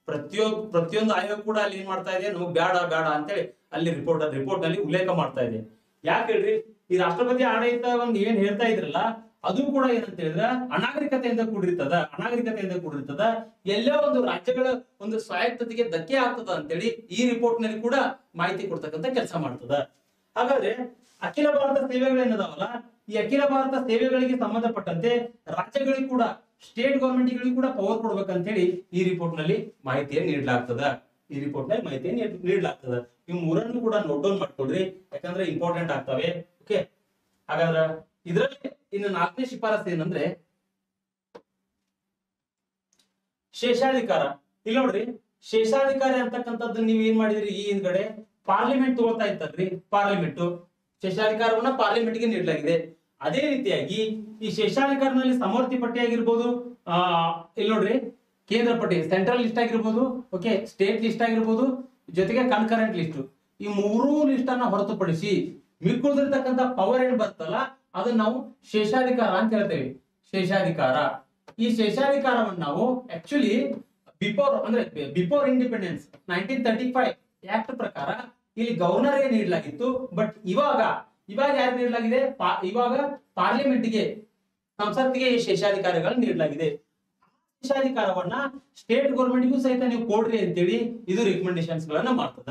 ಪ್ರತಿಯೊಂದು ಆಯೋಗ ಕೂಡ ಅಲ್ಲಿ ಏನ್ ಮಾಡ್ತಾ ಇದೆ, ನಮಗ್ ಬೇಡ ಅಂತೇಳಿ ಅಲ್ಲಿ ರಿಪೋರ್ಟ್ ನಲ್ಲಿ ಉಲ್ಲೇಖ ಮಾಡ್ತಾ ಇದೆ. ಯಾಕೆ ಹೇಳ್ರಿ, ಈ ರಾಷ್ಟ್ರಪತಿ ಆಡಳಿತ ಒಂದ್ ಏನ್ ಹೇಳ್ತಾ ಇದ್ರಲ್ಲ, ಅದು ಕೂಡ ಏನಂತ ಹೇಳಿದ್ರೆ ಅನಾಗರಿಕತೆಯಿಂದ ಕೂಡಿರ್ತದ. ಎಲ್ಲೋ ಒಂದು ರಾಜ್ಯಗಳ ಒಂದು ಸ್ವಾಯತ್ತತೆಗೆ ಧಕ್ಕೆ ಆಗ್ತದ ಅಂತೇಳಿ ಈ ರಿಪೋರ್ಟ್ ನಲ್ಲಿ ಕೂಡ ಮಾಹಿತಿ ಕೊಡ್ತಕ್ಕಂಥ ಕೆಲಸ ಮಾಡ್ತದ. ಹಾಗಾದ್ರೆ ಅಖಿಲ ಭಾರತ ಸೇವೆಗಳೇನದಾವಲ್ಲ, ಈ ಅಖಿಲ ಭಾರತ ಸೇವೆಗಳಿಗೆ ಸಂಬಂಧಪಟ್ಟಂತೆ ರಾಜ್ಯಗಳಿಗೆ ಕೂಡ ಸ್ಟೇಟ್ ಗೌರ್ಮೆಂಟ್ ಗಳಿಗೂ ಕೂಡ ಪವರ್ ಕೊಡ್ಬೇಕಂತ ಹೇಳಿ ಈ ರಿಪೋರ್ಟ್ ನಲ್ಲಿ ಮಾಹಿತಿಯನ್ನು ನೀಡಲಾಗ್ತದ. ಇವು ಮೂರನ್ನು ಕೂಡ ನೋಟ್ ಡೌನ್ ಮಾಡ್ಕೊಳ್ರಿ, ಯಾಕಂದ್ರೆ ಇಂಪಾರ್ಟೆಂಟ್ ಆಗ್ತವೆ. ಓಕೆ, ಹಾಗಾದ್ರೆ ಇದರಲ್ಲಿ ಇನ್ನು 4ನೇ ಶಿಫಾರಸು ಏನಂದ್ರೆ ಶೇಷಾಧಿಕಾರ. ಇಲ್ಲಿ ನೋಡ್ರಿ, ಶೇಷಾಧಿಕಾರ ಅಂತಕ್ಕಂಥದ್ದು ನೀವ್ ಏನ್ ಮಾಡಿದ್ರಿ, ಈ ಹಿಂದ್ಗಡೆ ಪಾರ್ಲಿಮೆಂಟ್ ತಗೊಳ್ತಾ ಇತ್ತಲ್ರಿ, ಶೇಷಾಧಿಕಾರವನ್ನ ಪಾರ್ಲಿಮೆಂಟ್ ಗೆ ನೀಡಲಾಗಿದೆ. ಅದೇ ರೀತಿಯಾಗಿ ಈ ಶೇಷಾಧಿಕಾರನಲ್ಲಿ ಸಮವರ್ತಿ ಪಟ್ಟಿ ಆಗಿರ್ಬೋದು, ಇಲ್ಲಿ ನೋಡ್ರಿ ಕೇಂದ್ರ ಪಟ್ಟಿ ಸೆಂಟ್ರಲ್ ಲಿಸ್ಟ್ ಆಗಿರ್ಬೋದು, ಓಕೆ ಸ್ಟೇಟ್ ಲಿಸ್ಟ್ ಆಗಿರ್ಬೋದು, ಜೊತೆಗೆ ಕನ್ಕರೆಂಟ್ ಲಿಸ್ಟ್, ಈ ಮೂರೂ ಲಿಸ್ಟ್ ಅನ್ನ ಹೊರತುಪಡಿಸಿ ಮಿಕ್ಕುಳಿದಿರ್ತಕ್ಕಂಥ ಪವರ್ ಏನ್ ಬರ್ತಲ್ಲ ಅದನ್ನ ನಾವು ಶೇಷಾಧಿಕಾರ ಅಂತ ಹೇಳ್ತೇವೆ. ಶೇಷಾಧಿಕಾರ, ಈ ಶೇಷಾಧಿಕಾರವನ್ನು ನಾವು ಆಕ್ಚುಲಿ ಬಿಫೋರ್ ಇಂಡಿಪೆಂಡೆನ್ಸ್ 1935 ಆಕ್ಟ್ ಪ್ರಕಾರ ಇಲ್ಲಿ ಗವರ್ನರ್ಗೆ ನೀಡಲಾಗಿತ್ತು. ಬಟ್ ಇವಾಗ ಯಾರು ನೀಡಲಾಗಿದೆ, ಇವಾಗ ಪಾರ್ಲಿಮೆಂಟ್ಗೆ, ಸಂಸತ್ತಿಗೆ ಈ ಶೇಷಾಧಿಕಾರಗಳನ್ನು ನೀಡಲಾಗಿದೆ. ಶೇಷಾಧಿಕಾರವನ್ನ ಸ್ಟೇಟ್ ಗೌರ್ಮೆಂಟ್ಗೂ ಸಹಿತ ನೀವು ಕೊಡ್ರಿ ಅಂತೇಳಿ ಇದು ರಿಕಮೆಂಡೇಶನ್ಸ್ ಗಳನ್ನ ಮಾಡ್ತದ.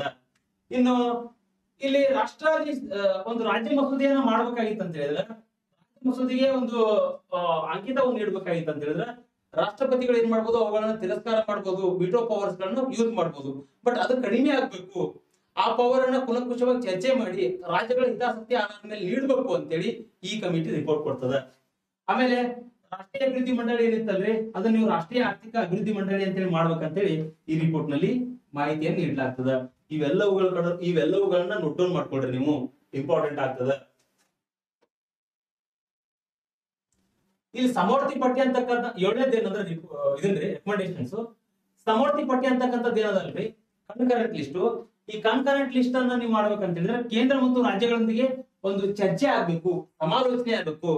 ಇನ್ನು ಇಲ್ಲಿ ಒಂದು ರಾಜ್ಯ ಮಸೂದೆಯನ್ನ ಮಾಡ್ಬೇಕಾಗಿತ್ತು ಅಂತ ಹೇಳಿದ್ರೆ, ರಾಜ್ಯ ಮಸೂದೆಗೆ ಒಂದು ಅಂಕಿತವನ್ನು ನೀಡಬೇಕಾಗಿತ್ತು ಅಂತ ಹೇಳಿದ್ರೆ ರಾಷ್ಟ್ರಪತಿಗಳು ಏನ್ ಮಾಡ್ಬೋದು, ಅವುಗಳನ್ನ ತಿರಸ್ಕಾರ ಮಾಡ್ಬೋದು, ವಿಟೋ ಪವರ್ಸ್ ಗಳನ್ನ ಯೂಸ್ ಮಾಡ್ಬೋದು. ಬಟ್ ಅದು ಕಡಿಮೆ ಆಗ್ಬೇಕು, ಆ ಪವರ್ ಅನ್ನ ಕುಲಂಕುಷವಾಗಿ ಚರ್ಚೆ ಮಾಡಿ ರಾಜ್ಯಗಳ ಹಿತಾಸಕ್ತಿ ಆಧಾರದ ಮೇಲೆ ನೀಡಬೇಕು ಅಂತೇಳಿ ಈ ಕಮಿಟಿ ರಿಪೋರ್ಟ್ ಕೊಡ್ತದ. ಆಮೇಲೆ ರಾಷ್ಟ್ರೀಯ ಅಭಿವೃದ್ಧಿ ಮಂಡಳಿ ಏನಿತ್ತಲ್ರಿ ಅದನ್ನ ನೀವು ರಾಷ್ಟ್ರೀಯ ಆರ್ಥಿಕ ಅಭಿವೃದ್ಧಿ ಮಂಡಳಿ ಅಂತೇಳಿ ಮಾಡ್ಬೇಕಂತೇಳಿ ಈ ರಿಪೋರ್ಟ್ ನಲ್ಲಿ ಮಾಹಿತಿಯನ್ನು ನೀಡಲಾಗ್ತದ. ಇವೆಲ್ಲವುಗಳನ್ನ ನೋಟ್ ಡೌನ್ ಮಾಡ್ಕೊಳ್ರಿ, ನೀವು ಇಂಪಾರ್ಟೆಂಟ್ ಆಗ್ತದ. ಇಲ್ಲಿ ಸಮವರ್ತಿ ಪಟ್ಟಿ ಅಂತಕ್ಕಂಥ 7ನೇದು ಏನಂದ್ರೆ ಇದನ್ರಿ ರೆಕಮೆಂಡೇಶನ್ಸ್. ಸಮವರ್ತಿ ಪಟ್ಟಿ ಅಂತಕ್ಕಂಥದ್ದು ಏನದಲ್ರಿ ಕನ್ಕರೆಂಟ್ ಲಿಸ್ಟ್. ಈ ಕನ್ಕರೆಂಟ್ ಲಿಸ್ಟ್ ಅನ್ನ ನೀವು ಮಾಡ್ಬೇಕಂತ ಹೇಳಿದ್ರೆ ಕೇಂದ್ರ ಮತ್ತು ರಾಜ್ಯಗಳೊಂದಿಗೆ ಒಂದು ಚರ್ಚೆ ಆಗ್ಬೇಕು, ಸಮಾಲೋಚನೆ ಆಗ್ಬೇಕು.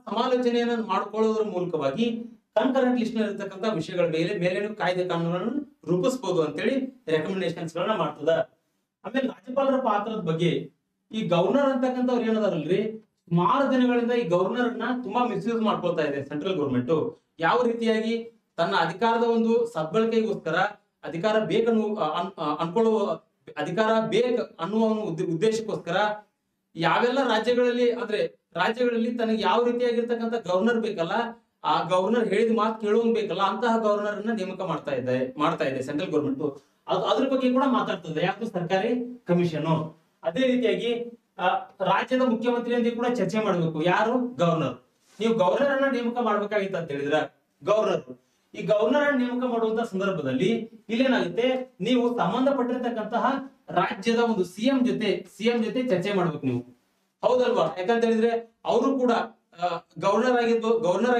ಸಮಾಲೋಚನೆಯನ್ನು ಮಾಡ್ಕೊಳ್ಳೋದ್ರ ಮೂಲಕವಾಗಿ ಕನ್ಕರೆಂಟ್ ಲಿಸ್ಟ್ ನಲ್ಲಿ ಇರತಕ್ಕಂಥ ವಿಷಯಗಳ ಮೇಲೆ ಕಾಯ್ದೆ ಕಾನೂನುಗಳನ್ನು ರೂಪಿಸಬಹುದು ಅಂತೇಳಿ ರೆಕಮೆಂಡೇಶನ್ಸ್ ಗಳನ್ನ ಮಾಡ್ತದ. ಆಮೇಲೆ ರಾಜ್ಯಪಾಲರ ಪಾತ್ರದ ಬಗ್ಗೆ ಈ ಗವರ್ನರ್ ಅಂತಕ್ಕಂಥವ್ರು ಏನದಾರಲ್ರಿ ಸುಮಾರು ದಿನಗಳಿಂದ ಈ ಗವರ್ನರ್ ನ ತುಂಬಾ ಮಿಸ್ಯೂಸ್ ಮಾಡ್ಕೊಳ್ತಾ ಇದೆ ಸೆಂಟ್ರಲ್ ಗೌರ್ಮೆಂಟ್. ಯಾವ ರೀತಿಯಾಗಿ ತನ್ನ ಅಧಿಕಾರದ ಒಂದು ಸದ್ಬಳಕೆಗೋಸ್ಕರ ಅಧಿಕಾರ ಅನ್ಕೊಳ್ಳುವ ಅಧಿಕಾರ ಅನ್ನುವ ಉದ್ದೇಶಕ್ಕೋಸ್ಕರ ಯಾವೆಲ್ಲ ರಾಜ್ಯಗಳಲ್ಲಿ ತನಗೆ ಯಾವ ರೀತಿಯಾಗಿರ್ತಕ್ಕಂಥ ಗವರ್ನರ್ ಬೇಕಲ್ಲ, ಆ ಗವರ್ನರ್ ಹೇಳಿದ ಮಾತು ಕೇಳೋನ್ ಬೇಕಲ್ಲ, ಅಂತಹ ಗವರ್ನರ್ ಅನ್ನ ನೇಮಕ ಮಾಡ್ತಾ ಇದೆ ಸೆಂಟ್ರಲ್ ಗೌರ್ಮೆಂಟ್. ಅದ್ರ ಬಗ್ಗೆ ಕೂಡ ಮಾತಾಡ್ತದೆ ಯಾವುದು ಸರ್ಕಾರಿ ಕಮಿಷನ್. ಅದೇ ರೀತಿಯಾಗಿ ರಾಜ್ಯದ ಮುಖ್ಯಮಂತ್ರಿಯೊಂದಿಗೆ ಕೂಡ ಚರ್ಚೆ ಮಾಡಬೇಕು. ಯಾರು? ಗವರ್ನರ್. ನೀವು ಗವರ್ನರ್ ಅನ್ನ ನೇಮಕ ಮಾಡ್ಬೇಕಾಗಿತ್ತು ಅಂತ ಹೇಳಿದ್ರ ಈ ಗವರ್ನರ್ ಅನ್ನ ನೇಮಕ ಮಾಡುವಂತ ಸಂದರ್ಭದಲ್ಲಿ ಇಲ್ಲೇನಾಗುತ್ತೆ, ನೀವು ಸಂಬಂಧಪಟ್ಟಿರ್ತಕ್ಕಂತಹ ರಾಜ್ಯದ ಒಂದು ಸಿಎಂ ಜೊತೆ ಚರ್ಚೆ ಮಾಡ್ಬೇಕು ನೀವು, ಹೌದಲ್ವಾ? ಯಾಕಂತ ಹೇಳಿದ್ರೆ ಅವರು ಕೂಡ ಗವರ್ನರ್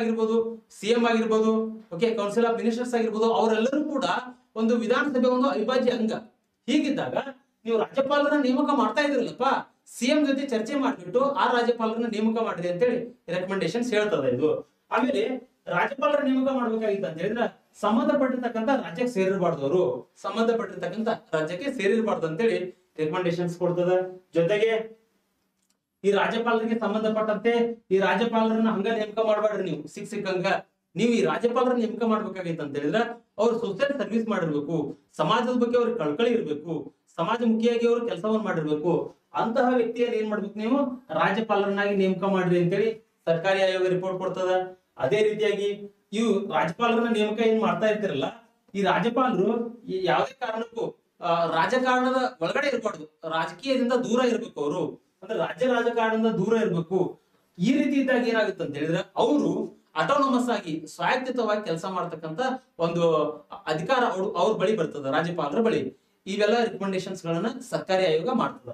ಆಗಿರ್ಬೋದು, ಸಿಎಂ ಆಗಿರ್ಬೋದು, ಓಕೆ ಕೌನ್ಸಿಲ್ ಆಫ್ ಮಿನಿಸ್ಟರ್ಸ್ ಆಗಿರ್ಬೋದು, ಅವರೆಲ್ಲರೂ ಕೂಡ ಒಂದು ವಿಧಾನಸಭೆ ಒಂದು ಅವಿಭಾಜ್ಯ ಅಂಗ. ಹೀಗಿದ್ದಾಗ ನೀವು ರಾಜ್ಯಪಾಲರನ್ನ ನೇಮಕ ಮಾಡ್ತಾ ಇದ್ರಲ್ಲಪ್ಪ, ಸಿಎಂ ಜೊತೆ ಚರ್ಚೆ ಮಾಡ್ಬಿಟ್ಟು ಆ ರಾಜ್ಯಪಾಲರನ್ನ ನೇಮಕ ಮಾಡಿದೆ ಅಂತೇಳಿ ರೆಕಮೆಂಡೇಶನ್ಸ್ ಹೇಳ್ತದೆ ಇದು. ಆಮೇಲೆ ರಾಜ್ಯಪಾಲರ ನೇಮಕ ಮಾಡ್ಬೇಕಾಗಿತ್ತು ಅಂತ ಹೇಳಿದ್ರೆ ಸಂಬಂಧಪಟ್ಟಿರ್ತಕ್ಕಂಥ ರಾಜ್ಯಕ್ಕೆ ಸೇರಿರಬಾರ್ದು ಅಂತೇಳಿ ರೆಕಮೆಂಡೇಶನ್ಸ್ ಕೊಡ್ತದ. ಜೊತೆಗೆ ಈ ರಾಜ್ಯಪಾಲರಿಗೆ ಸಂಬಂಧಪಟ್ಟಂತೆ ಈ ರಾಜ್ಯಪಾಲರನ್ನ ಹಂಗ ನೇಮಕ ಮಾಡಬೇಡ್ರಿ, ನೀವು ಸಿಕ್ಕಂಗ ನೀವು ಈ ರಾಜ್ಯಪಾಲರ ನೇಮಕ ಮಾಡ್ಬೇಕಾಗಿತ್ತು ಅಂತ ಹೇಳಿದ್ರೆ ಅವ್ರು ಸೋಷಿಯಲ್ ಸರ್ವಿಸ್ ಮಾಡಿರ್ಬೇಕು, ಸಮಾಜದ ಬಗ್ಗೆ ಅವ್ರಿಗೆ ಕಳ್ಕಳಿ ಇರ್ಬೇಕು, ಸಮಾಜಮುಖಿಯಾಗಿ ಅವರು ಕೆಲಸವನ್ನು ಮಾಡಿರ್ಬೇಕು. ಅಂತಹ ವ್ಯಕ್ತಿಯಲ್ಲಿ ಏನ್ ಮಾಡ್ಬೇಕು, ನೀವು ರಾಜ್ಯಪಾಲರನ್ನಾಗಿ ನೇಮಕ ಮಾಡ್ರಿ ಅಂತೇಳಿ ಸರ್ಕಾರಿ ಆಯೋಗ ರಿಪೋರ್ಟ್ ಕೊಡ್ತದ. ಅದೇ ರೀತಿಯಾಗಿ ಇವು ರಾಜ್ಯಪಾಲರನ್ನ ನೇಮಕ ಏನ್ ಮಾಡ್ತಾ ಇರ್ತಿರಲ್ಲ, ಈ ರಾಜ್ಯಪಾಲರು ಯಾವುದೇ ಕಾರಣಕ್ಕೂ ರಾಜಕಾರಣದ ಒಳಗಡೆ ಇರಬಾರ್ದು, ರಾಜಕೀಯದಿಂದ ದೂರ ಇರ್ಬೇಕು. ಅವರು ಅಂದ್ರೆ ರಾಜ್ಯ ರಾಜಕಾರಣದಿಂದ ದೂರ ಇರ್ಬೇಕು. ಈ ರೀತಿ ಇದ್ದಾಗ ಏನಾಗುತ್ತೆ ಅಂತ ಹೇಳಿದ್ರೆ ಅವರು ಅಟೋನಮಸ್ ಆಗಿ ಸ್ವಾಯತ್ತವಾಗಿ ಕೆಲಸ ಮಾಡ್ತಕ್ಕಂತ ಒಂದು ಅಧಿಕಾರ ಅವ್ರ ಬಳಿ ಬರ್ತದ, ರಾಜ್ಯಪಾಲರ ಬಳಿ. ಇವೆಲ್ಲ ರಿಕಮೆಂಡೇಶನ್ಸ್ ಗಳನ್ನ ಸರ್ಕಾರಿ ಆಯೋಗ ಮಾಡ್ತದ.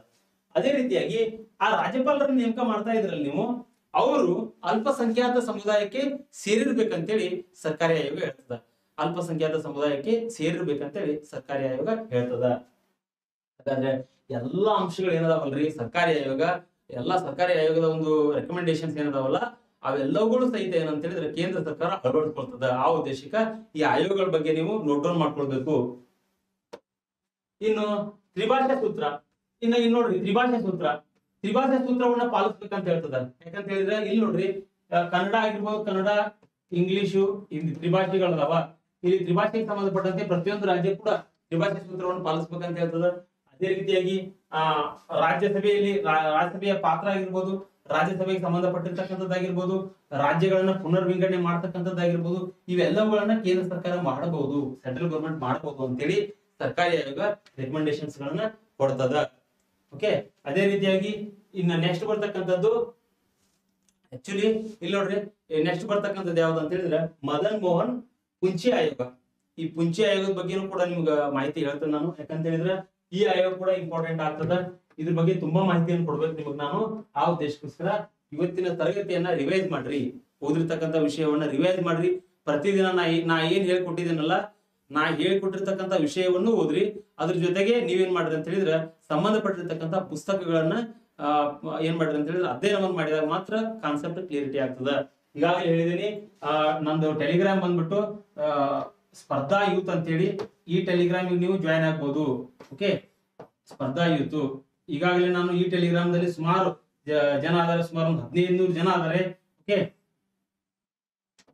ಅದೇ ರೀತಿಯಾಗಿ ಆ ರಾಜ್ಯಪಾಲರ ನೇಮಕ ಮಾಡ್ತಾ ಇದ್ರಲ್ಲಿ ನೀವು ಅವರು ಅಲ್ಪಸಂಖ್ಯಾತ ಸಮುದಾಯಕ್ಕೆ ಸೇರಿರ್ಬೇಕಂತೇಳಿ ಸರ್ಕಾರಿ ಆಯೋಗ ಹೇಳ್ತದ. ಅಲ್ಪಸಂಖ್ಯಾತ ಸಮುದಾಯಕ್ಕೆ ಸೇರಿರ್ಬೇಕಂತೇಳಿ ಸರ್ಕಾರಿ ಆಯೋಗ ಹೇಳ್ತದ. ಹಾಗಾದ್ರೆ ಎಲ್ಲಾ ಅಂಶಗಳು ಏನದಾವಲ್ರಿ ಸರ್ಕಾರಿ ಆಯೋಗದ ಒಂದು ರೆಕಮೆಂಡೇಶನ್ಸ್ ಏನದಾವಲ್ಲ ಅವೆಲ್ಲವುಗಳು ಸಹಿತ ಏನಂತ ಹೇಳಿದ್ರೆ ಕೇಂದ್ರ ಸರ್ಕಾರ ಅಳವಡಿಸ್ಕೊಳ್ತದ. ಆ ಉದ್ದೇಶಕ್ಕ ಈ ಆಯೋಗಗಳ ಬಗ್ಗೆ ನೀವು ನೋಟ್ ಡೌನ್ ಮಾಡ್ಕೊಳ್ಬೇಕು. ಇನ್ನು ತ್ರಿಭಾಷಾ ಸೂತ್ರ, ನೋಡ್ರಿ ತ್ರಿಭಾಷಾ ಸೂತ್ರವನ್ನ ಪಾಲಿಸ್ಬೇಕಂತ ಹೇಳ್ತದ. ಯಾಕಂತ ಹೇಳಿದ್ರೆ ಇಲ್ಲಿ ನೋಡ್ರಿ ಕನ್ನಡ ಆಗಿರ್ಬೋದು, ಕನ್ನಡ ಇಂಗ್ಲಿಷು ತ್ರಿಭಾಷೆಗಳದಾವ. ಇಲ್ಲಿ ತ್ರಿಭಾಷೆಗೆ ಸಂಬಂಧಪಟ್ಟಂತೆ ಪ್ರತಿಯೊಂದು ರಾಜ್ಯ ಕೂಡ ತ್ರಿಭಾಷಾ ಸೂತ್ರವನ್ನು ಪಾಲಿಸ್ಬೇಕಂತ ಹೇಳ್ತದ. ಅದೇ ರೀತಿಯಾಗಿ ರಾಜ್ಯಸಭೆಯ ಪಾತ್ರ ಆಗಿರ್ಬೋದು, ರಾಜ್ಯಸಭೆಗೆ ಸಂಬಂಧಪಟ್ಟಿರ್ತಕ್ಕಂಥದ್ದಾಗಿರ್ಬೋದು, ರಾಜ್ಯಗಳನ್ನ ಪುನರ್ವಿಂಗಡಣೆ ಮಾಡ್ತಕ್ಕಂಥದ್ದಾಗಿರ್ಬೋದು, ಇವೆಲ್ಲವುಗಳನ್ನ ಕೇಂದ್ರ ಸರ್ಕಾರ ಮಾಡಬಹುದು, ಸೆಂಟ್ರಲ್ ಗೌರ್ಮೆಂಟ್ ಮಾಡಬಹುದು ಅಂತೇಳಿ ಸರ್ಕಾರಿ ಆಯೋಗ ರೆಕಮೆಂಡೇಶನ್ಸ್ ಗಳನ್ನ ಕೊಡ್ತದ. ಓಕೆ, ಅದೇ ರೀತಿಯಾಗಿ ಇನ್ನು ನೆಕ್ಸ್ಟ್ ಬರ್ತಕ್ಕಂಥದ್ದು ಆಕ್ಚುಲಿ ಇಲ್ಲಿ ನೋಡ್ರಿ ನೆಕ್ಸ್ಟ್ ಬರ್ತಕ್ಕಂಥದ್ದು ಯಾವ್ದು ಅಂತ ಹೇಳಿದ್ರೆ ಮದನ್ ಮೋಹನ್ ಪುಂಚೆ ಆಯೋಗ. ಈ ಪುಂಚೆ ಆಯೋಗದ ಬಗ್ಗೆನೂ ಕೂಡ ನಿಮ್ಗೆ ಮಾಹಿತಿ ಹೇಳ್ತೇನೆ ನಾನು. ಯಾಕಂತ ಹೇಳಿದ್ರೆ ಈ ಆಯೋಗ ಕೂಡ ಇಂಪಾರ್ಟೆಂಟ್ ಆಗ್ತದ. ಇದ್ರ ಬಗ್ಗೆ ತುಂಬಾ ಮಾಹಿತಿಯನ್ನು ಕೊಡ್ಬೇಕು ನಿಮಗೆ ನಾನು. ಆ ಉದ್ದೇಶಕ್ಕೋಸ್ಕರ ಇವತ್ತಿನ ತರಗತಿಯನ್ನ ರಿವೈಸ್ ಮಾಡ್ರಿ, ಓದಿರ್ತಕ್ಕಂಥ ವಿಷಯವನ್ನ ರಿವೈಸ್ ಮಾಡ್ರಿ. ಪ್ರತಿದಿನ ನಾ ಏನ್ ಹೇಳ್ಕೊಟ್ಟಿದ್ದೀನಲ್ಲ, ನಾ ಹೇಳ್ಕೊಟ್ಟಿರ್ತಕ್ಕಂಥ ವಿಷಯವನ್ನು ಓದ್ರಿ. ಅದ್ರ ಜೊತೆಗೆ ನೀವೇನ್ ಮಾಡ್ರಿ ಅಂತ ಹೇಳಿದ್ರೆ ಸಂಬಂಧಪಟ್ಟಿರ್ತಕ್ಕಂಥ ಪುಸ್ತಕಗಳನ್ನ ಏನ್ ಮಾಡ್ರಿ ಅಂತ ಹೇಳಿದ್ರೆ ಅಧ್ಯಯನವನ್ನು ಮಾಡಿದಾಗ ಮಾತ್ರ ಕಾನ್ಸೆಪ್ಟ್ ಕ್ಲಿಯರಿಟಿ ಆಗ್ತದ. ಈಗಾಗಲೇ ಹೇಳಿದೀನಿ, ನಂದು ಟೆಲಿಗ್ರಾಮ್ ಬಂದ್ಬಿಟ್ಟು ಸ್ಪರ್ಧಾ ಯೂತ್ ಅಂತ ಹೇಳಿ, ಈ ಟೆಲಿಗ್ರಾಮ್ ನೀವು ಜಾಯ್ನ್ ಆಗ್ಬೋದು. ಓಕೆ, ಸ್ಪರ್ಧಾ ಯೂತ್. ಈಗಾಗಲೇ ನಾನು ಈ ಟೆಲಿಗ್ರಾಮ್ ದಲ್ಲಿ ಸುಮಾರು ಜನ ಆದರೆ, ಸುಮಾರು 1500 ಜನ ಆದರೆ. ಓಕೆ,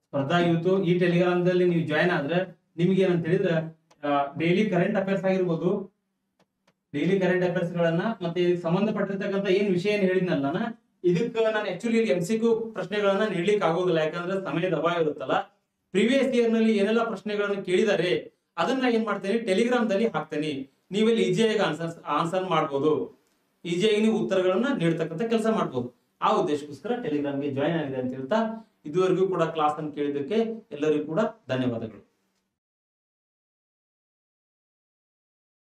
ಸ್ಪರ್ಧಾ ಯೂತ್ ಈ ಟೆಲಿಗ್ರಾಮ್ ದಲ್ಲಿ ನೀವು ಜಾಯ್ನ್ ಆದ್ರೆ ನಿಮ್ಗೆ ಏನಂತ ಹೇಳಿದ್ರೆ ಡೈಲಿ ಕರೆಂಟ್ ಅಫೇರ್ಸ್ ಆಗಿರ್ಬೋದು, ಡೈಲಿ ಕರೆಂಟ್ ಅಫೇರ್ಸ್ ಗಳನ್ನ ಮತ್ತೆ ಇದಕ್ಕೆ ಸಂಬಂಧಪಟ್ಟಿರ್ತಕ್ಕಂಥ ಏನ್ ವಿಷಯ ಹೇಳಿದ್ನಲ್ಲ ಇದಕ್ಕೆ ನಾನು ಆಕ್ಚುಲಿ MCQ ಪ್ರಶ್ನೆಗಳನ್ನ ನೀಡ್ಲಿಕ್ಕೆ ಆಗೋದಿಲ್ಲ, ಯಾಕಂದ್ರೆ ಸಮಯದ ಅಭಾವ ಇರುತ್ತಲ್ಲ. ಪ್ರಿವಿಯಸ್ ಇಯರ್ ನಲ್ಲಿ ಏನೆಲ್ಲ ಪ್ರಶ್ನೆಗಳನ್ನು ಕೇಳಿದ್ದಾರೆ ಅದನ್ನ ಏನ್ ಮಾಡ್ತೇನೆ ಟೆಲಿಗ್ರಾಮ್ ದಲ್ಲಿ ಹಾಕ್ತೇನೆ. ನೀವೆಲ್ಲಿ ಈಜಿಯಾಗಿ ಆನ್ಸರ್ ಮಾಡ್ಬೋದು, ಈಜಿಯಾಗಿ ನೀವು ಉತ್ತರಗಳನ್ನ ನೀಡ್ತಕ್ಕಂಥ ಕೆಲಸ ಮಾಡ್ಬೋದು. ಆ ಉದ್ದೇಶಕ್ಕೋಸ್ಕರ ಟೆಲಿಗ್ರಾಮ್ಗೆ ಜಾಯ್ನ್ ಆಗಿದೆ ಅಂತ ಹೇಳ್ತಾ, ಇದುವರೆಗೂ ಕೂಡ ಕ್ಲಾಸ್ ಅನ್ನು ಕೇಳಿದ್ದಕ್ಕೆ ಎಲ್ಲರಿಗೂ ಕೂಡ ಧನ್ಯವಾದಗಳು.